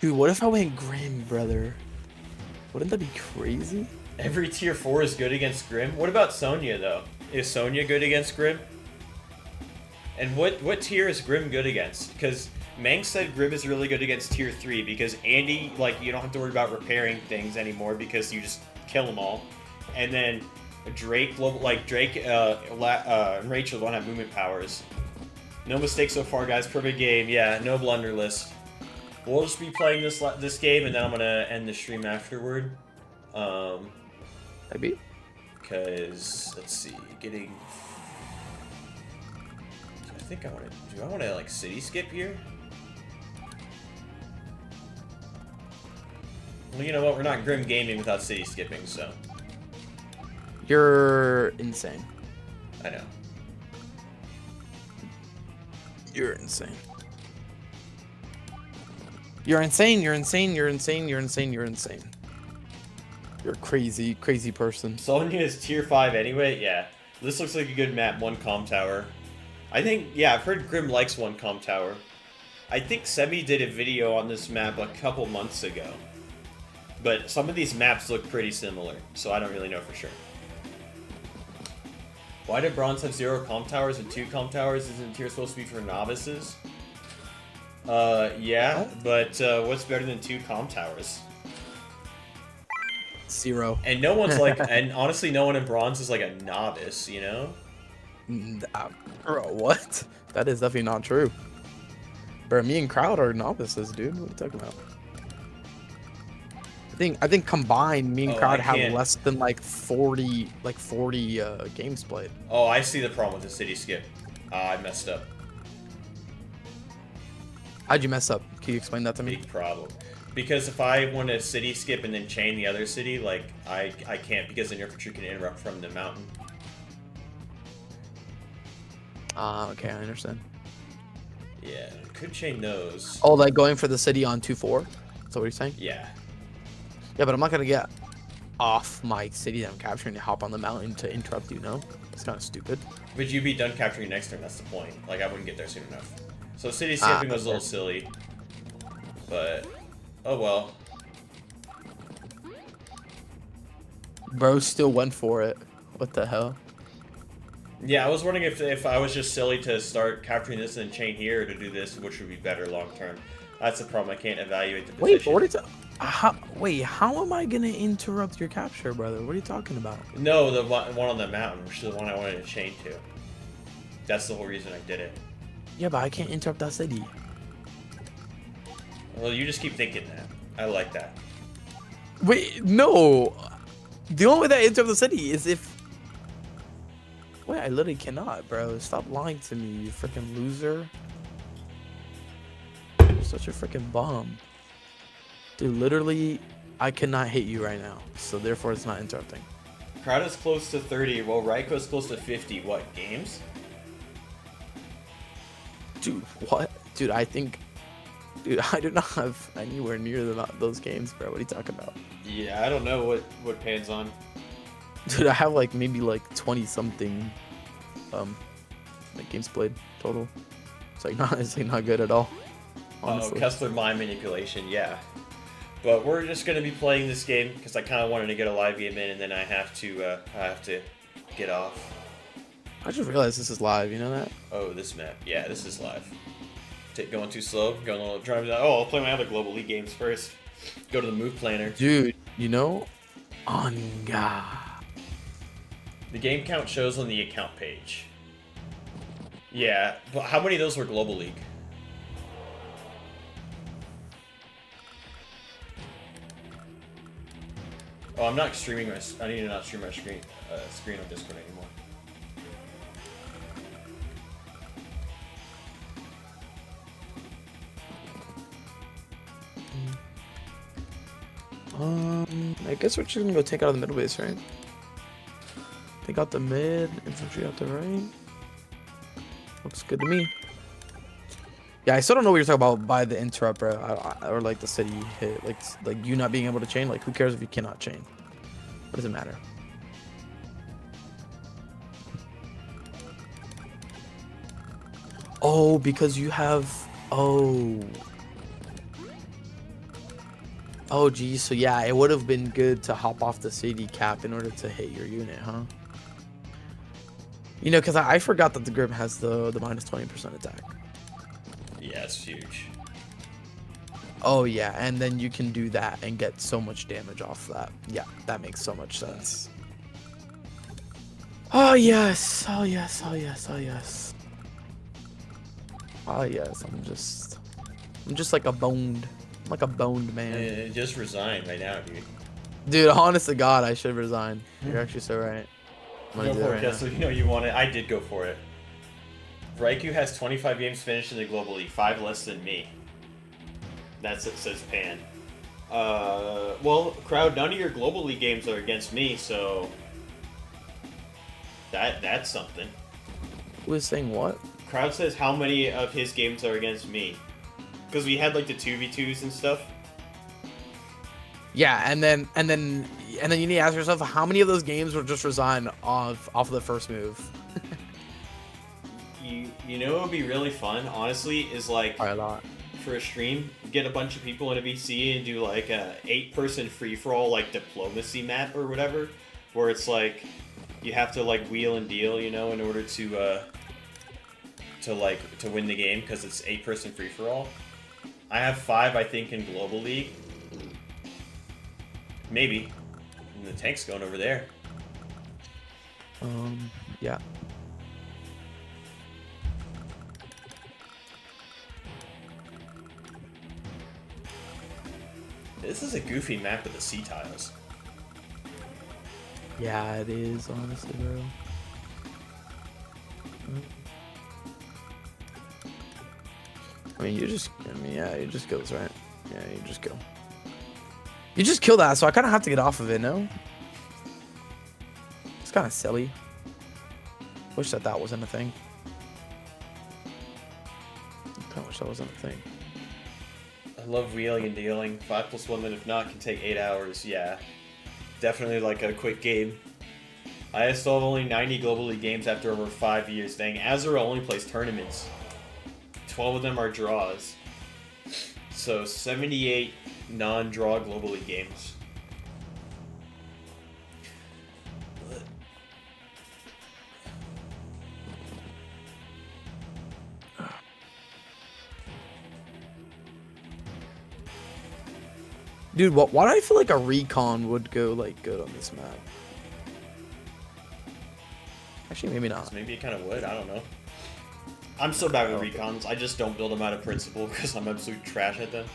Dude, what if I went Grim, brother? Wouldn't that be crazy? Every tier 4 is good against Grim. What about Sonya though? Is Sonya good against Grim? And what tier is Grim good against? Because Mank said Grim is really good against tier 3 because Andy, like, you don't have to worry about repairing things anymore because you just kill them all. And then Drake and Rachel don't have movement powers. No mistakes so far, guys. Perfect game. Yeah, no blunder list. We'll just be playing this game, and then I'm gonna end the stream afterward. Maybe. Because let's see, getting. I think I want to. Do I want to like city skip here? Well, you know what? We're not Grim Gaming without city skipping, so. You're insane. I know. You're insane. You're insane. You're insane. You're insane. You're insane. You're insane. You're a crazy, crazy person. Sonya is tier 5 anyway. Yeah, this looks like a good map. 1 comm tower. I think. Yeah, I've heard Grim likes 1 comm tower. I think Semi did a video on this map a couple months ago. But some of these maps look pretty similar, so I don't really know for sure. Why did Bronze have 0 comm towers and 2 comm towers? Isn't tier supposed to be for novices? Yeah, but what's better than 2 comm towers? 0. And no one's like, and honestly, no one in Bronze is like a novice, you know? Bro, what? That is definitely not true. Bro, me and Crowd are novices, dude. What are you talking about? I think combined, me and Crowd have less than like 40 games played. Oh, I see the problem with the city skip. I messed up. How'd you mess up? Can you explain that to me? Big problem. Because if I want to city skip and then chain the other city, like I can't, because then your infantry can interrupt from the mountain. Okay, I understand. Yeah, could chain those. Oh, like going for the city on 2-4? Is that what you're saying? Yeah. Yeah, but I'm not gonna get off my city that I'm capturing to hop on the mountain to interrupt you, no? It's kind of stupid. But you'd be done capturing next turn, that's the point. Like, I wouldn't get there soon enough. So city skipping was a little silly. But, oh well. Bro still went for it. What the hell? Yeah, I was wondering if I was just silly to start capturing this and chain here, or to do this, which would be better long term. That's the problem, I can't evaluate the position. Wait, how am I gonna interrupt your capture, brother? What are you talking about? No, the one on the mountain, which is the one I wanted to chain to. That's the whole reason I did it. Yeah, but I can't interrupt that city. Well, you just keep thinking that. I like that. Wait, no. The only way that I interrupt the city is if... Wait, I literally cannot, bro. Stop lying to me, you freaking loser. You're such a freaking bum. Dude, literally, I cannot hit you right now. So therefore, it's not interrupting. Crowd is close to 30, while Raiko's close to 50. What, games? Dude, what? Dude, I think... Dude, I do not have anywhere near those games, bro. What are you talking about? Yeah, I don't know what Pan's on. Dude, I have like maybe like 20 something like games played total. It's like not good at all. Honestly. Oh, Kesler mind manipulation, yeah. But we're just gonna be playing this game because I kind of wanted to get a live game in, and then I have to get off. I just realized this is live. You know that? Oh, this map. Yeah, this is live. Going too slow. Going a little drive. Oh, I'll play my other Global League games first. Go to the move planner. Dude, you know, Anga. The game count shows on the account page. Yeah, but how many of those were Global League? Oh, I'm not streaming my. I need to not stream my screen on Discord anymore. I guess we're just gonna go take out the middle base, right? Take out the mid, infantry out the right. Looks good to me. Yeah, I still don't know what you're talking about by the interrupt, bro. Or like the city hit, like you not being able to chain. Like, who cares if you cannot chain? What does it matter? Oh, because you have. Oh, geez. So yeah, it would have been good to hop off the city cap in order to hit your unit, huh? You know, because I forgot that the Grim has the minus 20% attack. Yeah, it's huge. Oh, yeah. And then you can do that and get so much damage off that. Yeah, that makes so much sense. Oh, yes. Oh, yes. Oh, yes. Oh, yes. Oh, yes. I'm just like a boned. I'm like a boned man. Just resign right now, dude. Dude, honest to God, I should resign. You're actually so right. Go for it, Kesler. You know you want it. I did go for it. Raikou has 25 games finished in the Global League, 5 less than me. That's it, says Pan. Well, Crowd, none of your Global League games are against me, so that's something. Who is saying what? Crowd says how many of his games are against me. Because we had like the 2v2s and stuff. Yeah, and then you need to ask yourself how many of those games were just resigned off of the first move. You know what would be really fun, honestly, is like a lot. For a stream, get a bunch of people in a VC and do like a 8-person free-for-all like diplomacy map or whatever, where it's like you have to like wheel and deal, you know, in order to win the game because it's 8-person free-for-all. I have 5, I think, in Global League. Maybe. And the tank's going over there. This is a goofy map with the sea tiles. Yeah, it is, honestly, bro. I mean, yeah, you just kills, right? Yeah, you just kill. You just kill that, so I kind of have to get off of it, no? It's kind of silly. Wish that wasn't a thing. I kind of wish that wasn't a thing. I love wheeling and dealing. 5+1, then if not, can take 8 hours. Yeah. Definitely like a quick game. I still have only 90 Global League games after over 5 years. Dang, Azura only plays tournaments. 12 of them are draws. So 78 non-draw Global League games. Dude, why do I feel like a recon would go like good on this map? Actually, maybe not. Maybe it kind of would. I don't know. I'm so bad with recons. I just don't build them out of principle because I'm absolute trash at them.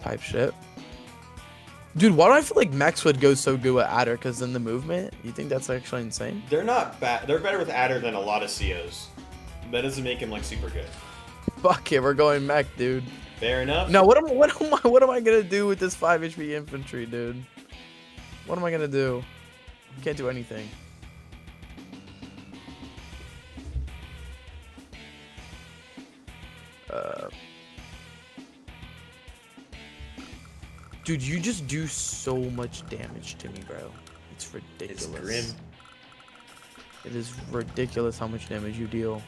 Type shit. Dude, why do I feel like mechs would go so good with Adder? Because in the movement, you think that's actually insane? They're not bad. They're better with Adder than a lot of COs. That doesn't make him like super good. Fuck it, we're going mech, dude. Fair enough. No, what am I gonna do with this 5 HP infantry, dude? What am I gonna do? Can't do anything. Dude, you just do so much damage to me, bro. It's ridiculous. It's grim. It is ridiculous how much damage you deal.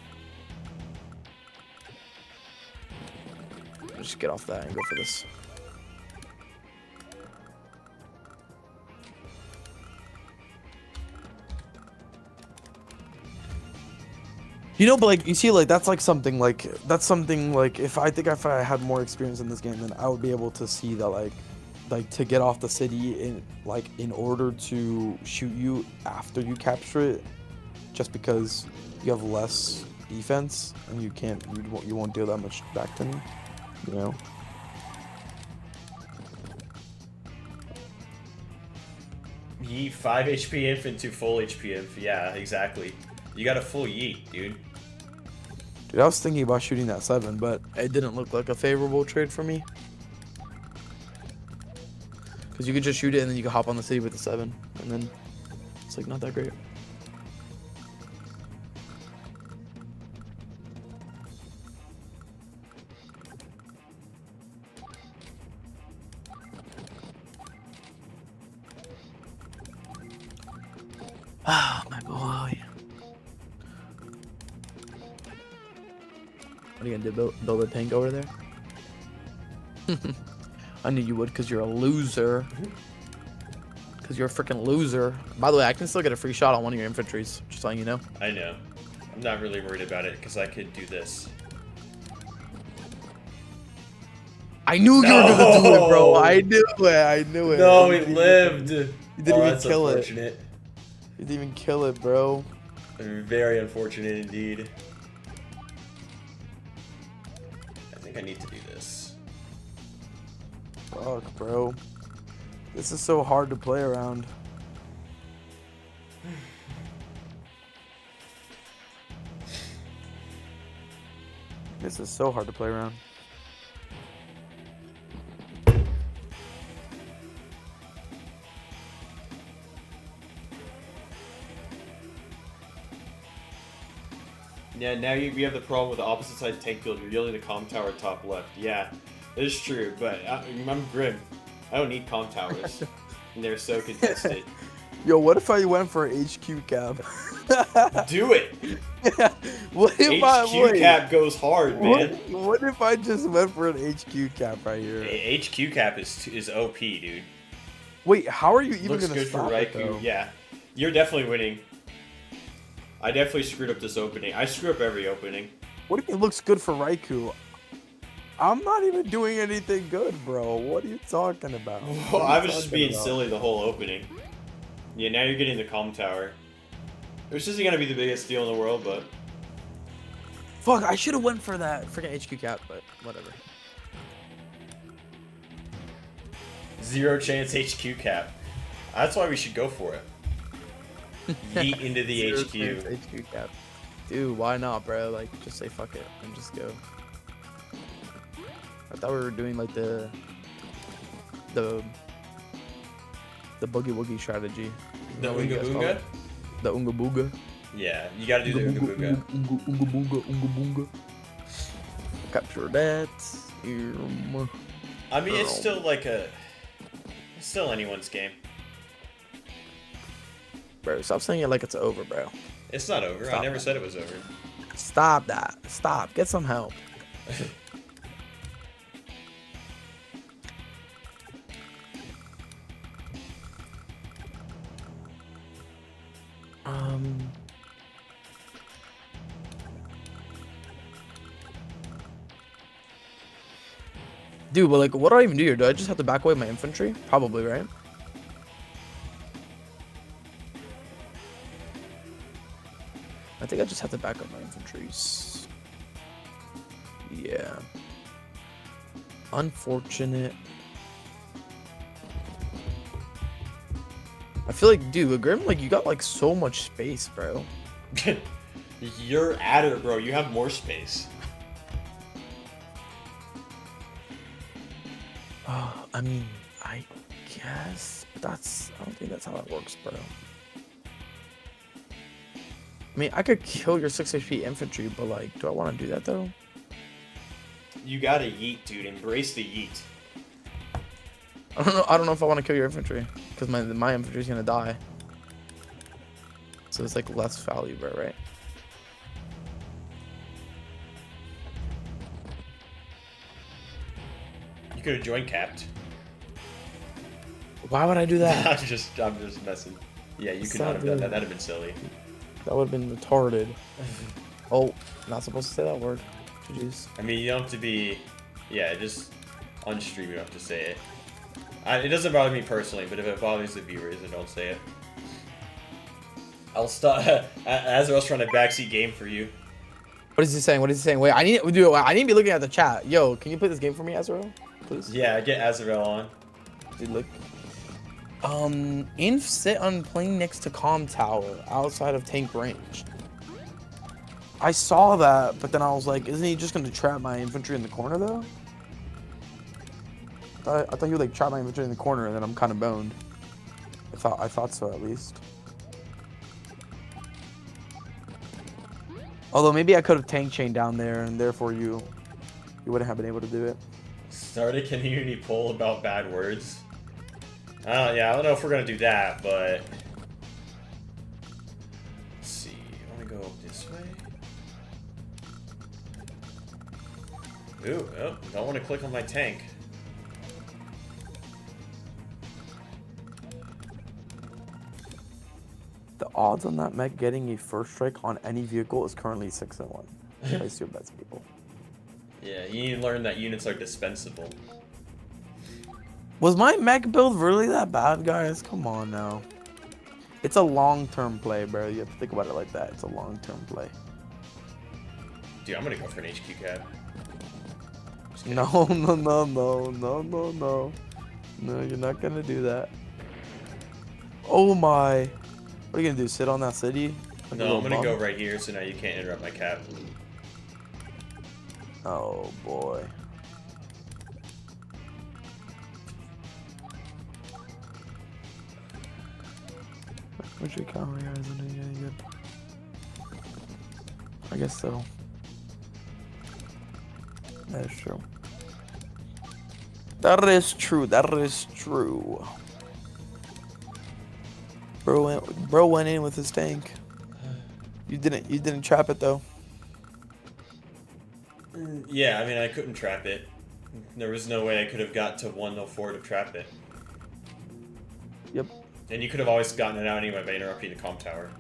Just get off that and go for this. You know, but like, you see, like, that's something like if I had more experience in this game, then I would be able to see that like to get off the city in order to shoot you after you capture it, just because you have less defense and you won't deal that much back to me, you know. Yeet 5 HP infant to full HP inf. Yeah, exactly. You got a full yeet, dude. Dude, I was thinking about shooting that 7, but it didn't look like a favorable trade for me. Because you could just shoot it and then you could hop on the city with the 7, and then it's like not that great. Ah, my boy. What are you gonna do? Build a tank over there? I knew you would, because you're a loser. Because you're a freaking loser. By the way, I can still get a free shot on one of your infantries, just letting you know. I know. I'm not really worried about it, because I could do this. I knew you were gonna do it, bro. I knew it. No, he lived. You didn't even kill it. Unfortunate. You didn't even kill it, bro. Very unfortunate indeed. I think I need to do this. Fuck, bro. This is so hard to play around. This is so hard to play around. Yeah, now we have the problem with the opposite side tank field. You're yielding the comm tower top left. Yeah, it's true, but I'm grim. I don't need comm towers. And they're so contested. Yo, what if I went for HQ cap? Do it! What if HQ cap goes hard, man. What if I just went for an HQ cap right here? HQ cap is OP, dude. Wait, how are you even Looks gonna good for stop it, Raikou. though? Yeah, you're definitely winning. I definitely screwed up this opening. I screw up every opening. What do you mean looks good for Raikou? I'm not even doing anything good, bro. What are you talking about? Well, I was just being silly the whole opening. Yeah, now you're getting the comm tower. Which isn't gonna be the biggest deal in the world, but... Fuck, I should have went for that freaking HQ cap, but whatever. 0 chance HQ cap. That's why we should go for it. Yeet into the 0 HQ. chance HQ cap. Dude, why not, bro? Like, just say fuck it and just go. I thought we were doing like the boogie woogie strategy. The Unga Boonga? The Unga Booga. Yeah, you gotta do the Unga Boonga. Unga Boonga, Unga Boonga. Capture that. I mean, it's still like it's still anyone's game. Bro, stop saying it like it's over, bro. It's not over. Stop I never that. said it was over. Stop that. Stop. Get some help. Dude, but like, what do I even do here? Do I just have to back away my infantry? Probably, right? I think I just have to back up my infantries. Yeah. Unfortunate. I feel like, dude, Grim, like, you got like so much space, bro. You're at it, bro. You have more space. I mean, I guess, but I don't think that's how it works, bro. I mean, I could kill your 6 HP infantry, but like, do I want to do that though? You gotta yeet, dude. Embrace the yeet. I don't know if I want to kill your infantry, because my infantry's gonna die. So it's like less value, bro, right? You could have joined capped. Why would I do that? I'm just messing. Yeah, you could not have done that. That'd have been silly. That would have been retarded. Oh, not supposed to say that word. Jeez. I mean, you don't have to be. Yeah, just on stream you don't have to say it. It doesn't bother me personally, but if it bothers the viewers, then don't say it. I'll stop. Azrael's trying to backseat game for you. What is he saying? What is he saying? Wait, I need to be looking at the chat. Yo, can you play this game for me, Azrael? Please. Yeah, get Azrael on. Dude, look. Inf sit on plane next to comm tower outside of tank range. I saw that, but then I was like, isn't he just gonna trap my infantry in the corner though? I thought he would like trap my infantry in the corner and then I'm kind of boned. I thought so at least. Although maybe I could have tank chained down there and therefore you wouldn't have been able to do it. Start a community poll about bad words. Yeah, I don't know if we're gonna do that, but let's see. I want to go this way. Ooh, oh, don't want to click on my tank. The odds on that mech getting a first strike on any vehicle is currently 6-1. Place your bets, people. Yeah, you need to learn that units are dispensable. Was my mech build really that bad, guys? Come on now. It's a long-term play, bro. You have to think about it like that. It's a long-term play. Dude, I'm gonna go for an HQ cab. No, no, no, no, no, no, no. No, you're not gonna do that. Oh my. What are you gonna do? Sit on that city? Like No, I'm gonna go right here, so now you can't interrupt my cab. Oh boy. Which economy isn't any good? I guess so. That is true. That is true. That is true. Bro went in with his tank. You didn't trap it though. Yeah, I mean I couldn't trap it. There was no way I could have got to 104 to trap it. Yep. And you could have always gotten it out anyway by interrupting the comm tower.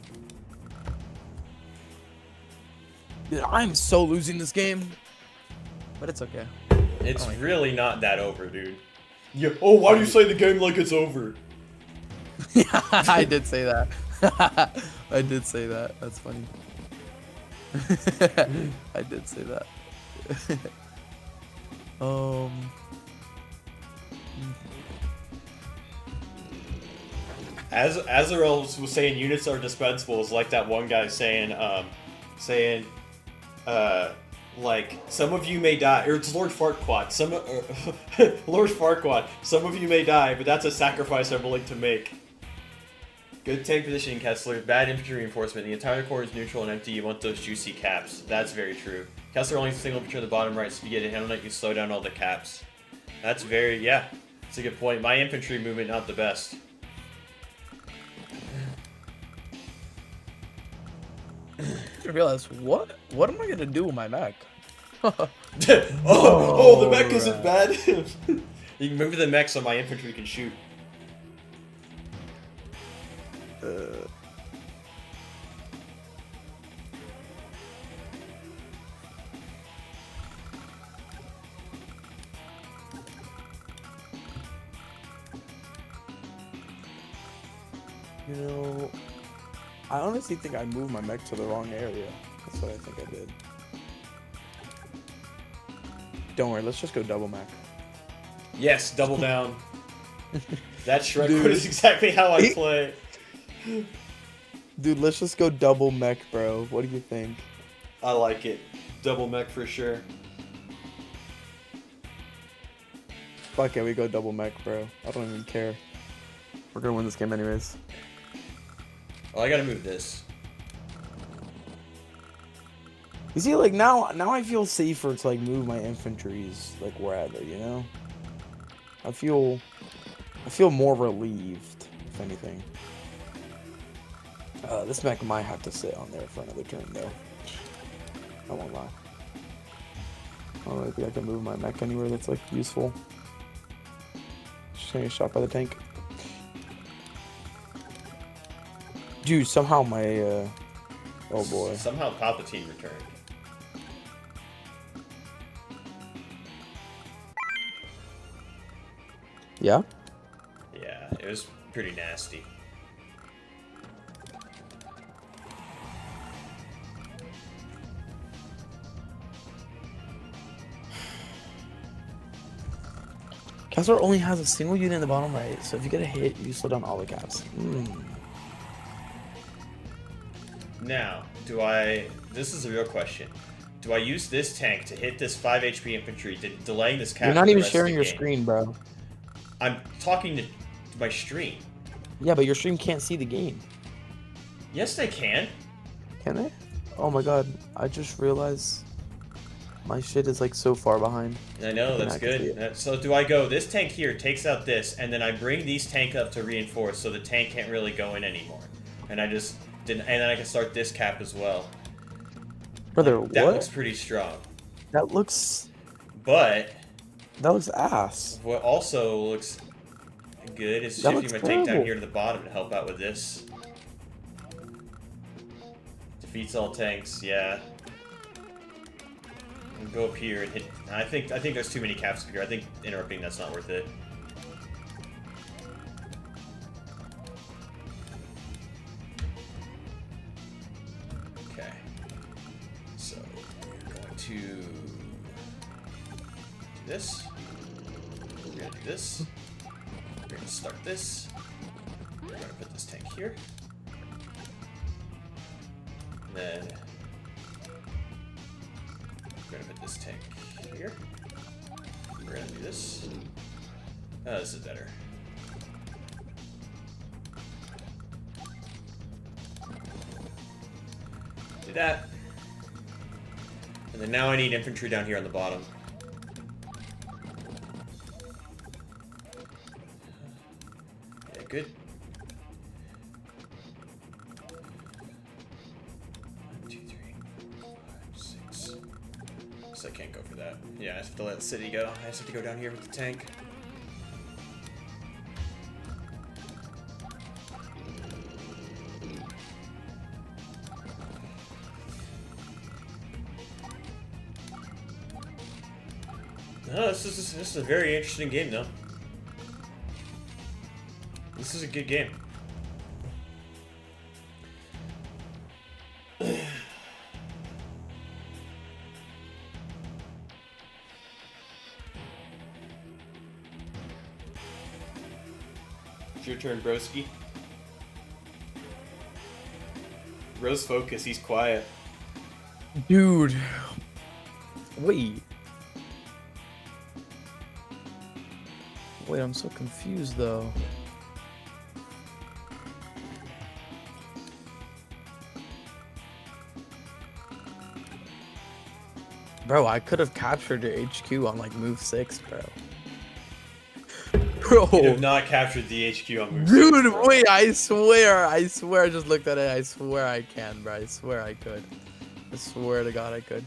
Dude, I'm so losing this game. But it's okay. It's really not that over, dude. Yeah. Oh, why do you say the game like it's over? Yeah, I did say that. I did say that. That's funny. I did say that. As Azrael was saying, units are dispensable. Is like that one guy saying, like, some of you may die, or it's Lord Farquaad. Lord Farquaad. Some of you may die, but that's a sacrifice I'm willing to make. Good tank positioning, Kessler. Bad infantry reinforcement. The entire core is neutral and empty. You want those juicy caps. That's very true. Kessler only has a single infantry on the bottom right, so if you get a hand on it, you slow down all the caps. That's very, yeah. That's a good point. My infantry movement, not the best. I realize, what am I gonna do with my mech? The mech isn't bad. You can move the mech so my infantry can shoot. You know, I honestly think I moved my mech to the wrong area. That's what I think I did. Don't worry, let's just go double mech. Yes, double down. That shred code is exactly how I play. Dude, let's just go double mech, bro. What do you think? I like it. Double mech for sure. Fuck it, we go double mech, bro. I don't even care. We're gonna win this game anyways. Oh, I gotta move this. You see, like, now I feel safer to, like, move my infantries, like, wherever, you know? I feel more relieved, if anything. This mech might have to sit on there for another turn, though. I won't lie. I don't really think I can move my mech anywhere that's, like, useful. Just gonna get shot by the tank. Dude, somehow my, oh boy. Somehow Palpatine returned. Yeah? Yeah, it was pretty nasty. Kesler only has a single unit in the bottom right, so if you get a hit, you slow down all the caps. Now, this is a real question. Do I use this tank to hit this 5 HP infantry, delaying this cap? You're not even sharing your screen, bro. I'm talking to my stream. Yeah, but your stream can't see the game. Yes, they can. Can they? Oh my god, I just realized my shit is like so far behind. I know, that's good. So do I go, this tank here takes out this, and then I bring these tank up to reinforce so the tank can't really go in anymore. And I just didn't, and then I can start this cap as well. Brother, that what? looks pretty strong. That looks... But... That looks ass. What also looks good is shifting my tank down here to the bottom to help out with this. Defeats all tanks, yeah. And go up here and hit. I think there's too many caps up here. I think interrupting that's not worth it. Okay. So we're going to do this. We're gonna do this. We're gonna start this. We're gonna put this tank here. And then we're gonna put this tank here. We're gonna do this. Oh, this is better. Do that. And then now I need infantry down here on the bottom. Yeah, good. 1, 2, 3, 4, 5, 6. So I can't go for that. Yeah, I have to let the city go. I just have to go down here with the tank. No, this is a very interesting game, though. This is a good game. It's your turn, broski. Rose focus. He's quiet. Dude. Wait. Wait, I'm so confused though. Bro, I could have captured your HQ on like move 6, bro. Bro. You have not captured the HQ on move 6, Dude, bro. wait, I swear, I just looked at it. I swear I can, bro. I swear I could. I swear to God I could.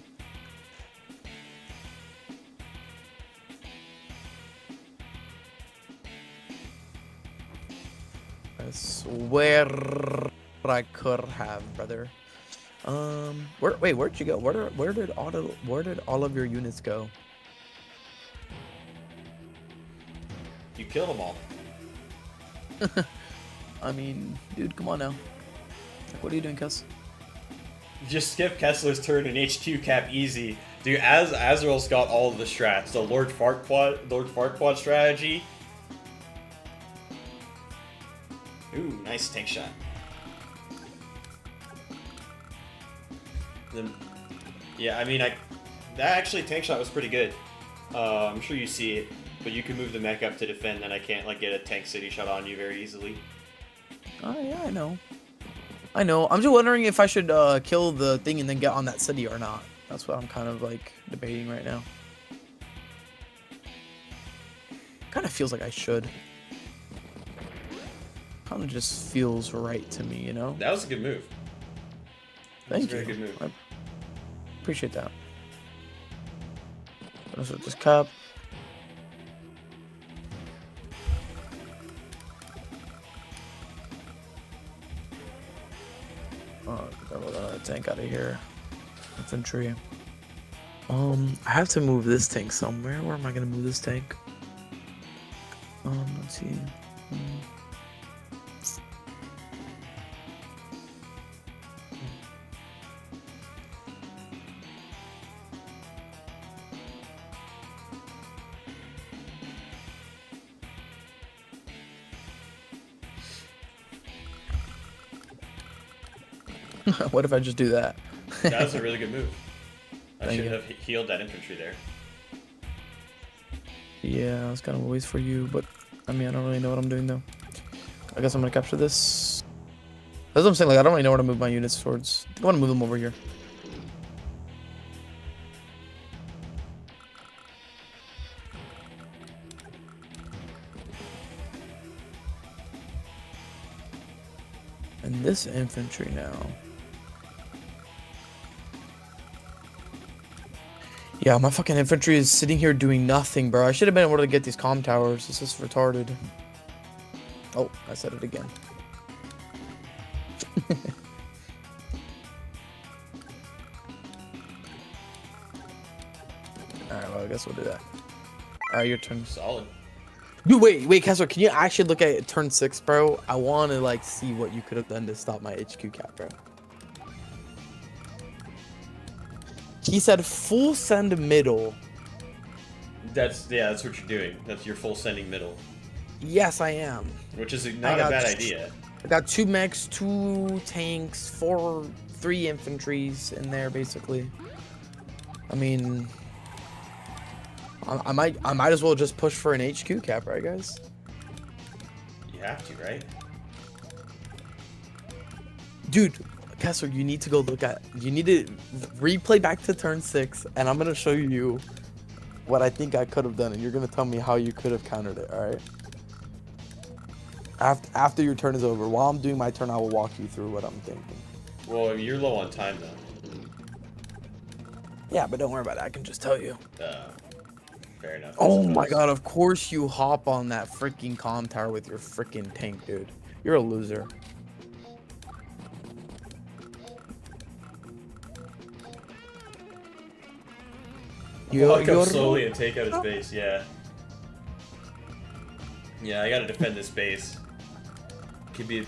I swear I could have, brother. Where'd you go? Where did all of your units go? You killed them all. I mean, dude, come on now. Like, what are you doing, Kes? Just skip Kessler's turn and HQ cap easy. Dude, Azrael's got all of the strats. The Lord Farquaad strategy. Ooh, nice tank shot. Yeah, I mean, that actually tank shot was pretty good. I'm sure you see it, but you can move the mech up to defend, and I can't like get a tank city shot on you very easily. Oh yeah, I know. I'm just wondering if I should kill the thing and then get on that city or not. That's what I'm kind of like debating right now. Kind of feels like I should. Kind of just feels right to me, you know? That was a good move. Thank you. Very good move. I appreciate that. What's with this cup? Oh, got a tank out of here. Infantry. I have to move this tank somewhere. Where am I gonna move this tank? Let's see. What if I just do that? That was a really good move. I Thank should you. have healed that infantry there. Yeah, I was kind of a waste for you, but I mean, I don't really know what I'm doing though. I guess I'm gonna capture this. That's what I'm saying. Like, I don't really know where to move my units towards. I want to move them over here. And this infantry now. Yeah, my fucking infantry is sitting here doing nothing, bro. I should have been able to get these comm towers. This is retarded. Oh, I said it again. Alright, well, I guess we'll do that. Alright, your turn. Solid. Dude, wait, Kessler, can you actually look at turn 6, bro? I want to, like, see what you could have done to stop my HQ cap, bro. He said full send middle. That's what you're doing. That's your full sending middle. Yes, I am. Which is not a bad idea. I got 2 mechs, 2 tanks, 3 infantries in there, basically. I mean, I might as well just push for an HQ cap, right, guys? You have to, right? Dude, Kessler, you need to go look at. You need to replay back to turn 6, and I'm gonna show you what I think I could have done, and you're gonna tell me how you could have countered it. All right? After your turn is over, while I'm doing my turn, I will walk you through what I'm thinking. Well, you're low on time though. Yeah, but don't worry about it. I can just tell you. Fair enough. Oh my god, of course you hop on that freaking comm tower with your freaking tank, dude. You're a loser. Walk up slowly and take out his base, yeah. Yeah, I gotta defend this base. Could be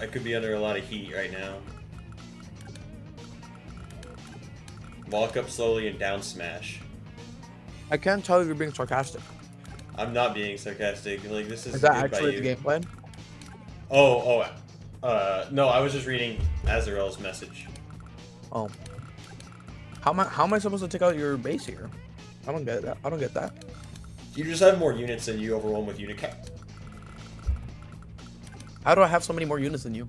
I could be under a lot of heat right now. Walk up slowly and down smash. I can't tell if you're being sarcastic. I'm not being sarcastic. Like, this is Is that good by actually you. the game plan? No, I was just reading Azrael's message. Oh. How am I supposed to take out your base here? I don't get that. I don't get that. You just have more units than you overwhelm with unit count. How do I have so many more units than you?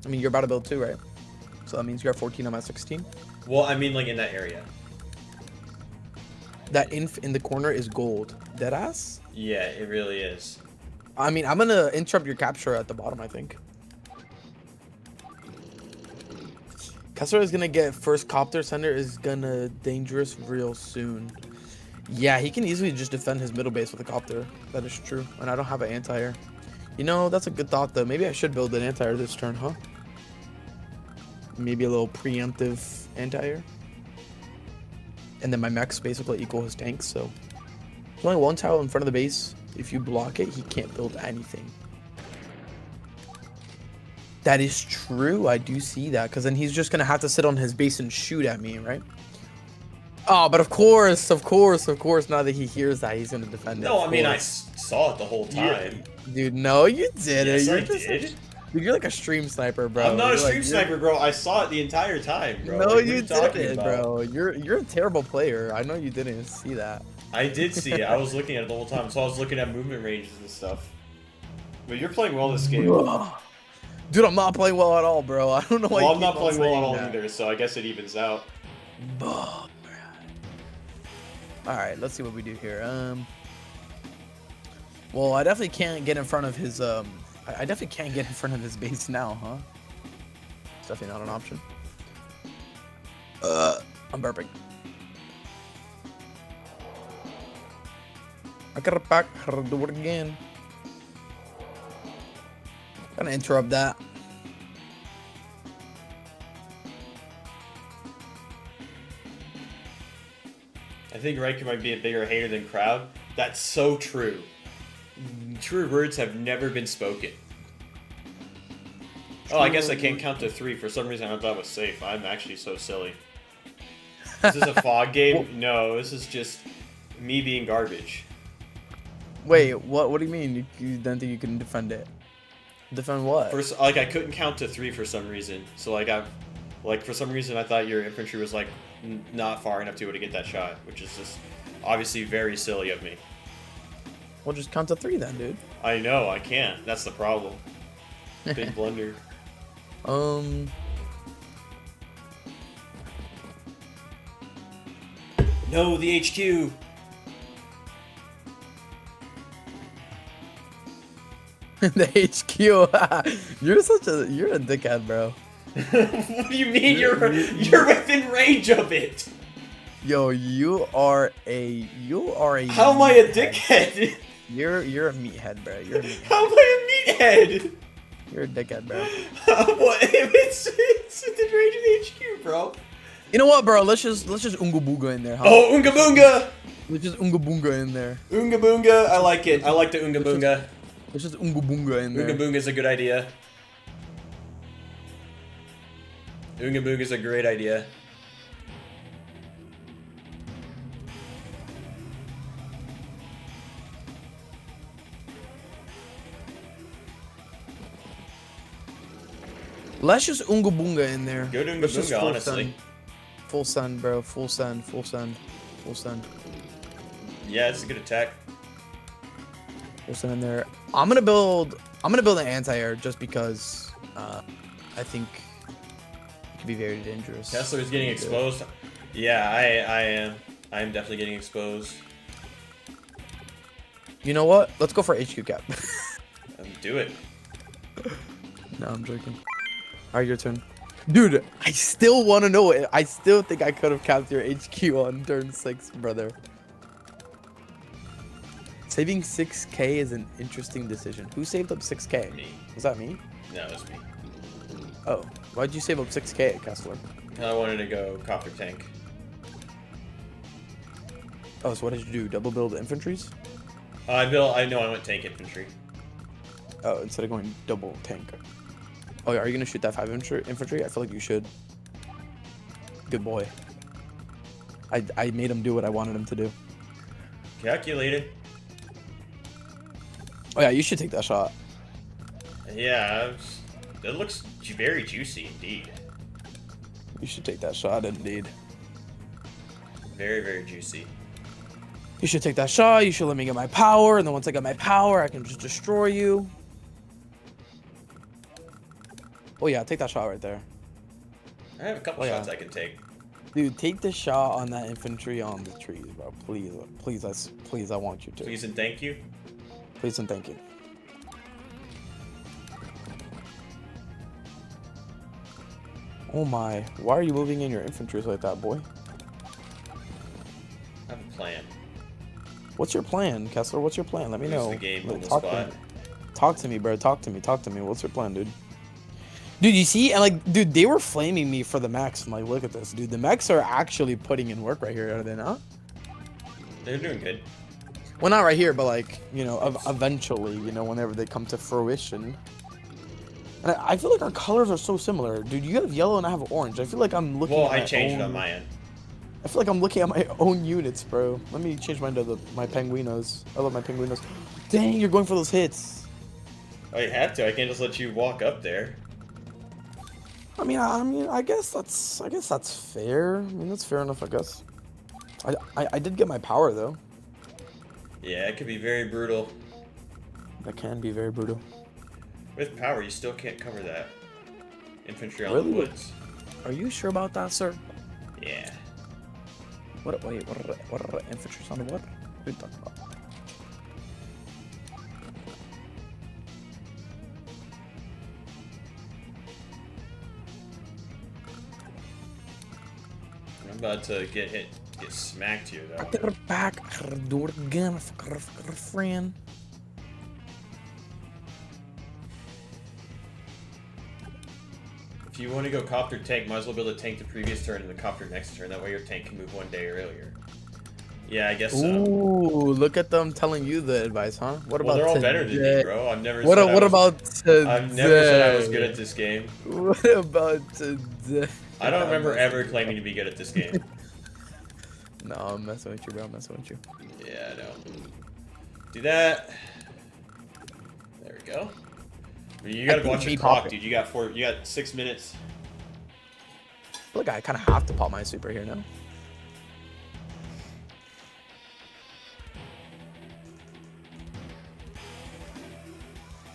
I mean, you're about to build 2, right? So that means you're at 14, I'm at 16. Well, I mean, like, in that area. That inf in the corner is gold. Deadass? Yeah, it really is. I mean, I'm gonna interrupt your capture at the bottom, I think. Kesler is gonna get first copter. Center is gonna dangerous real soon. Yeah, he can easily just defend his middle base with a copter. That is true. And I don't have an anti-air. You know, that's a good thought, though. Maybe I should build an anti-air this turn, huh? Maybe a little preemptive anti-air. And then my mechs basically equal his tanks, so... There's only one tile in front of the base. If you block it, he can't build anything. That is true. I do see that, because then he's just going to have to sit on his base and shoot at me, right? Oh, but of course, now that he hears that, he's going to defend it. No, I mean, I saw it the whole time. Dude, no, you didn't. Yes, You're I just did. Dude, you're like a stream sniper, bro. I'm not You're a stream sniper, bro. I saw it the entire time, bro. No, Like, you what are talking didn't, about? bro. You're a terrible player. I know you didn't see that. I did see it. I was looking at it the whole time, so I was looking at movement ranges and stuff. But you're playing well this game. Dude, I'm not playing well at all, bro. I don't know why. Well, you I'm not keep on playing well at all saying either, so I guess it evens out. that. All right, let's see what we do here. Well, I definitely can't get in front of his I definitely can't get in front of his base now, huh? It's definitely not an option. I'm burping. I gotta back, gotta do it again. Gonna interrupt that. I think Riker might be a bigger hater than Crowd. That's so true. True words have never been spoken. Oh, I guess I can't count to 3. For some reason, I thought it was safe. I'm actually so silly. Is this a fog game? No, this is just me being garbage. Wait, what do you mean? You don't think you can defend it? Defend what? First, like, I couldn't count to 3 for some reason. So, like, for some reason, I thought your infantry was, like, not far enough to be able to get that shot, which is just obviously very silly of me. Well, just count to 3 then, dude. I know, I can't. That's the problem. Big blunder. No, the HQ. The HQ. You're a dickhead, bro. What do you mean you're within range of it? Yo, you are a How am I a dickhead? You're a meathead, bro. You're a meathead. How am I a meathead? You're a dickhead, bro. What? It's within range of the HQ, bro. You know what, bro? Let's just Unga Boonga in there, huh? Oh, Unga Boonga! Let's just Unga Boonga in there. Unga Boonga, I like it. I like the Unga Boonga. Let's just Unga Boonga in there. Unga Boonga is a good idea. Unga Boonga is a great idea. Let's just Unga Boonga in there. Good Unga Let's just Boonga, full honestly. send. Full send, bro. Full send. Full send. Full send. Yeah, it's a good attack. Full send in there. I'm gonna build an anti-air just because I think it could be very dangerous. Kesler is getting exposed. Yeah, I am. I am definitely getting exposed. You know what? Let's go for HQ cap. Do it. No, I'm joking. Alright, your turn. Dude, I still want to know it. I still think I could have capped your HQ on turn 6, brother. Saving 6k is an interesting decision. Who saved up 6k? Me. Was that me? No, it was me. Oh, why'd you save up 6k, Kesler? I wanted to go copter tank. Oh, so what did you do? Double build infantries? I went tank infantry. Oh, instead of going double tank. Oh, yeah, are you gonna shoot that 5 infantry? I feel like you should. Good boy. I made him do what I wanted him to do. Calculated. Oh yeah, you should take that shot. Yeah, That looks very juicy indeed. You should take that shot, indeed. Very, very juicy. You should take that shot. You should let me get my power, and then once I get my power, I can just destroy you. Oh yeah, take that shot right there. I have a couple shots I can take. Dude, take the shot on that infantry on the trees, bro. Please, please, I want you to. Please and thank you. Please and thank you. Oh my, why are you moving in your infantry like that, boy? I have a plan. What's your plan, Kesler? What's your plan? Let me know. The game on the Talk spot. Talk to me, bro. Talk to me. What's your plan, dude? Dude, you see? And like, dude, they were flaming me for the mechs. I'm like, look at this, dude. The mechs are actually putting in work right here, are they not? They're doing good. Well, not right here, but like, you know, eventually, you know, whenever they come to fruition. And I feel like our colors are so similar. Dude, you have yellow and I have orange. I feel like I'm looking Well, at I changed it on my end. I feel like I'm looking at my own units, bro. Let me change mine to my penguinos. I love my penguinos. Dang, you're going for those hits. I have to. I can't just let you walk up there. I mean, I guess that's fair. I mean, that's fair enough, I guess. I did get my power though. Yeah, it could be very brutal. That can be very brutal. With power, you still can't cover that. Infantry on Really? the woods. Are you sure about that, sir? Yeah. What are infantry on the what? What are you talking about? I'm about to get smacked here though. Get her back. Do it again, friend. If you want to go copter tank, might as well build a tank the previous turn and the copter next turn. That way your tank can move one day earlier. Yeah, I guess so. Ooh, look at them telling you the advice, huh? What about they're all today? better than me, bro. I've never What said I was, about today? I've never said I was good at this game. What about today? I don't remember ever claiming to be good at this game. No, I'm messing with you, bro. I'm messing with you. Yeah, I know. Do that. There we go. You gotta watch your clock, dude. You got 6 minutes. I feel like I kind of have to pop my super here now.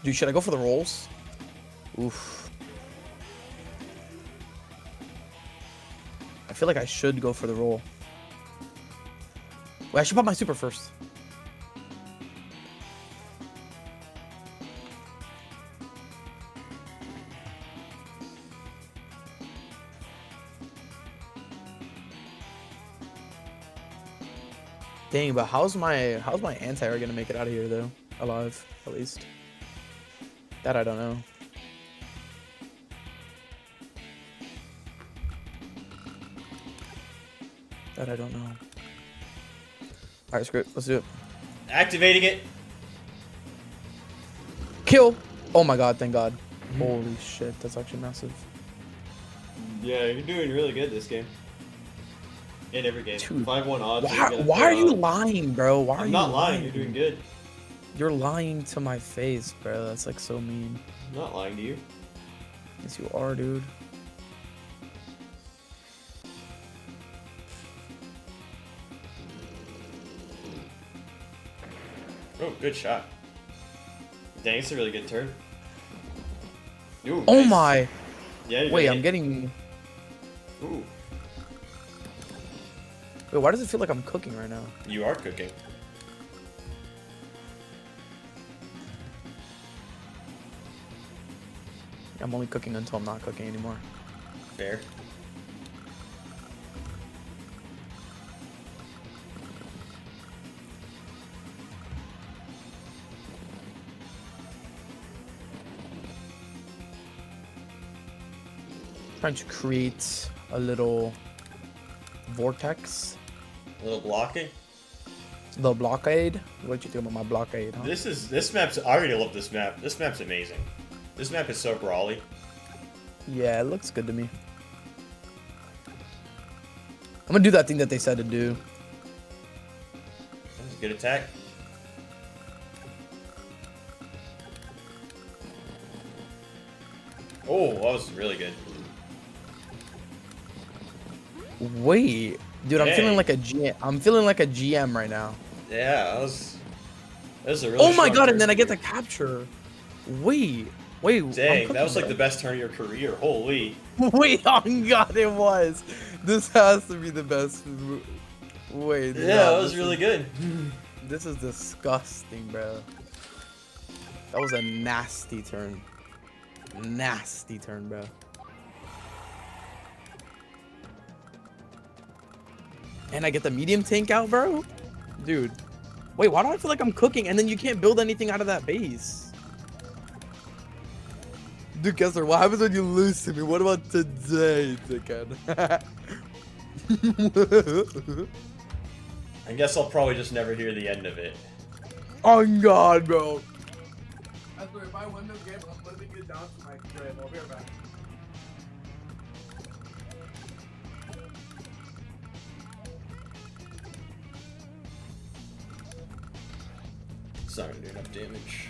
Dude, should I go for the rolls? Oof. I feel like I should go for the roll. Wait, I should pop my super first. Dang, but how's my anti-air gonna make it out of here though? Alive, at least. That I don't know. That I don't know. Alright, screw it. Let's do it. Activating it. Kill! Oh my god, thank god. Holy shit, that's actually massive. Yeah, you're doing really good this game. In every game. 5-1 odds. Why are you lying, bro? Why are I'm you not lying. You're doing good. You're lying to my face, bro. That's like so mean. I'm not lying to you. Yes, you are, dude. Oh, good shot. Dang, it's a really good turn. Ooh, Oh nice. my! Yeah. Wait, I'm getting. Ooh, Wait, why does it feel like I'm cooking right now? you are cooking. I'm only cooking until I'm not cooking anymore. Fair. Trying to create a little vortex. A little blocking. The blockade. What you think about my blockade, huh? This map's. I already love this map. This map's amazing. This map is so brawly. Yeah, it looks good to me. I'm gonna do that thing that they said to do. That was a good attack. Oh, that was really good. Wait, dude, I'm Dang. feeling like a GM. I'm feeling like a GM right now. Yeah, that was a really Oh my strong god, turn and then I get here. the capture. Wait, I'm Dang, cooking, that was like bro. the best turn of your career. Holy. Wait, oh god, it was. This has to be the best. Wait, Yeah, no, that was really good. This is disgusting, bro. That was a nasty turn. Nasty turn, bro. And I get the medium tank out, bro? Dude. Wait, why do I feel like I'm cooking and then you can't build anything out of that base? Dude, Kesler, what happens when you lose to me? What about today, dickhead? I guess I'll probably just never hear the end of it. Oh god, bro. Kesler, if I win this game, I'm letting it down to my crib. I'll be right back. It's not gonna do enough damage.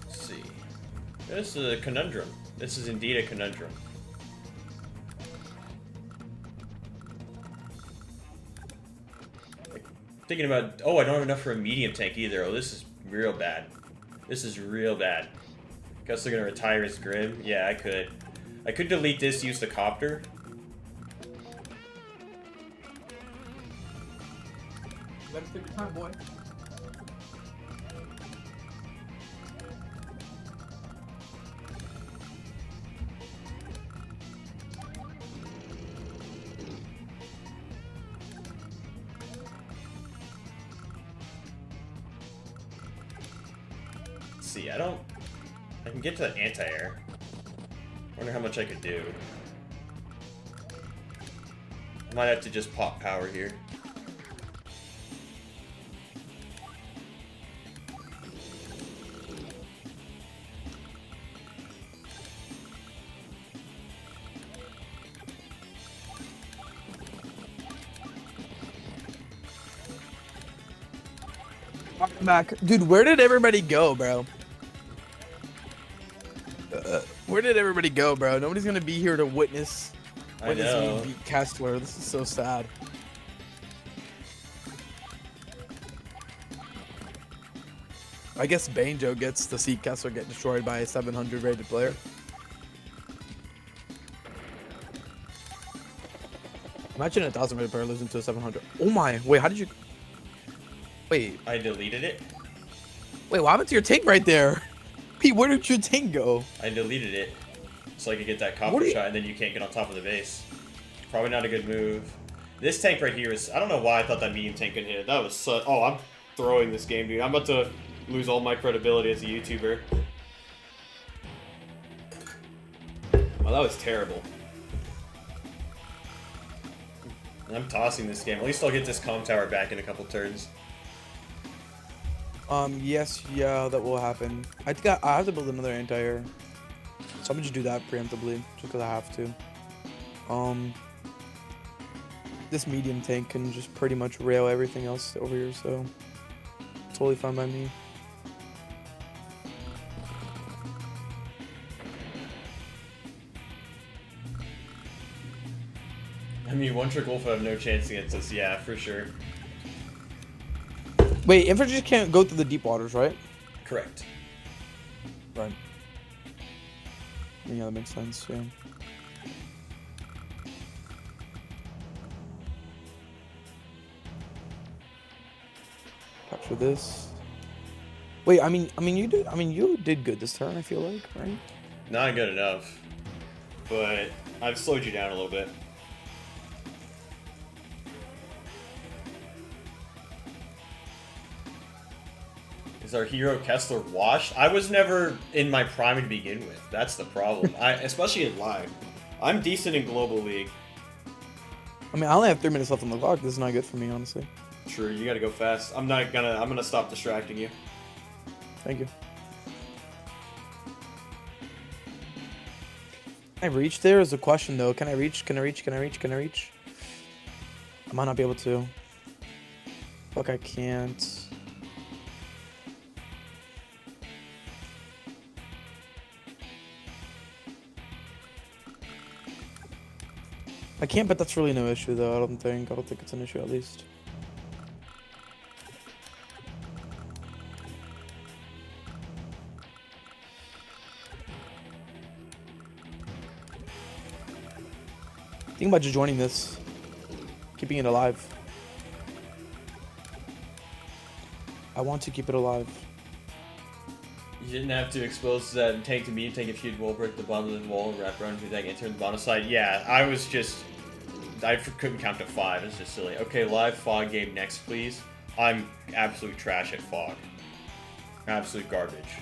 Let's see. This is a conundrum. This is indeed a conundrum. Like, thinking about, oh, I don't have enough for a medium tank either. Oh, this is real bad. This is real bad. Guess they're gonna retire his Grim. Yeah, I could. I could delete this, use the copter. Let me take your time, boy. Let's see, I can get to the anti-air. Wonder how much I could do. I might have to just pop power here. I'm back. Dude, where did everybody go, bro? Where did everybody go, bro? Nobody's gonna be here to witness I me know. beat Kesler. This is so sad. I guess Banjo gets to see Kesler get destroyed by a 700 rated player. Imagine a 1,000 rated player losing to a 700. Oh my! Wait, how did you? Wait, I deleted it. what happened to your tank right there? Pete, where did your tank go? I deleted it. So I could get that What copper are you- shot and then you can't get on top of the base. Probably not a good move. This tank right here is... I don't know why I thought that medium tank could hit it. That was so... Oh, I'm throwing this game, dude. I'm about to lose all my credibility as a YouTuber. Well, that was terrible. I'm tossing this game. At least I'll get this comm tower back in a couple turns. Yes, yeah, that will happen. I think I have to build another anti-air. So I'm gonna just do that preemptively, just because I have to. This medium tank can just pretty much rail everything else over here, so totally fine by me. I mean, one trick wolf would have no chance against us. Yeah, for sure. Wait, infantry can't go through the deep waters, right? Correct. Right. Yeah, that makes sense, yeah. Capture this. Wait, you did good this turn, I feel like, right? Not good enough. But I've slowed you down a little bit. Is our hero Kesler washed? I was never in my prime to begin with. That's the problem. Especially in live. I'm decent in Global League. I mean, I only have 3 minutes left on the clock. This is not good for me, honestly. True, you gotta go fast. I'm gonna stop distracting you. Thank you. Can I reach there is a question, though. Can I reach? Can I reach? Can I reach? Can I reach? I might not be able to. Fuck, I can't. I can't bet that's really no issue though. I don't think it's an issue at least. Think about just joining this, keeping it alive. I want to keep it alive. You didn't have to expose that tank to me. Tank if you'd wall break the bottom of the wall and wrap around to that enter the bottom side. Yeah, I couldn't count to 5. It's just silly. Okay, live fog game next, please. I'm absolute trash at fog. Absolute garbage.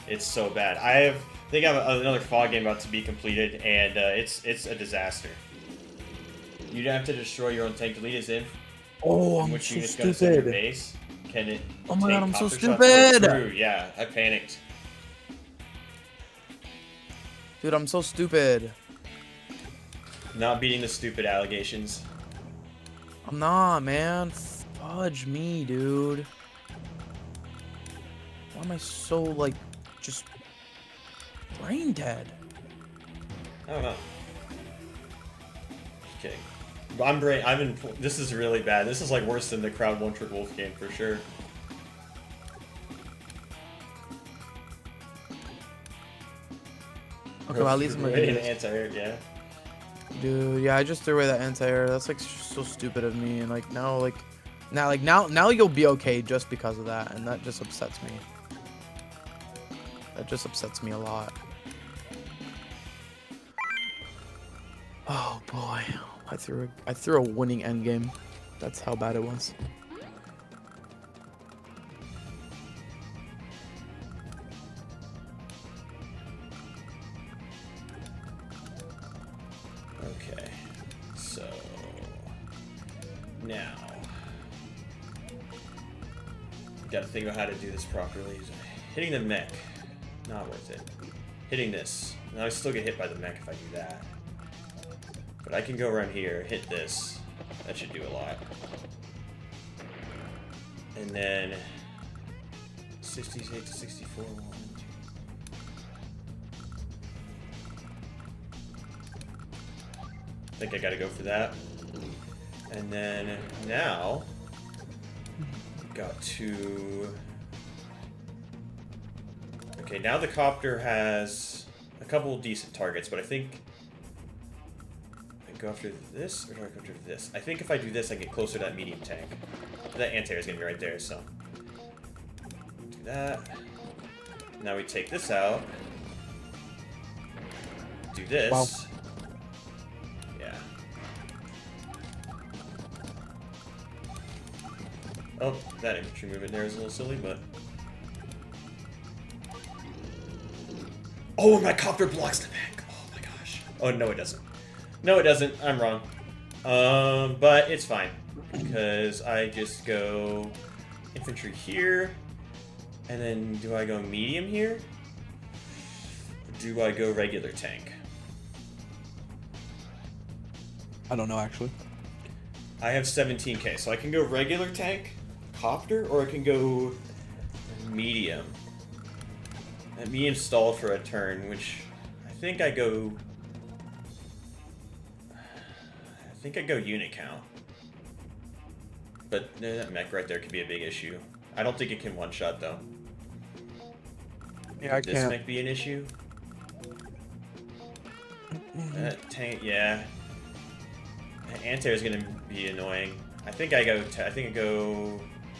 It's so bad. I think I have another fog game about to be completed, and it's a disaster. You'd have to destroy your own tank to lead us in. Oh, I'm which so unit's gonna send your stupid. base. Can it? Oh my god, I'm so copter shots? Oh, stupid! true. Yeah, I panicked. Dude, I'm so stupid. Not beating the stupid allegations. I'm not, man. Fudge me, dude. Why am I so, like, just brain dead? I don't know. Just kidding. This is really bad. This is like worse than the Crowd 1 Trick Wolf game for sure. Okay, well, at least I'm gonna do an this. anti-air, yeah. Dude, yeah, I just threw away that anti-air. That's like so stupid of me. And like now you'll be okay just because of that, and that just upsets me. That just upsets me a lot. Oh boy, I threw a winning endgame. That's how bad it was. Okay, so now you gotta think about how to do this properly. Hitting the mech, not worth it. Hitting this, now I still get hit by the mech if I do that. But I can go around here, hit this. That should do a lot. And then 68 to 64. 1, 2. I think I gotta go for that. And then now got to. Okay, now the copter has a couple decent targets, but I think I go after this, or do I go after this? I think if I do this, I get closer to that medium tank. That anti-air is gonna be right there, so do that. Now we take this out. Do this. Wow. Yeah. Oh, that infantry movement there is a little silly, but. Oh, my copter blocks the mech. Oh my gosh. Oh no, it doesn't. No, it doesn't. I'm wrong. But it's fine because I just go infantry here, and then do I go medium here? Or do I go regular tank? I don't know actually. I have 17k, so I can go regular tank, copter, or I can go medium. That medium stalled for a turn, which I think I go unit count. But that mech right there could be a big issue. I don't think it can one-shot, though. Yeah, I This can't. mech be an issue? That tank, yeah. That anti-air is gonna be annoying. I think I go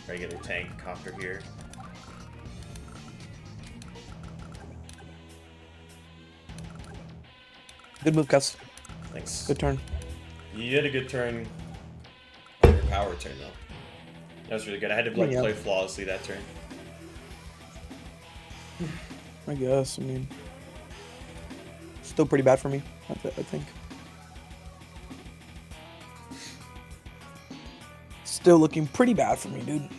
regular tank copter here. Good move, Gus. Thanks. Good turn. You did a good turn on your power turn, though. That was really good. I had to Yeah. play flawlessly that turn. I guess. I mean, still pretty bad for me. I think. Still looking pretty bad for me, dude.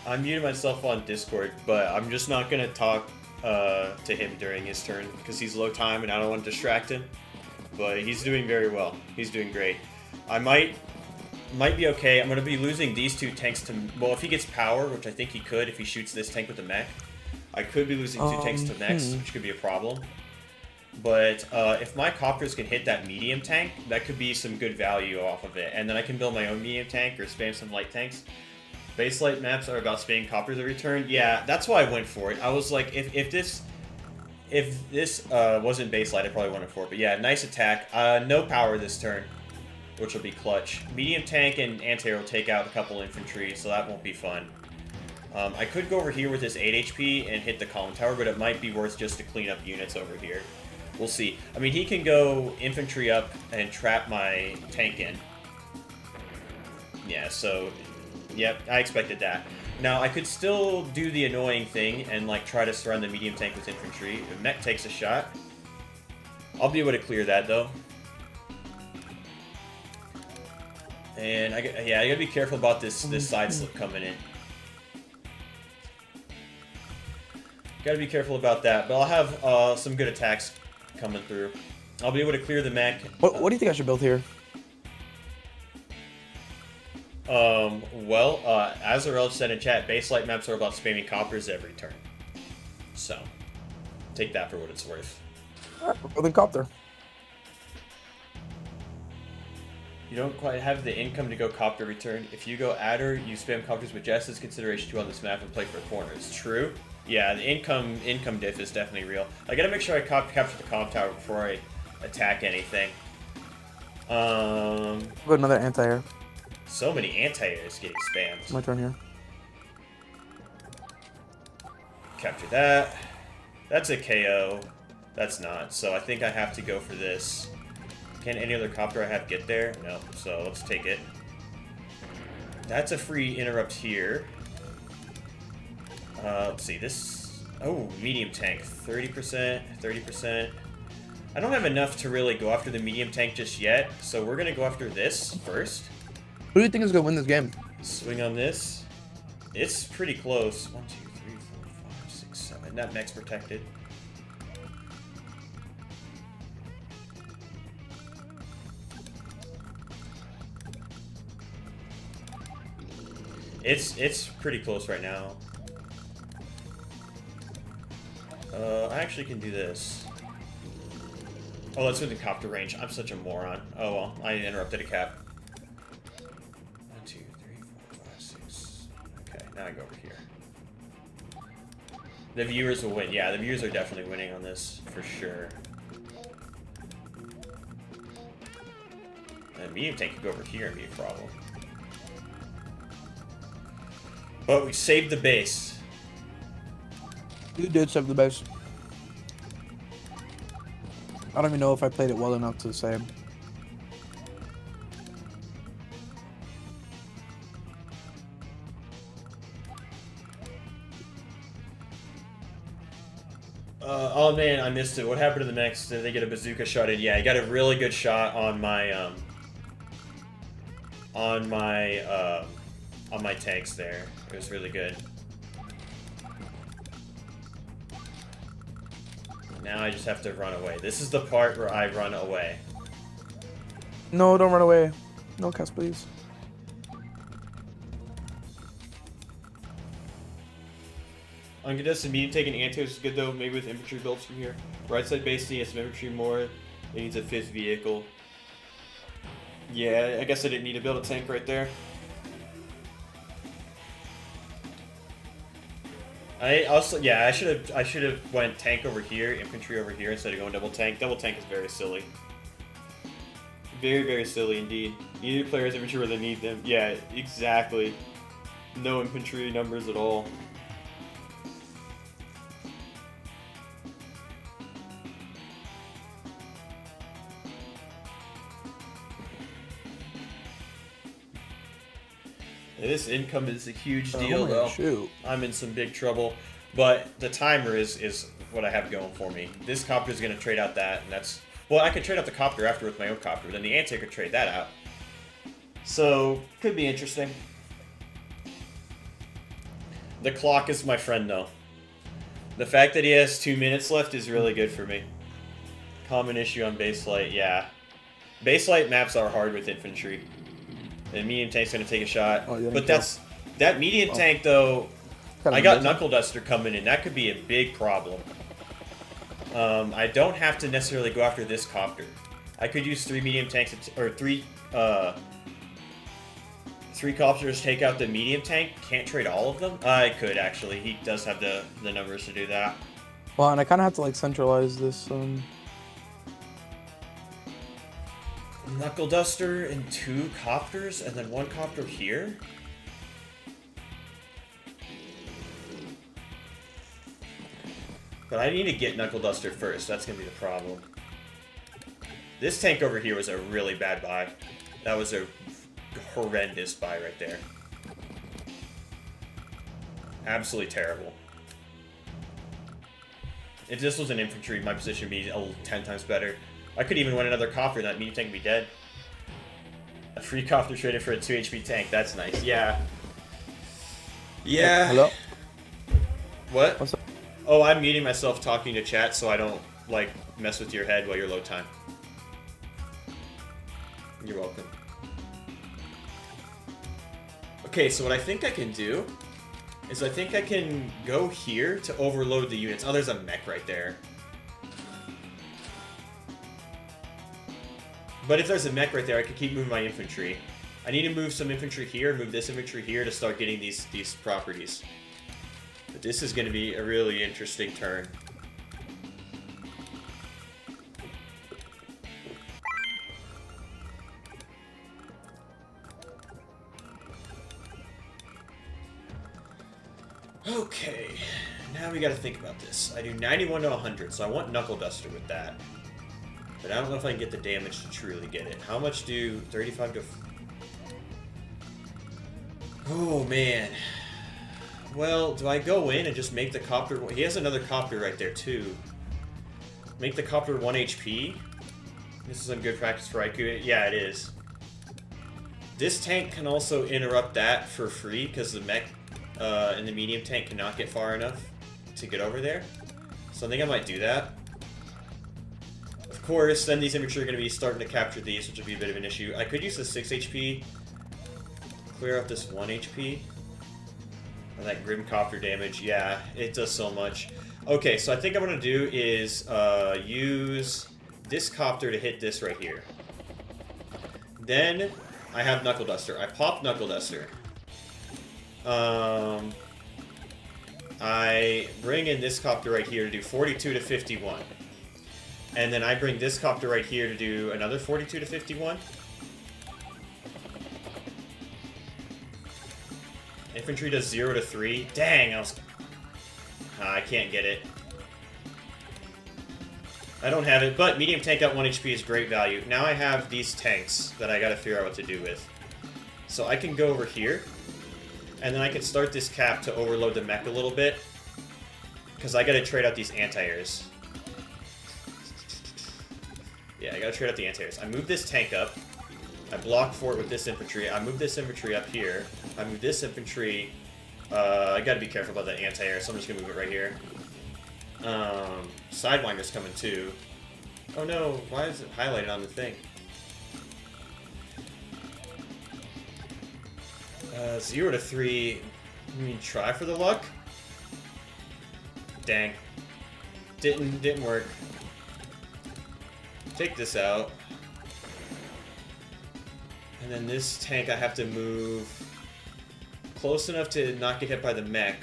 I muted myself on Discord, but I'm just not gonna talk to him during his turn because he's low time and I don't want to distract him. But he's doing very well. He's doing great. I might be okay. I'm gonna be losing these two tanks to. Well, if he gets power, which I think he could, if he shoots this tank with the mech, I could be losing two tanks to mechs, which could be a problem. But if my copters can hit that medium tank, that could be some good value off of it. And then I can build my own medium tank or spam some light tanks. Base light maps are about spamming copters every turn. Yeah, that's why I went for it. I was like, if this wasn't base light, I probably went for it. But yeah, nice attack. No power this turn, which will be clutch. Medium tank and anti-air will take out a couple infantry, so that won't be fun. I could go over here with this 8 HP and hit the column tower, but it might be worth just to clean up units over here. We'll see. I mean, he can go infantry up and trap my tank in. Yeah, so, yep, I expected that. Now, I could still do the annoying thing and, like, try to surround the medium tank with infantry. If mech takes a shot, I'll be able to clear that, though. And, I gotta be careful about this side slip coming in. Gotta be careful about that, but I'll have some good attacks coming through. I'll be able to clear the mech. What do you think I should build here? Well, as Arel said in chat, base light maps are about spamming coppers every turn. So, take that for what it's worth. Alright, we're building copter. You don't quite have the income to go copter return. If you go adder, you spam copters with just as consideration 2 on this map and play for corners. True. Yeah, the income diff is definitely real. I gotta make sure I capture the comm tower before I attack anything. Put another anti-air. So many anti-airs getting spammed. My turn here. Capture that. That's a KO. That's not. So I think I have to go for this. Can any other copter I have get there? No. So let's take it. That's a free interrupt here. Let's see, this... Oh, medium tank. 30%, 30%. I don't have enough to really go after the medium tank just yet, so we're going to go after this first. Who do you think is going to win this game? Swing on this. It's pretty close. 1, 2, 3, 4, 5, 6, 7. That mech's protected. It's pretty close right now. I actually can do this. Oh, that's within copter range. I'm such a moron. Oh well, I interrupted a cap. 1, 2, 3, 4, 5, 6. Okay, now I go over here. The viewers will win. Yeah, the viewers are definitely winning on this, for sure. And medium tank could go over here and be a problem. But we saved the base. You did save the base. I don't even know if I played it well enough to say. Oh man, I missed it. What happened to the next? Did they get a bazooka shot in? Yeah, I got a really good shot on my on my tanks there. It was really good. Now I just have to run away. This is the part where I run away. No, don't run away. No, Cass, please. Uncontested medium taking anti-air is good though, maybe with infantry builds from here. Right side base needs some infantry more. It needs a 5th vehicle. Yeah, I guess I didn't need to build a tank right there. I should have went tank over here, infantry over here instead of going double tank. Double tank is very silly. Very, very silly indeed. You need players infantry where they need them. Yeah, exactly. No infantry numbers at all. This income is a huge deal, though. Shoot. I'm in some big trouble. But the timer is what I have going for me. This copter is going to trade out that, and that's... Well, I could trade out the copter after with my own copter, then the anti could trade that out. So, could be interesting. The clock is my friend, though. The fact that he has 2 minutes left is really good for me. Common issue on baselight, yeah. Baselight maps are hard with infantry. The medium tank's gonna take a shot. Oh, but that medium tank though. I got Knuckle Duster coming in. That could be a big problem. I don't have to necessarily go after this copter. I could use 3 medium tanks, or 3 copters to take out the medium tank. Can't trade all of them? I could, actually. He does have the numbers to do that. Well, and I kind of have to, like, centralize this, Knuckle Duster and 2 copters, and then 1 copter here? But I need to get Knuckle Duster first. That's going to be the problem. This tank over here was a really bad buy. That was a horrendous buy right there. Absolutely terrible. If this was an infantry, my position would be 10 times better. I could even win another copter, that medium tank would be dead. A free copter traded for a 2 HP tank. That's nice. Yeah. Yeah. Hello? What? What's up? Oh, I'm muting myself talking to chat so I don't, like, mess with your head while you're load time. You're welcome. Okay, so what I think I can do is I think I can go here to overload the units. Oh, there's a mech right there. But if there's a mech right there, I can keep moving my infantry. I need to move some infantry here, move this infantry here to start getting these properties. But this is going to be a really interesting turn. Okay, now we got to think about this. I do 91 to 100, so I want Knuckle Duster with that. But I don't know if I can get the damage to truly get it. How much do 35 to... Oh, man. Well, do I go in and just make the copter... He has another copter right there, too. Make the copter 1 HP? This is some good practice for IQ. Yeah, it is. This tank can also interrupt that for free, because the mech and the medium tank cannot get far enough to get over there. So I think I might do that. Of course, then these infantry are going to be starting to capture these, which will be a bit of an issue. I could use the 6 HP, clear out this 1 HP. And that Grim Copter damage, yeah, it does so much. Okay, so I think I'm going to do is use this Copter to hit this right here. Then I have Knuckle Duster. I pop Knuckle Duster. I bring in this Copter right here to do 42 to 51. And then I bring this Copter right here to do another 42 to 51. Infantry does 0 to 3. Dang, I can't get it. I don't have it, but medium tank out 1 HP is great value. Now I have these tanks that I gotta figure out what to do with. So I can go over here, and then I can start this cap to overload the mech a little bit, because I gotta trade out these anti-airs. Yeah, I gotta trade out the anti-airs. I move this tank up. I block for it with this infantry. I move this infantry up here. I move this infantry. I gotta be careful about that anti-air, so I'm just gonna move it right here. Sidewinder's coming too. Oh no, why is it highlighted on the thing? 0 to 3. I mean, try for the luck? Dang. Didn't work. Take this out. And then this tank I have to move close enough to not get hit by the mech.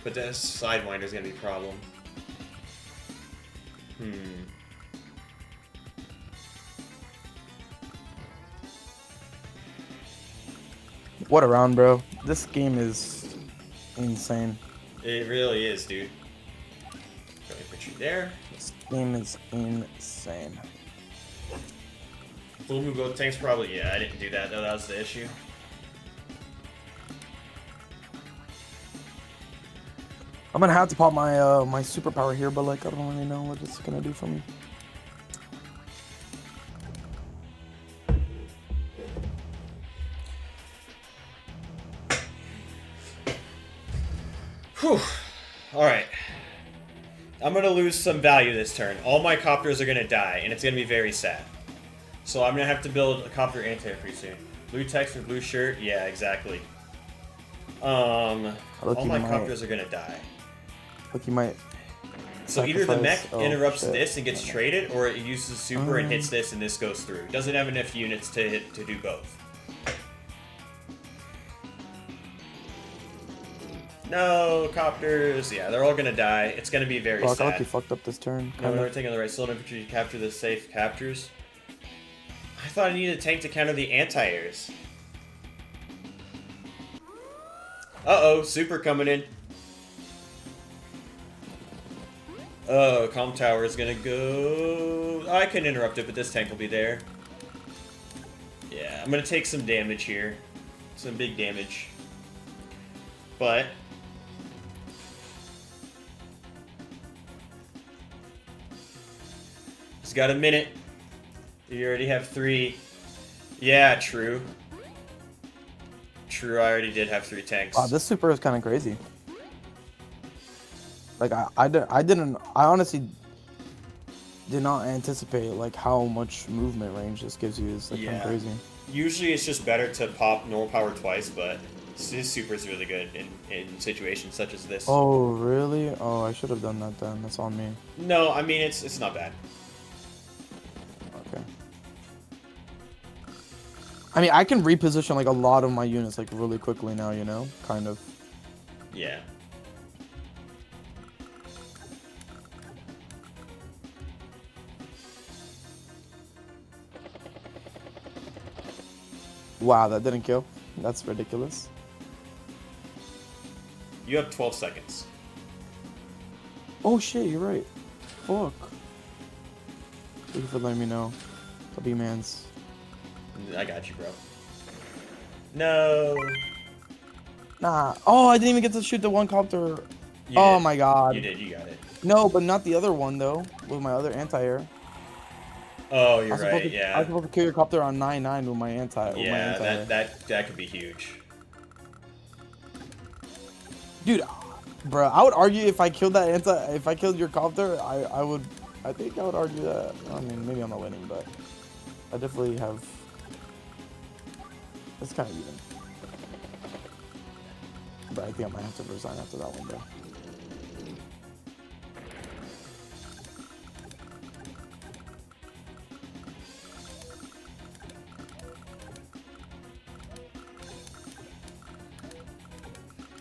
But that Sidewinder's gonna be a problem. What a round, bro. This game is insane. It really is, dude. Got infantry there. This game is insane. Full move both tanks probably. Yeah, I didn't do that though. That was the issue. I'm gonna have to pop my my superpower here, but like I don't really know what it's gonna do for me. Whew. Alright. I'm gonna lose some value this turn. All my copters are gonna die, and it's gonna be very sad. So I'm gonna have to build a copter anti pretty soon. Blue text and blue shirt? Yeah, exactly. All my copters are gonna die. Look, you might So either the mech Sacrifice. Oh, interrupts shit. this and gets traded, or it uses super and hits this and this goes through. It doesn't have enough units to do both. No, copters. Yeah, they're all gonna die. It's gonna be very I feel like sad. he fucked up this turn. No, another thing on the right. Slow infantry to capture the safe captures. I thought I needed a tank to counter the anti-airs. Uh-oh, super coming in. Oh, Calm Tower is gonna go... Oh, I can interrupt it, but this tank will be there. Yeah, I'm gonna take some damage here. Some big damage. But... he's got a minute. You already have 3. Yeah, true. True, I already did have 3 tanks. Wow, this super is kind of crazy. Like I honestly did not anticipate like how much movement range this gives you. It's like kind of crazy. Usually it's just better to pop normal power twice, but his super is really good in situations such as this. Oh really? Oh, I should have done that then. That's on me. No, I mean it's not bad. Okay. I mean, I can reposition like a lot of my units like really quickly now, you know, kind of. Yeah. Wow, that didn't kill. That's ridiculous. You have 12 seconds. Oh shit, you're right. Fuck. Thank you for letting me know. W-mans. I got you, bro. No. Nah. Oh, I didn't even get to shoot the one copter. You Oh did. my god. You did, you got it. No, but not the other one though. With my other anti-air. Oh, you're I right, was yeah. supposed to kill your copter on 9-9 with my anti. Yeah, that could be huge. Dude, bro, I would argue if I killed that if I killed your copter, I think I would argue that. I mean, maybe I'm not winning, but I definitely have. It's kind of even. But I think I might have to resign after that one, bro.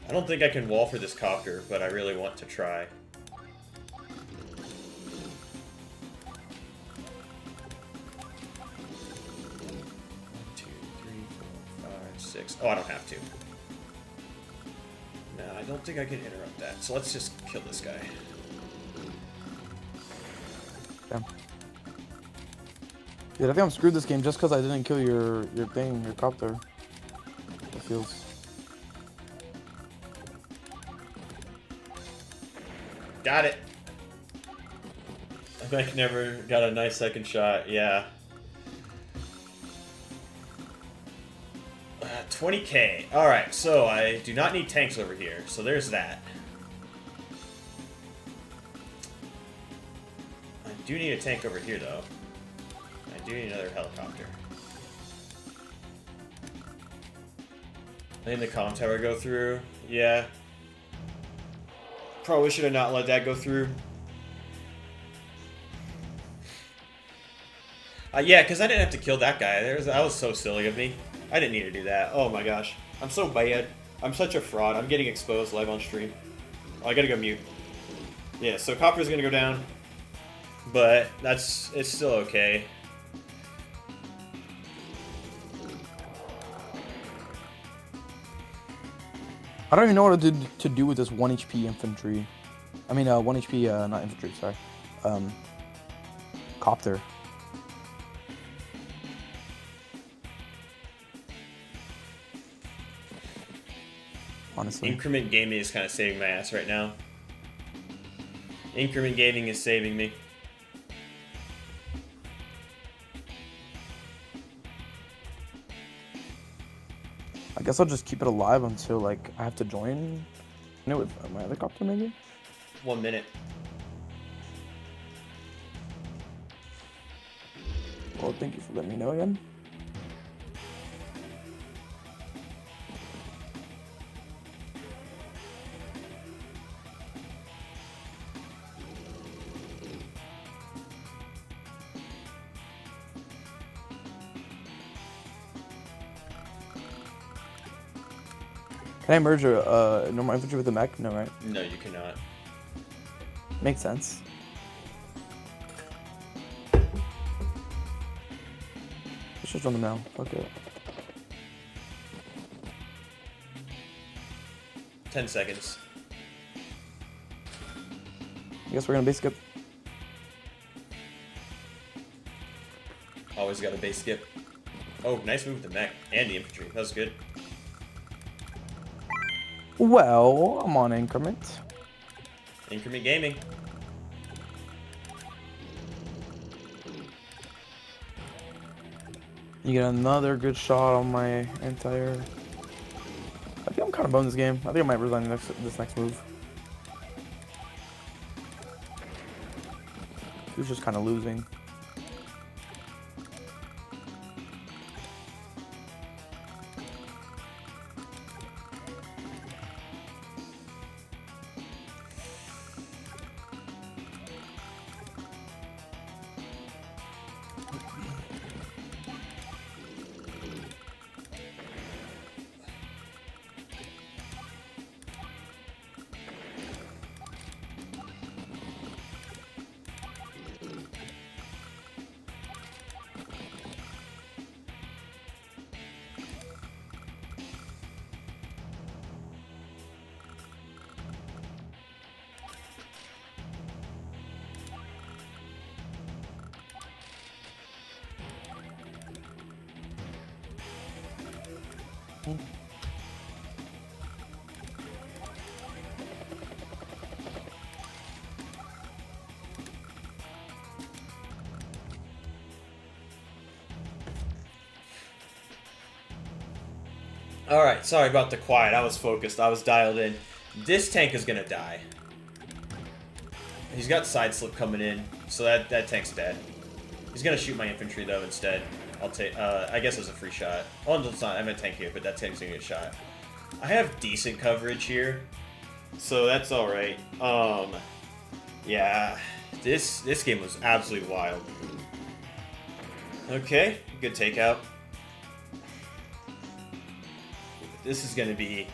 I don't think I can wall for this copter, but I really want to try. 6. Oh, I don't have to. No, I don't think I can interrupt that. So let's just kill this guy. Yeah. Dude, I think I'm screwed this game just because I didn't kill your copter. It feels. Got it. I think never got a nice second shot. Yeah. 20k. Alright, so I do not need tanks over here. So there's that. I do need a tank over here, though. I do need another helicopter. Letting the comm tower go through. Yeah. Probably should have not let that go through. Yeah, because I didn't have to kill that guy. That was so silly of me. I didn't need to do that. Oh my gosh. I'm so bad. I'm such a fraud. I'm getting exposed live on stream. Oh, I gotta go mute. Yeah, so Copper's gonna go down. But it's still okay. I don't even know what to do with this 1 HP infantry. I mean, 1 HP, not infantry, sorry. Copter. Honestly. Increment Gaming is kind of saving my ass right now. Increment Gaming is saving me. I guess I'll just keep it alive until, like, I have to join it with my other copter, maybe? 1 minute. Well, thank you for letting me know again. Can I merge a normal infantry with a mech? No, right? No, you cannot. Makes sense. Let's just run them now. Fuck it. 10 seconds. I guess we're gonna base skip. Always got a base skip. Oh, nice move with the mech and the infantry. That was good. Well, I'm on increment. Increment gaming. You get another good shot on my entire. I think I'm kind of boned this game. I think I might resign this next move. He's just kind of losing. Alright, sorry about the quiet. I was focused. I was dialed in. This tank is gonna die. He's got side slip coming in, so that tank's dead. He's gonna shoot my infantry though instead. I'll take. I guess it's a free shot. Oh, no, it's not. I'm a tank here, but that tank's gonna get shot. I have decent coverage here, so that's all right. Yeah, this game was absolutely wild. Okay, good takeout. This is gonna be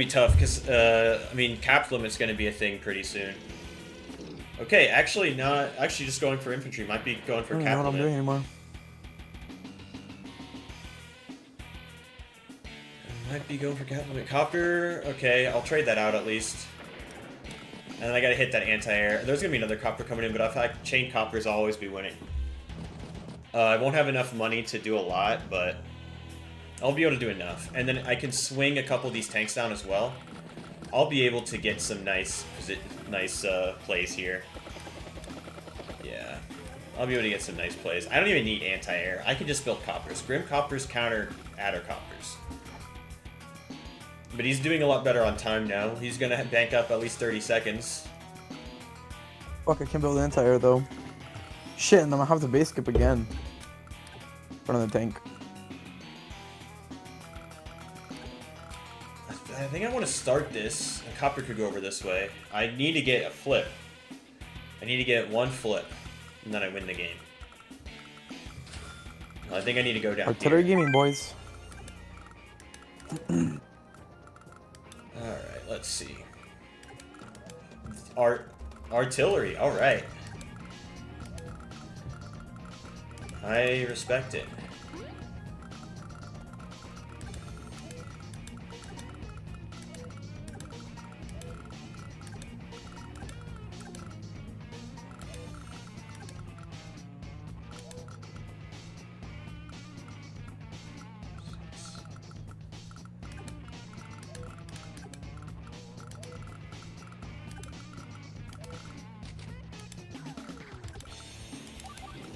tough because I mean cap limit's gonna be a thing pretty soon. Okay, actually not. Actually, just going for infantry. Might be going for cap limit. I don't know what I'm doing anymore. Might be going for cap limit. Copter. Okay, I'll trade that out at least. And then I gotta hit that anti-air. There's gonna be another copter coming in, but if I chain copters, I'll always be winning. I won't have enough money to do a lot, but I'll be able to do enough. And then I can swing a couple of these tanks down as well. I'll be able to get some nice plays here. Yeah. I'll be able to get some nice plays. I don't even need anti-air. I can just build coppers. Grim coppers counter adder coppers. But he's doing a lot better on time now. He's going to bank up at least 30 seconds. Fuck, I can't build anti-air though. Shit, and I'm gonna have to base skip again. In front of the tank. I think I want to start this. A copter could go over this way. I need to get a flip. I need to get one flip, and then I win the game. I think I need to go down Artillery here. gaming, boys. Alright, let's see. Artillery, alright. I respect it.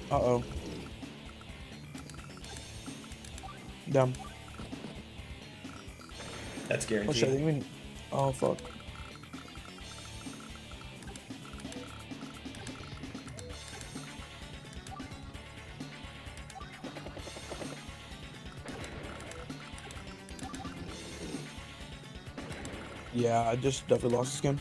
Uh-oh. Damn. That's Oh shit, I guaranteed. think we... Oh fuck. Yeah, I just definitely lost this game.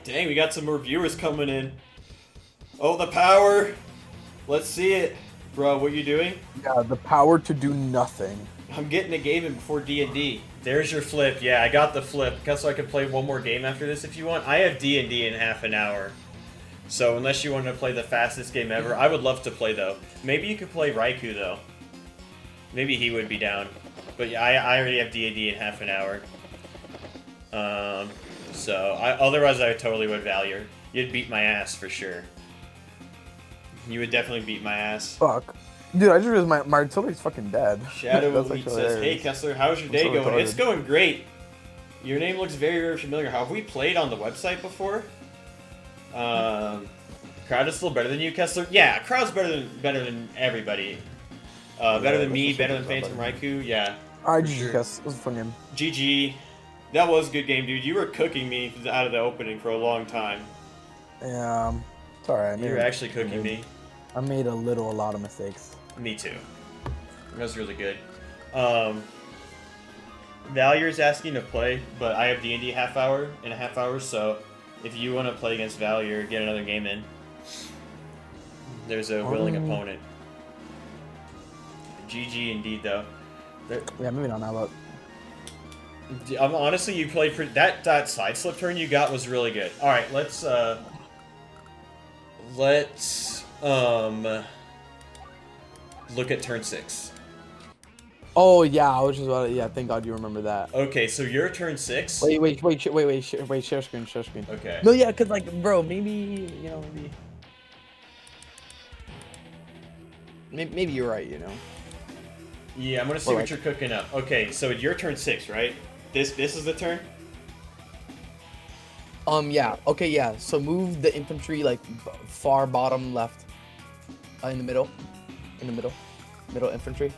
Dang, we got some more viewers coming in. Oh, the power. Let's see it. Bro, what you doing? Yeah, the power to do nothing. I'm getting a game in before D&D. There's your flip. Yeah, I got the flip. So I can play one more game after this if you want. I have D&D in half an hour. So unless you want to play the fastest game ever, I would love to play though. Maybe you could play Raikou though. Maybe he would be down. But yeah, I already have D&D in half an hour. Otherwise I totally would value. You'd beat my ass for sure. You would definitely beat my ass. Fuck. Dude, I just realized my artillery's fucking dead. Shadow That's Elite actually says, hilarious. hey Kesler, how's your day so going? retarded. It's going great. Your name looks very, very familiar. Have we played on the website before? Crowd is still better than you, Kesler? Yeah, Crowd's better than everybody. Better than me, better than Phantom Raikou, yeah. Alright, for GG, sure. Kes. It was a fun game. GG. That was a good game, dude. You were cooking me out of the opening for a long time. Yeah, it's alright. You were actually cooking me. I made a lot of mistakes. Me too. That was really good. Value's asking to play, but I have D&D in a half hour, so if you want to play against Value, get another game in. There's a willing opponent. GG indeed, though. Yeah, maybe not now, but Honestly, you played pretty... That side slip turn you got was really good. All right, let's look at turn 6. oh yeah, I was just about to, yeah. Thank God you remember that. Okay, so your turn 6. Wait, share screen. Okay. No, yeah, cause like, bro, maybe maybe you're right. Yeah, I'm gonna see what you're cooking up. Okay, so your turn 6, right? This is the turn. Yeah. Okay, yeah. So move the infantry like far bottom left, in the middle, middle infantry.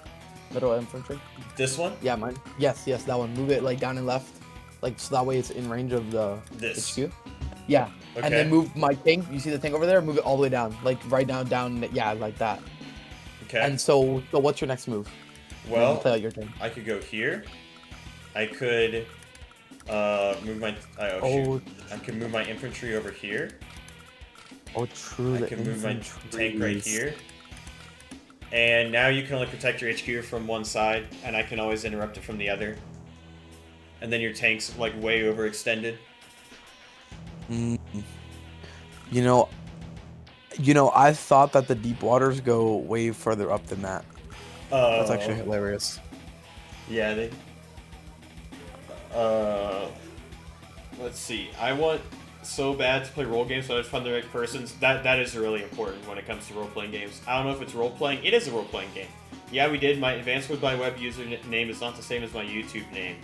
This one. Yeah, mine. Yes, that one. Move it like down and left, like so that way it's in range of the This. HQ. Yeah. Okay. And then move my tank. You see the tank over there? Move it all the way down, like right down. Yeah, like that. Okay. And so what's your next move? Well, play out your turn. I could go here. I could move my. Oh. I could move my infantry over here. Oh, true. I the can move my infantry tank right is- here. And now you can only protect your HQ from one side, and I can always interrupt it from the other. And then your tank's like way overextended. You know, I thought that the deep waters go way further up than that. That's actually hilarious. Yeah, they. Let's see. I want so bad to play role games, so I just find the right persons. That is really important when it comes to role-playing games. I don't know if it's role-playing. It is a role-playing game. Yeah, we did. My Advanced Wood by Web username is not the same as my YouTube name.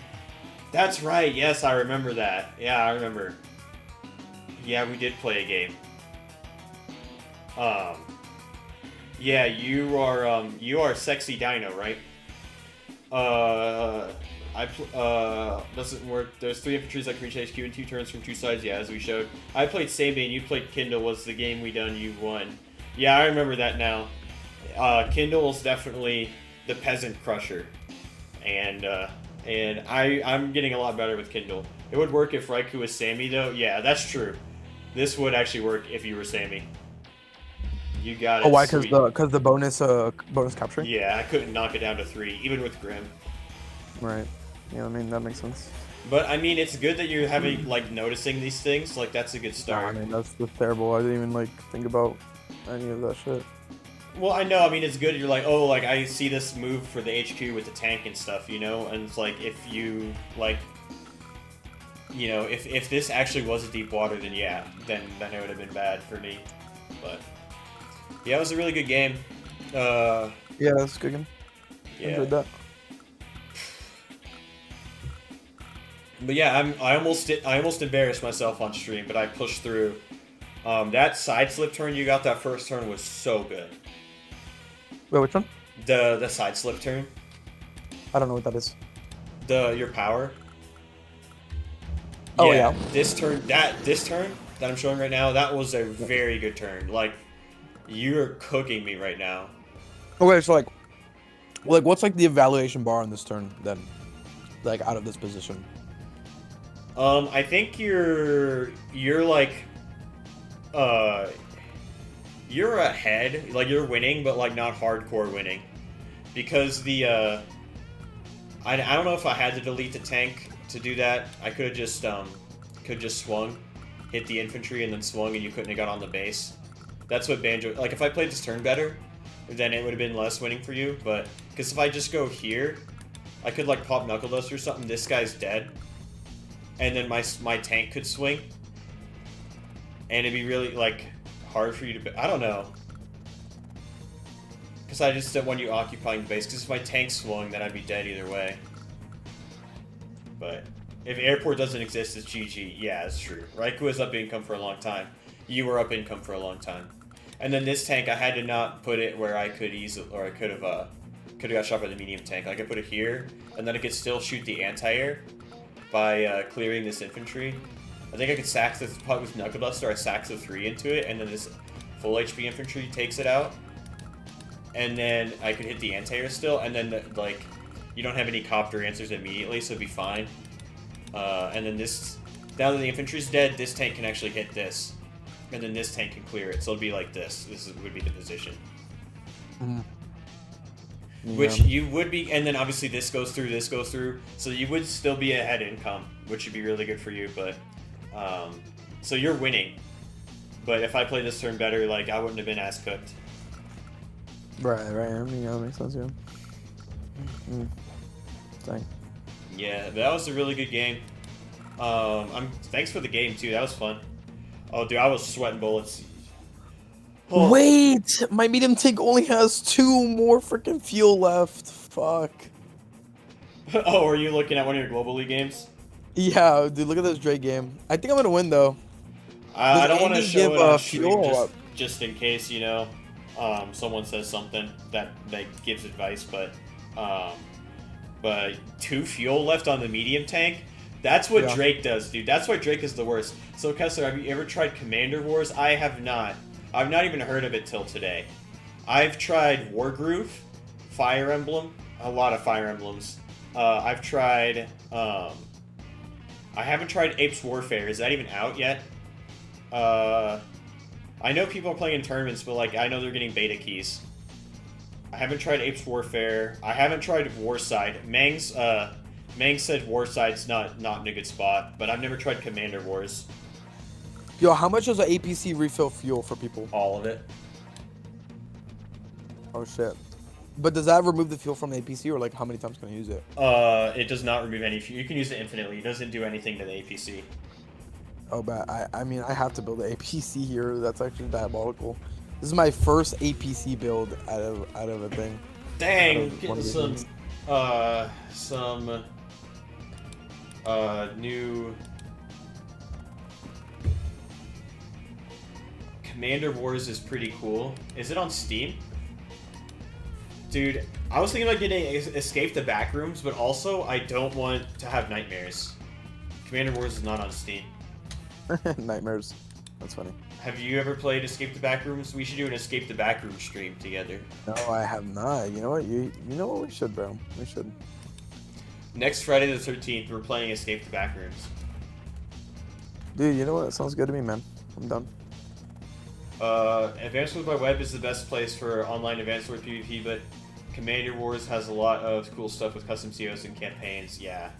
That's right. Yes, I remember that. Yeah, I remember. Yeah, we did play a game. Yeah, you are Sexy Dino, right? Doesn't work. There's 3 infantries that can reach HQ in 2 turns from 2 sides. Yeah, as we showed. I played Samebane. You played Kindle. Was the game we done? You won. Yeah, I remember that now. Kindle is definitely the peasant crusher, and I'm getting a lot better with Kindle. It would work if Raikou was Sammy though. Yeah, that's true. This would actually work if you were Sammy. You got it. Oh, why? Sweet. Because the bonus capturing. Yeah, I couldn't knock it down to 3, even with Grim. Right. Yeah, I mean that makes sense. But I mean, it's good that you're having like noticing these things. Like that's a good No, start. I mean that's terrible. I didn't even like think about any of that shit. Well, I know. I mean, it's good. You're like, oh, like I see this move for the HQ with the tank and stuff, you know. And it's like if you like, you know, if this actually was a deep water, then yeah, then it would have been bad for me. But yeah, it was a really good game. Yeah, that's a good game. Yeah. Enjoyed that. But yeah, I almost embarrassed myself on stream, but I pushed through. That side slip turn you got that first turn was so good. Wait, which one? The side slip turn, I don't know what that is. your power. Oh, yeah. This turn that I'm showing right now, that was a very good turn. Like you're cooking me right now. Okay, so like what's like the evaluation bar on this turn then? Like out of this position. I think you're like, you're ahead, like you're winning, but like not hardcore winning, because the I don't know if I had to delete the tank to do that. I could have just swung, hit the infantry, and then swung, and you couldn't have got on the base. That's what Banjo, like if I played this turn better, then it would have been less winning for you. But because if I just go here, I could like pop Knuckle Duster or something. This guy's dead, and then my tank could swing, and it'd be really like hard for you to. I don't know. Because I just didn't want you occupying the base. Because if my tank swung, then I'd be dead either way. But if airport doesn't exist, it's GG. Yeah, it's true. Raikou was up income for a long time. You were up income for a long time. And then this tank, I had to not put it where I could easily, or I could have got shot by the medium tank. I could put it here, and then I could still shoot the anti-air by clearing this infantry. I think I could sack the puck with Knuckle Duster. I sack the 3 into it, and then this full HP infantry takes it out. And then I could hit the anti-air still, and then like you don't have any copter answers immediately, so it'd be fine. And then this, now that the infantry's dead, this tank can actually hit this, and then this tank can clear it. So it'll be like this. Would be the position. Mm. Yeah. Which you would be, and then obviously this goes through, so you would still be ahead income, which would be really good for you. But so you're winning. But if I played this turn better, like I wouldn't have been as cooked. Right. I mean, yeah, that makes sense, yeah. Dang. Yeah, that was a really good game. Thanks for the game too. That was fun. Oh, dude, I was sweating bullets. Oh. Wait, my medium tank only has 2 more freaking fuel left. Fuck. Oh, are you looking at one of your Global League games? Yeah, dude, look at this Drake game. I think I'm gonna win though. I don't want to show it on stream fuel just in case, you know, someone says something that gives advice, but 2 fuel left on the medium tank. That's what Drake does, dude. That's why Drake is the worst. So, Kesler, have you ever tried Commander Wars? I have not. I've not even heard of it till today. I've tried Wargroove, Fire Emblem, a lot of Fire Emblems. I've tried, I haven't tried Apes Warfare. Is that even out yet? I know people are playing in tournaments, but like I know they're getting beta keys. I haven't tried Apes Warfare. I haven't tried Warside. Mang said Warside's not in a good spot, but I've never tried Commander Wars. Yo, how much does an APC refill fuel for people? All of it. Oh shit. But does that remove the fuel from the APC, or like how many times can I use it? It does not remove any fuel. You can use it infinitely. It doesn't do anything to the APC. Oh, but I mean, I have to build an APC here. That's actually diabolical. This is my first APC build out of a thing. Dang, getting some new Commander Wars is pretty cool. Is it on Steam? Dude, I was thinking about getting Escape the Backrooms, but also I don't want to have nightmares. Commander Wars is not on Steam. Nightmares. That's funny. Have you ever played Escape the Backrooms? We should do an Escape the Backrooms stream together. No, I have not. You know what? You know what? We should, bro. We should. Next Friday the 13th, we're playing Escape the Backrooms. Dude, you know what? It sounds good to me, man. I'm done. Advanced Wars by Web is the best place for online Advanced Wars PvP, but Commander Wars has a lot of cool stuff with custom COs and campaigns, yeah.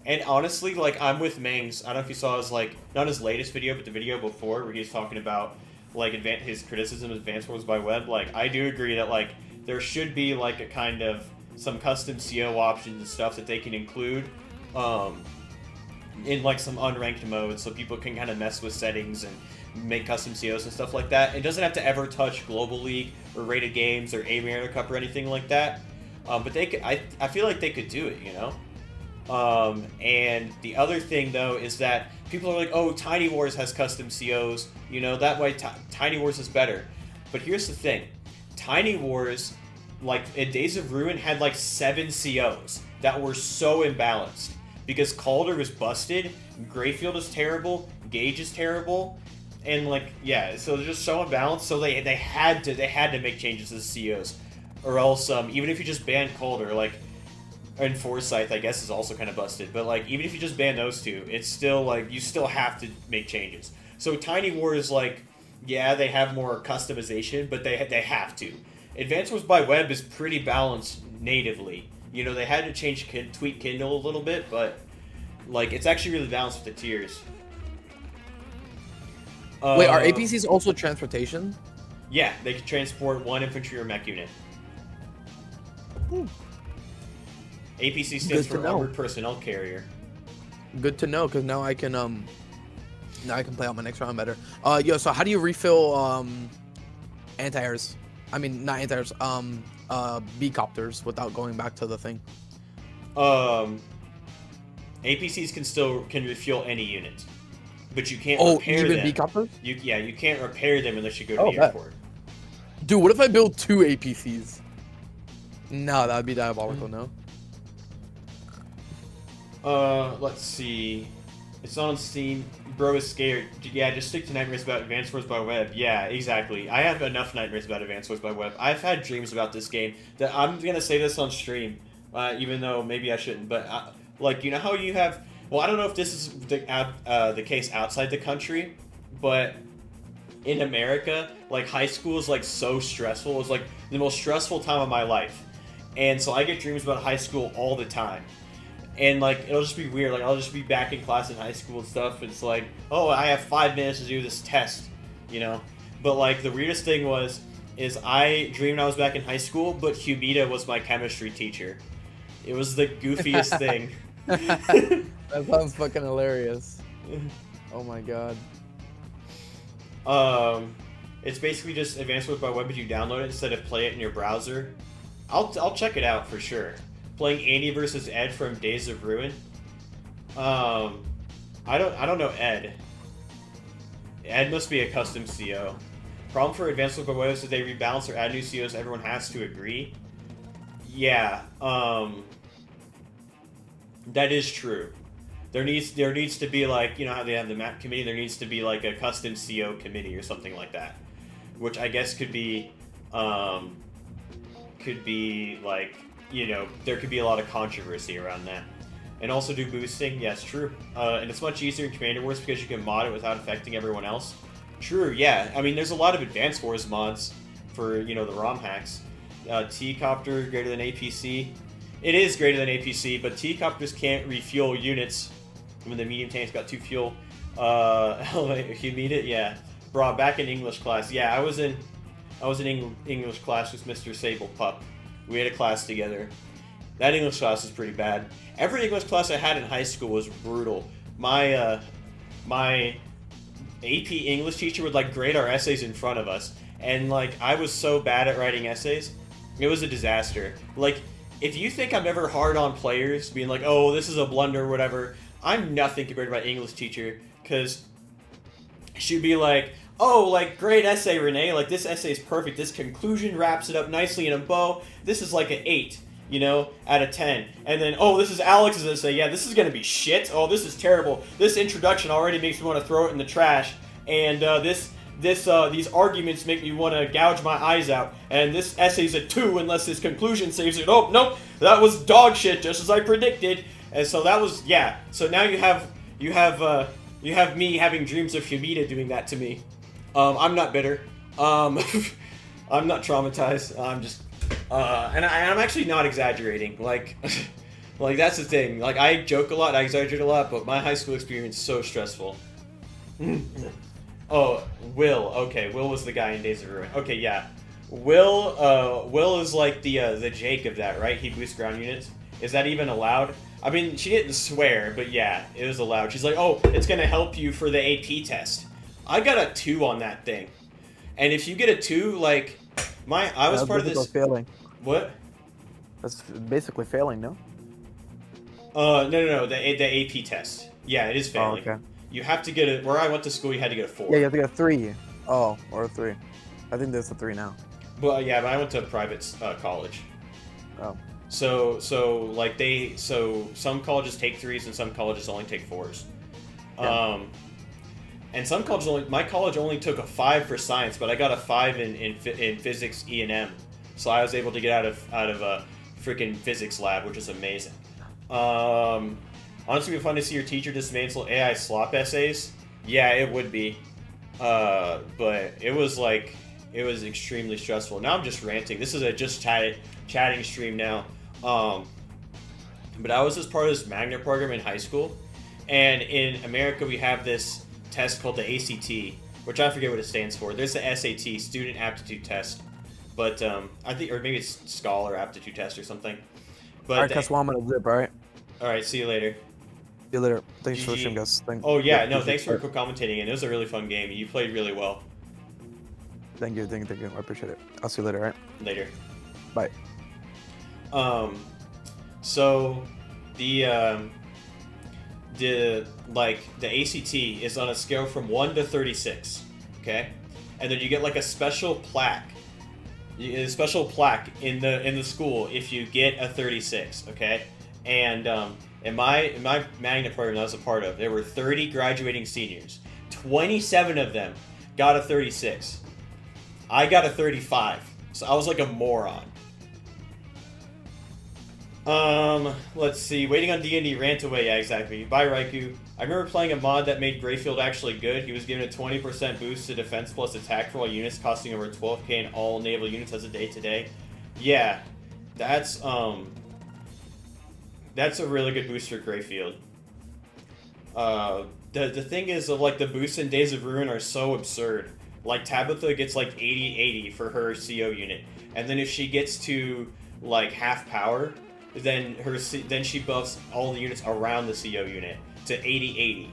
And honestly, like, I'm with Mangs. I don't know if you saw his, like, not his latest video, but the video before, where he's talking about, like, his criticism of Advanced Wars by Web. Like, I do agree that, like, there should be, like, a kind of, some custom CO options and stuff that they can include, in, like, some unranked modes, so people can kind of mess with settings and make custom COs and stuff like that. It doesn't have to ever touch Global League or Rated Games or America Cup or anything like that. But they could, I feel like they could do it, you know? And the other thing, though, is that people are like, oh, Tiny Wars has custom COs, you know, that way Tiny Wars is better. But here's the thing. Tiny Wars, like, in Days of Ruin, had, like, 7 COs that were so imbalanced. Because Calder was busted, Greyfield is terrible, Gage is terrible, and, like, yeah, so they're just so imbalanced, so they had to make changes to the COs. Or else, even if you just banned Calder, like, and Forsyth, I guess, is also kind of busted. But like, even if you just ban those two, it's still like you still have to make changes. So Tiny Wars, like, yeah, they have more customization, but they have to. Advanced Wars by Web is pretty balanced natively. You know, they had to tweak Kindle a little bit, but like it's actually really balanced with the tiers. Wait, are APCs also transportation? Yeah, they can transport one infantry or mech unit. APC stands for Armored Personnel Carrier. Good to know, because now I can play out my next round better. Yo, so how do you refill anti-airs? I mean, not anti-airs, B-copters without going back to the thing? APCs can refuel any unit, but you can't repair them. Oh, even B-copters? You can't repair them unless you go to the airport. Dude, what if I build 2 APCs? No, that would be diabolical, no? Let's see. It's not on Steam. Bro is scared. Yeah, just stick to nightmares about Advanced Wars by Web. Yeah, exactly. I have enough nightmares about Advanced Wars by Web. I've had dreams about this game. That I'm gonna say this on stream, even though maybe I shouldn't. But like, you know how you have? Well, I don't know if this is the case outside the country, but in America, like high school is like so stressful. It was like the most stressful time of my life, and so I get dreams about high school all the time. And, like, it'll just be weird. Like, I'll just be back in class in high school and stuff. And it's like, oh, I have 5 minutes to do this test, you know? But, like, the weirdest thing is I dreamed I was back in high school, but Humida was my chemistry teacher. It was the goofiest thing. That sounds fucking hilarious. Oh, my God. It's basically just Advanced Wars by Web, but you download it instead of play it in your browser. I'll check it out for sure. Playing Andy versus Ed from Days of Ruin. I don't know Ed. Ed must be a custom CO. Problem for Advanced Wars by Web is that they rebalance or add new COs. Everyone has to agree. Yeah. That is true. There needs to be like, you know how they have the map committee. There needs to be like a custom CO committee or something like that, which I guess could be like. You know, there could be a lot of controversy around that. And also do boosting, yes, true. And it's much easier in Commander Wars because you can mod it without affecting everyone else. True, yeah. I mean, there's a lot of Advanced Wars mods for, you know, the ROM hacks. T-Copter greater than APC. It is greater than APC, but T-Copters can't refuel units when the medium tank's got 2 fuel. Humida, yeah. Bro, back in English class. Yeah, I was in English class with Mr. Sable Pup. We had a class together. That English class was pretty bad. Every English class I had in high school was brutal. My AP English teacher would like grade our essays in front of us, and like I was so bad at writing essays, it was a disaster. Like, if you think I'm ever hard on players, being like, oh, this is a blunder or whatever, I'm nothing compared to my English teacher, because she'd be like, oh, like, great essay, Renee. Like, this essay is perfect. This conclusion wraps it up nicely in a bow. This is like an 8, you know, out of 10. And then, oh, this is Alex's essay. Yeah, this is going to be shit. Oh, this is terrible. This introduction already makes me want to throw it in the trash. And these arguments make me want to gouge my eyes out. And this essay's a 2 unless this conclusion saves it. Oh, nope. That was dog shit, just as I predicted. And so that was, yeah. So now you have me having dreams of Humida doing that to me. I'm not bitter. I'm not traumatized. I'm just, and I'm actually not exaggerating. Like, like that's the thing. Like, I joke a lot, I exaggerate a lot, but my high school experience is so stressful. Oh, Will. Okay, Will was the guy in Days of Ruin. Okay, yeah. Will is like the Jake of that, right? He boosts ground units. Is that even allowed? I mean, she didn't swear, but yeah, it was allowed. She's like, oh, it's gonna help you for the AP test. I got a 2 on that thing, and if you get a 2, like I was part of this. Failing. What? That's basically failing, no? No, the AP test. Yeah, it is failing. Oh, okay. You have to get it. Where I went to school, you had to get a 4. Yeah, you have to get a 3. Oh, or a 3. I think there's a 3 now. But yeah, but I went to a private college. Oh. So some colleges take 3s and some colleges only take 4s. Yeah. And some colleges my college only took a 5 for science, but I got a 5 in physics E&M, so I was able to get out of freaking physics lab, which is amazing. Honestly, it'd be fun to see your teacher dismantle AI slop essays. Yeah, it would be. But it was extremely stressful. Now I'm just ranting. This is a just chatting stream now. But I was just part of this magnet program in high school, and in America we have this test called the ACT, which I forget what it stands for. There's the SAT, Student Aptitude Test, but I think, or maybe it's Scholar Aptitude Test or something. But All right, guys, well, I'm gonna zip. All right. All right, see you later. See you later. Thanks for the GG. stream, guys. Oh yeah, no, thanks for co-commentating, and it was a really fun game. You played really well. Thank you. I appreciate it. I'll see you later. All right. Later. Bye. So the ACT is on a scale from 1 to 36, okay? And then you get like a special plaque. A special plaque in the school if you get a 36, okay? And in my magnet program that I was a part of, there were 30 graduating seniors. 27 of them got a 36. I got a 35, so I was like a moron. Let's see. Waiting on D&D rant away. Yeah, exactly. Bye, Raikou. I remember playing a mod that made Greyfield actually good. He was given a 20% boost to defense plus attack for all units, costing over 12k in all naval units as a day-to-day. Yeah, that's a really good boost for Greyfield. The thing is, like, the boosts in Days of Ruin are so absurd. Like, Tabitha gets like 80-80 for her CO unit, and then if she gets to like half power, then she buffs all the units around the CO unit to 80-80,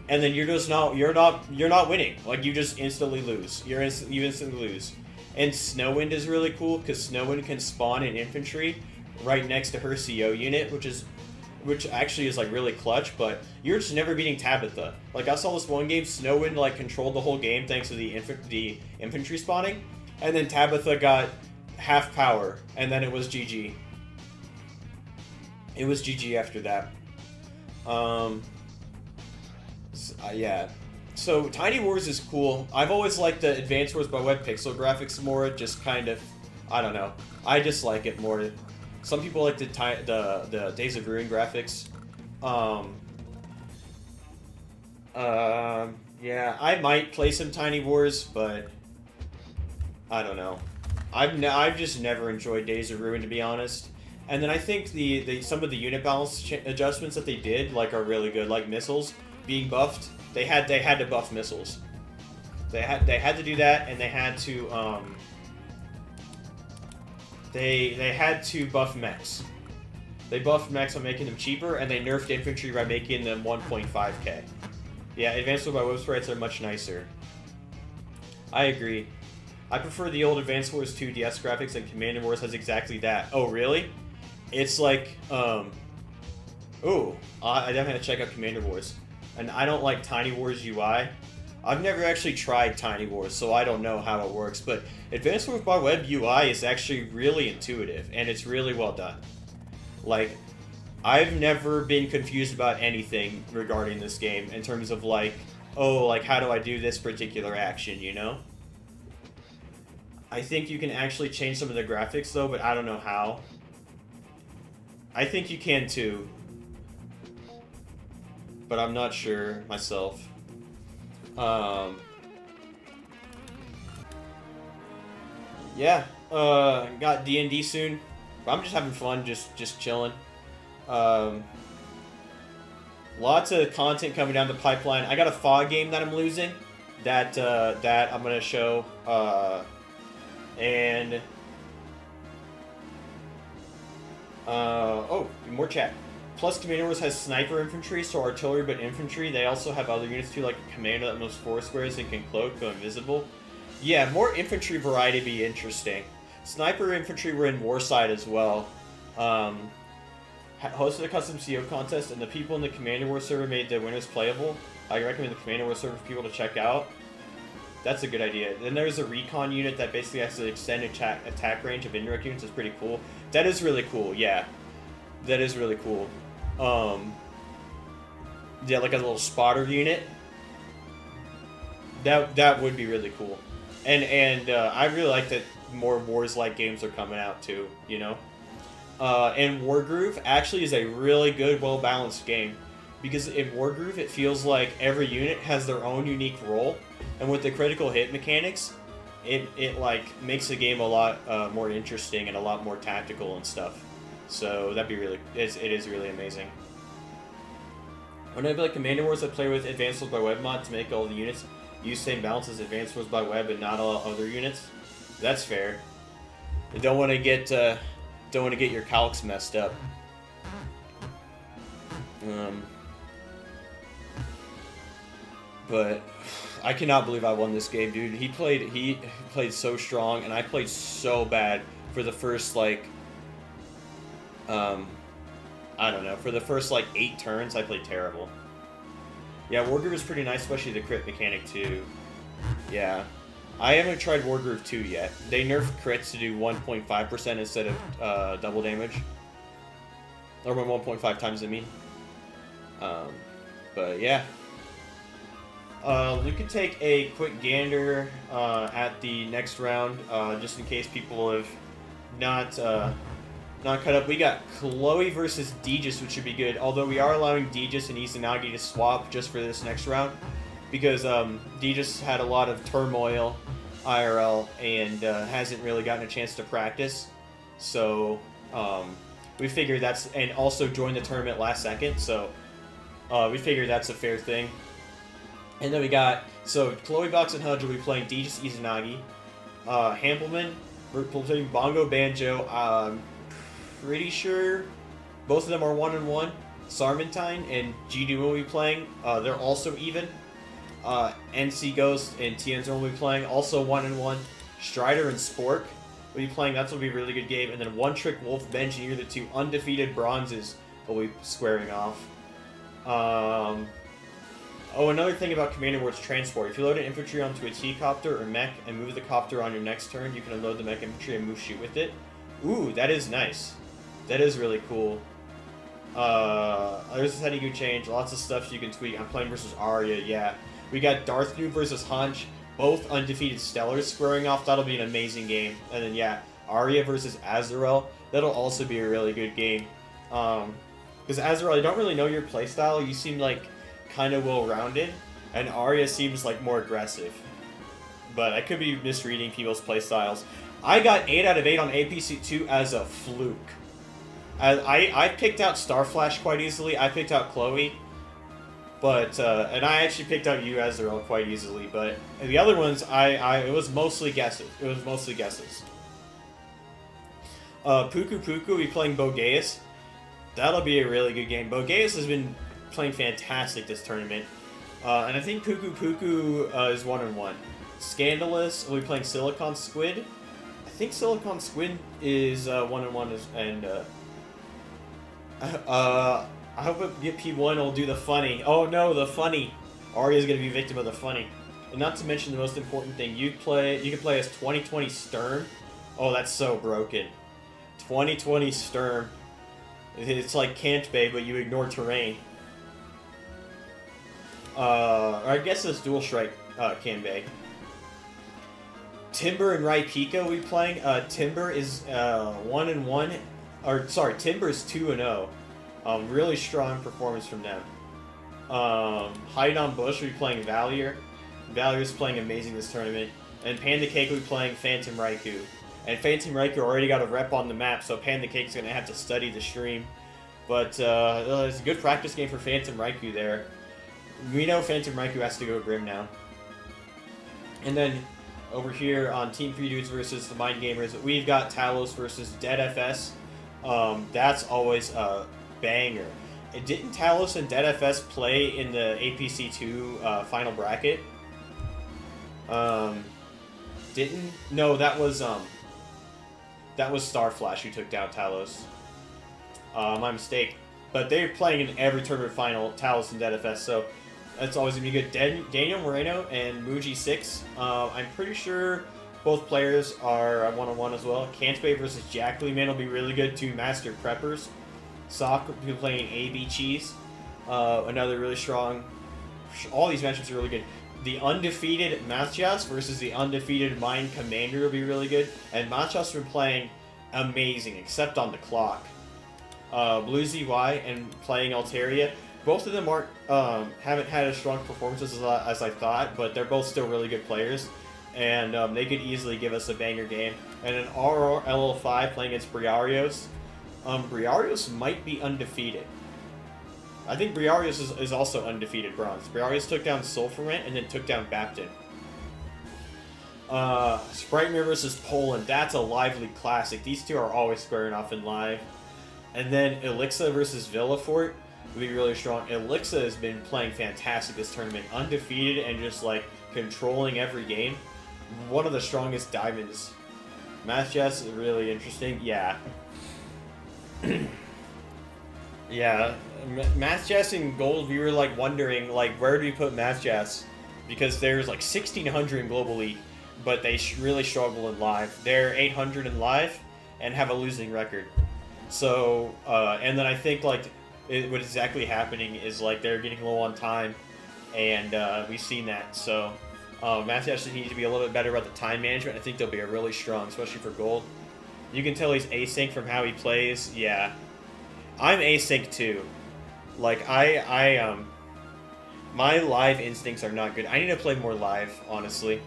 and then you're not winning. Like, you just instantly lose. You instantly lose. And Snowwind is really cool because Snowwind can spawn an infantry right next to her CO unit, which actually is like really clutch. But you're just never beating Tabitha. Like, I saw this one game, Snowwind like controlled the whole game thanks to the infantry spawning, and then Tabitha got half power, and then it was GG. It was GG after that. Yeah. So Tiny Wars is cool. I've always liked the Advanced Wars by Web pixel graphics more. Just kind of, I don't know. I just like it more. Some people like the Days of Ruin graphics. Yeah, I might play some Tiny Wars, but I don't know. I've just never enjoyed Days of Ruin, to be honest. And then I think some of the unit balance adjustments that they did are really good, like missiles being buffed. They had to buff missiles. They had to do that, and they had to they had to buff mechs. They buffed mechs by making them cheaper, and they nerfed infantry by making them 1.5k. Yeah, Advanced Wars by Web sprites are much nicer. I agree. I prefer the old Advanced Wars 2 DS graphics, and Commander Wars has exactly that. Oh, really? It's like, ooh, I definitely have to check out Commander Wars. And I don't like Tiny Wars UI. I've never actually tried Tiny Wars, so I don't know how it works. But Advanced Wars by Web UI is actually really intuitive, and it's really well done. Like, I've never been confused about anything regarding this game in terms of how do I do this particular action, you know? I think you can actually change some of the graphics though, but I don't know how. I think you can too, but I'm not sure myself. Yeah, got D&D soon. I'm just having fun, just chilling. Lots of content coming down the pipeline. I got a fog game that I'm losing, that I'm gonna show, and oh, more chat. Plus, Commander Wars has sniper infantry, so artillery but infantry. They also have other units too, like a commander that moves 4 squares and can cloak, go invisible. Yeah, more infantry variety would be interesting. Sniper infantry were in Warside as well. Hosted a custom CO contest, and the people in the Commander Wars server made the winners playable. I recommend the Commander Wars server for people to check out. That's a good idea. Then there's a recon unit that basically has to extend attack range of indirect units. It's pretty cool. That is really cool, yeah. That is really cool. Yeah, like a little spotter unit. That would be really cool. And I really like that more Wars-like games are coming out too, you know? and Wargroove actually is a really good, well-balanced game. Because in Wargroove, it feels like every unit has their own unique role. And with the critical hit mechanics, it like makes the game a lot more interesting and a lot more tactical and stuff. So that'd be really, it is really amazing. When I play Commander Wars, I play with Advanced Wars by Web mod to make all the units use same balance as Advanced Wars by Web and not all other units. That's fair. You don't want to get your calcs messed up. But I cannot believe I won this game, dude. He played so strong, and I played so bad for the first like I don't know, for the first like 8 turns. I played terrible. Yeah, Wargroove is pretty nice, especially the crit mechanic too. Yeah, I haven't tried Wargroove 2 yet. They nerfed crits to do 1.5% instead of double damage, or 1.5 times. I mean, but yeah. We could take a quick gander at the next round, just in case people have not cut up. We got Chloe versus Deegis, which should be good. Although we are allowing Deegis and Izanagi to swap just for this next round, because Deegis had a lot of turmoil IRL and hasn't really gotten a chance to practice. So we figured and also joined the tournament last second. So we figured that's a fair thing. And then we got, so Chloe Box and Hudge will be playing Deegis Izanagi. Hampelman, we're playing Bongo Banjo. I'm pretty sure both of them are 1-1. Sarmentine and G-Do will be playing. They're also even. NC Ghost and Tianzon will be playing, also 1-1. Strider and Spork will be playing. That's going to be a really good game. And then One Trick Wolf, Benjir, the 2 undefeated bronzes, will be squaring off. Oh, another thing about Commander Wars Transport. If you load an infantry onto a T-copter or mech and move the copter on your next turn, you can unload the mech infantry and move shoot with it. Ooh, that is nice. That is really cool. There's a setting you change. Lots of stuff you can tweak. I'm playing versus Arya, yeah. We got Darth Noob versus Hunch. Both undefeated Stellars squaring off. That'll be an amazing game. And then, yeah, Arya versus Azrael. That'll also be a really good game. Because Azrael, I don't really know your playstyle. You seem like kind of well-rounded, and Arya seems like more aggressive. But I could be misreading people's playstyles. I got 8 out of 8 on APC2 as a fluke. I picked out Starflash quite easily. I picked out Chloe, but and I actually picked out you, Azrael, quite easily. But the other ones, it was mostly guesses. It was mostly guesses. Puku Puku will be playing Bogeus. That'll be a really good game. Bogeus has been playing fantastic this tournament, and I think Puku Puku is 1-1. Scandalous will be playing Silicon Squid. I think Silicon Squid is 1-1, and I hope it get P1 will do the funny. Oh no, the funny. Arya's gonna be a victim of the funny. And not to mention the most important thing, you can play as 2020 Sturm. Oh, that's so broken. 2020 Sturm. It's like Can't Bay, but you ignore terrain. Or I guess it's Dual Strike Kanbei. Timber and Raipika will be playing. Timber is 1-1, or sorry, Timber is 2-0. Really strong performance from them. Hide on Bush will be playing Valier. Valier's playing amazing this tournament. And Panda Cake will be playing Phantom Raikou. And Phantom Raikou already got a rep on the map, so Panda Cake's going to have to study the stream. But it's a good practice game for Phantom Raikou there. We know Phantom Raikou has to go Grim now. And then over here on Team 3 Dudes versus the Mind Gamers, we've got Talos versus Dead FS. That's always a banger. And didn't Talos and Dead FS play in the APC2 final bracket? No, that was Starflash who took down Talos. My mistake. But they're playing in every tournament final, Talos and Dead FS, so that's always going to be good. Daniel Moreno and Muji6. I'm pretty sure both players are 1-1 as well. Can't-Bay versus Jackley Man will be really good. 2 master preppers. Sock will be playing AB Cheese. Another really strong. All these matchups are really good. The undefeated Machias versus the undefeated Mind Commander will be really good. And Machias will be playing amazing, except on the clock. Blue ZY and playing Altaria, both of them haven't had as strong performances as I thought, but they're both still really good players, and they could easily give us a banger game. And an RRLL5 playing against Briarios. Briarios might be undefeated. I think Briarios is also undefeated bronze. Briarios took down Sulfurant and then took down Baptin. Sprightmare versus Poland. That's a lively classic. These two are always squaring off in live. And then Elixa versus Villafort will be really strong. Elixa has been playing fantastic this tournament. Undefeated and just like controlling every game. One of the strongest diamonds. Math Jazz is really interesting. Yeah. Yeah. Math Jazz in gold, we were like wondering like where do we put Math Jazz? Because there's like 1,600 in Global League, but they really struggle in live. They're 800 in live and have a losing record. So, and then I think like what exactly happening is like they're getting low on time, and we've seen that. So, Math Jazz needs to be a little bit better about the time management. I think they'll be a really strong, especially for gold. You can tell he's async from how he plays. Yeah, I'm async too. Like my live instincts are not good. I need to play more live, honestly.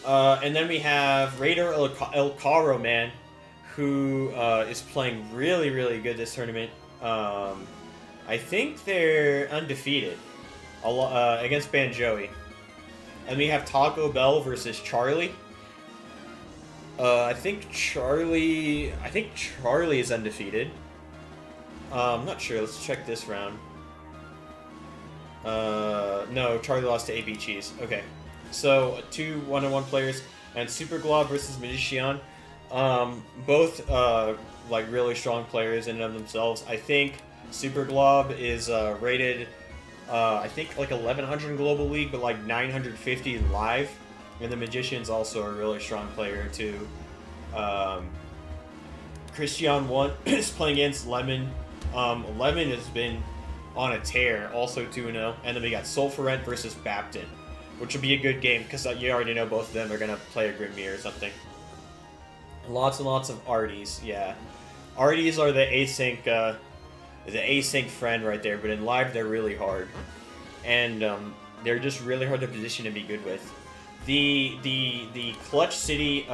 And then we have Raider El Caro, man, who is playing really, really good this tournament. I think they're undefeated against Banjoey. And we have Taco Bell versus Charlie. I think Charlie is undefeated. I'm not sure. Let's check this round. No, Charlie lost to AB Cheese. Okay. So, 2 1-on-1 players, and Super Glob versus Magician. Both, like, really strong players in and of themselves. I think Super Glob is rated, I think, like 1,100 in Global League, but like 950 in Live. And the Magician's also a really strong player, too. Christian 1 is playing against Lemon. Lemon has been on a tear, also 2-0. And then we got Sulfurant versus Baptin, which will be a good game, because you already know both of them are going to play a Grimir or something. Lots and lots of Arties, yeah. Arties are the async friend right there, but in live they're really hard. And they're just really hard to position to be good with. The Clutch City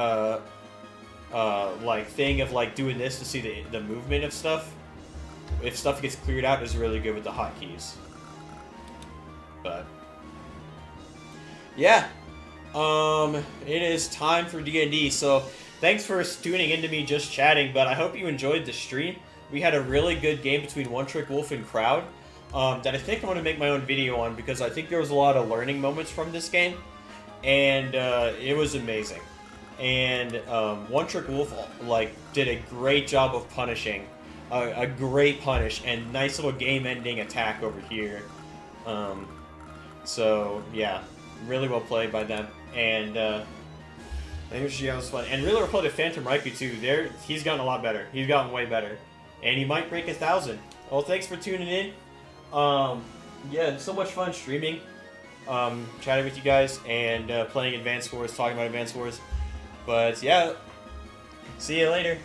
like thing of like doing this to see the movement of stuff, if stuff gets cleared out, is really good with the hotkeys. But yeah, it is time for D&D. So thanks for tuning into me just chatting, but I hope you enjoyed the stream. We had a really good game between One Trick Wolf and Crowd that I think I'm going to make my own video on, because I think there was a lot of learning moments from this game, and it was amazing. And One Trick Wolf like did a great job of punishing, a great punish, and nice little game-ending attack over here. So yeah, really well played by them, and I think that was fun. And really well played with Phantom Raikou too. He's gotten a lot better. He's gotten way better, and he might break 1,000. Well, thanks for tuning in. Yeah, it's so much fun streaming, chatting with you guys, and playing Advanced Wars, talking about Advanced Wars. But yeah, see you later.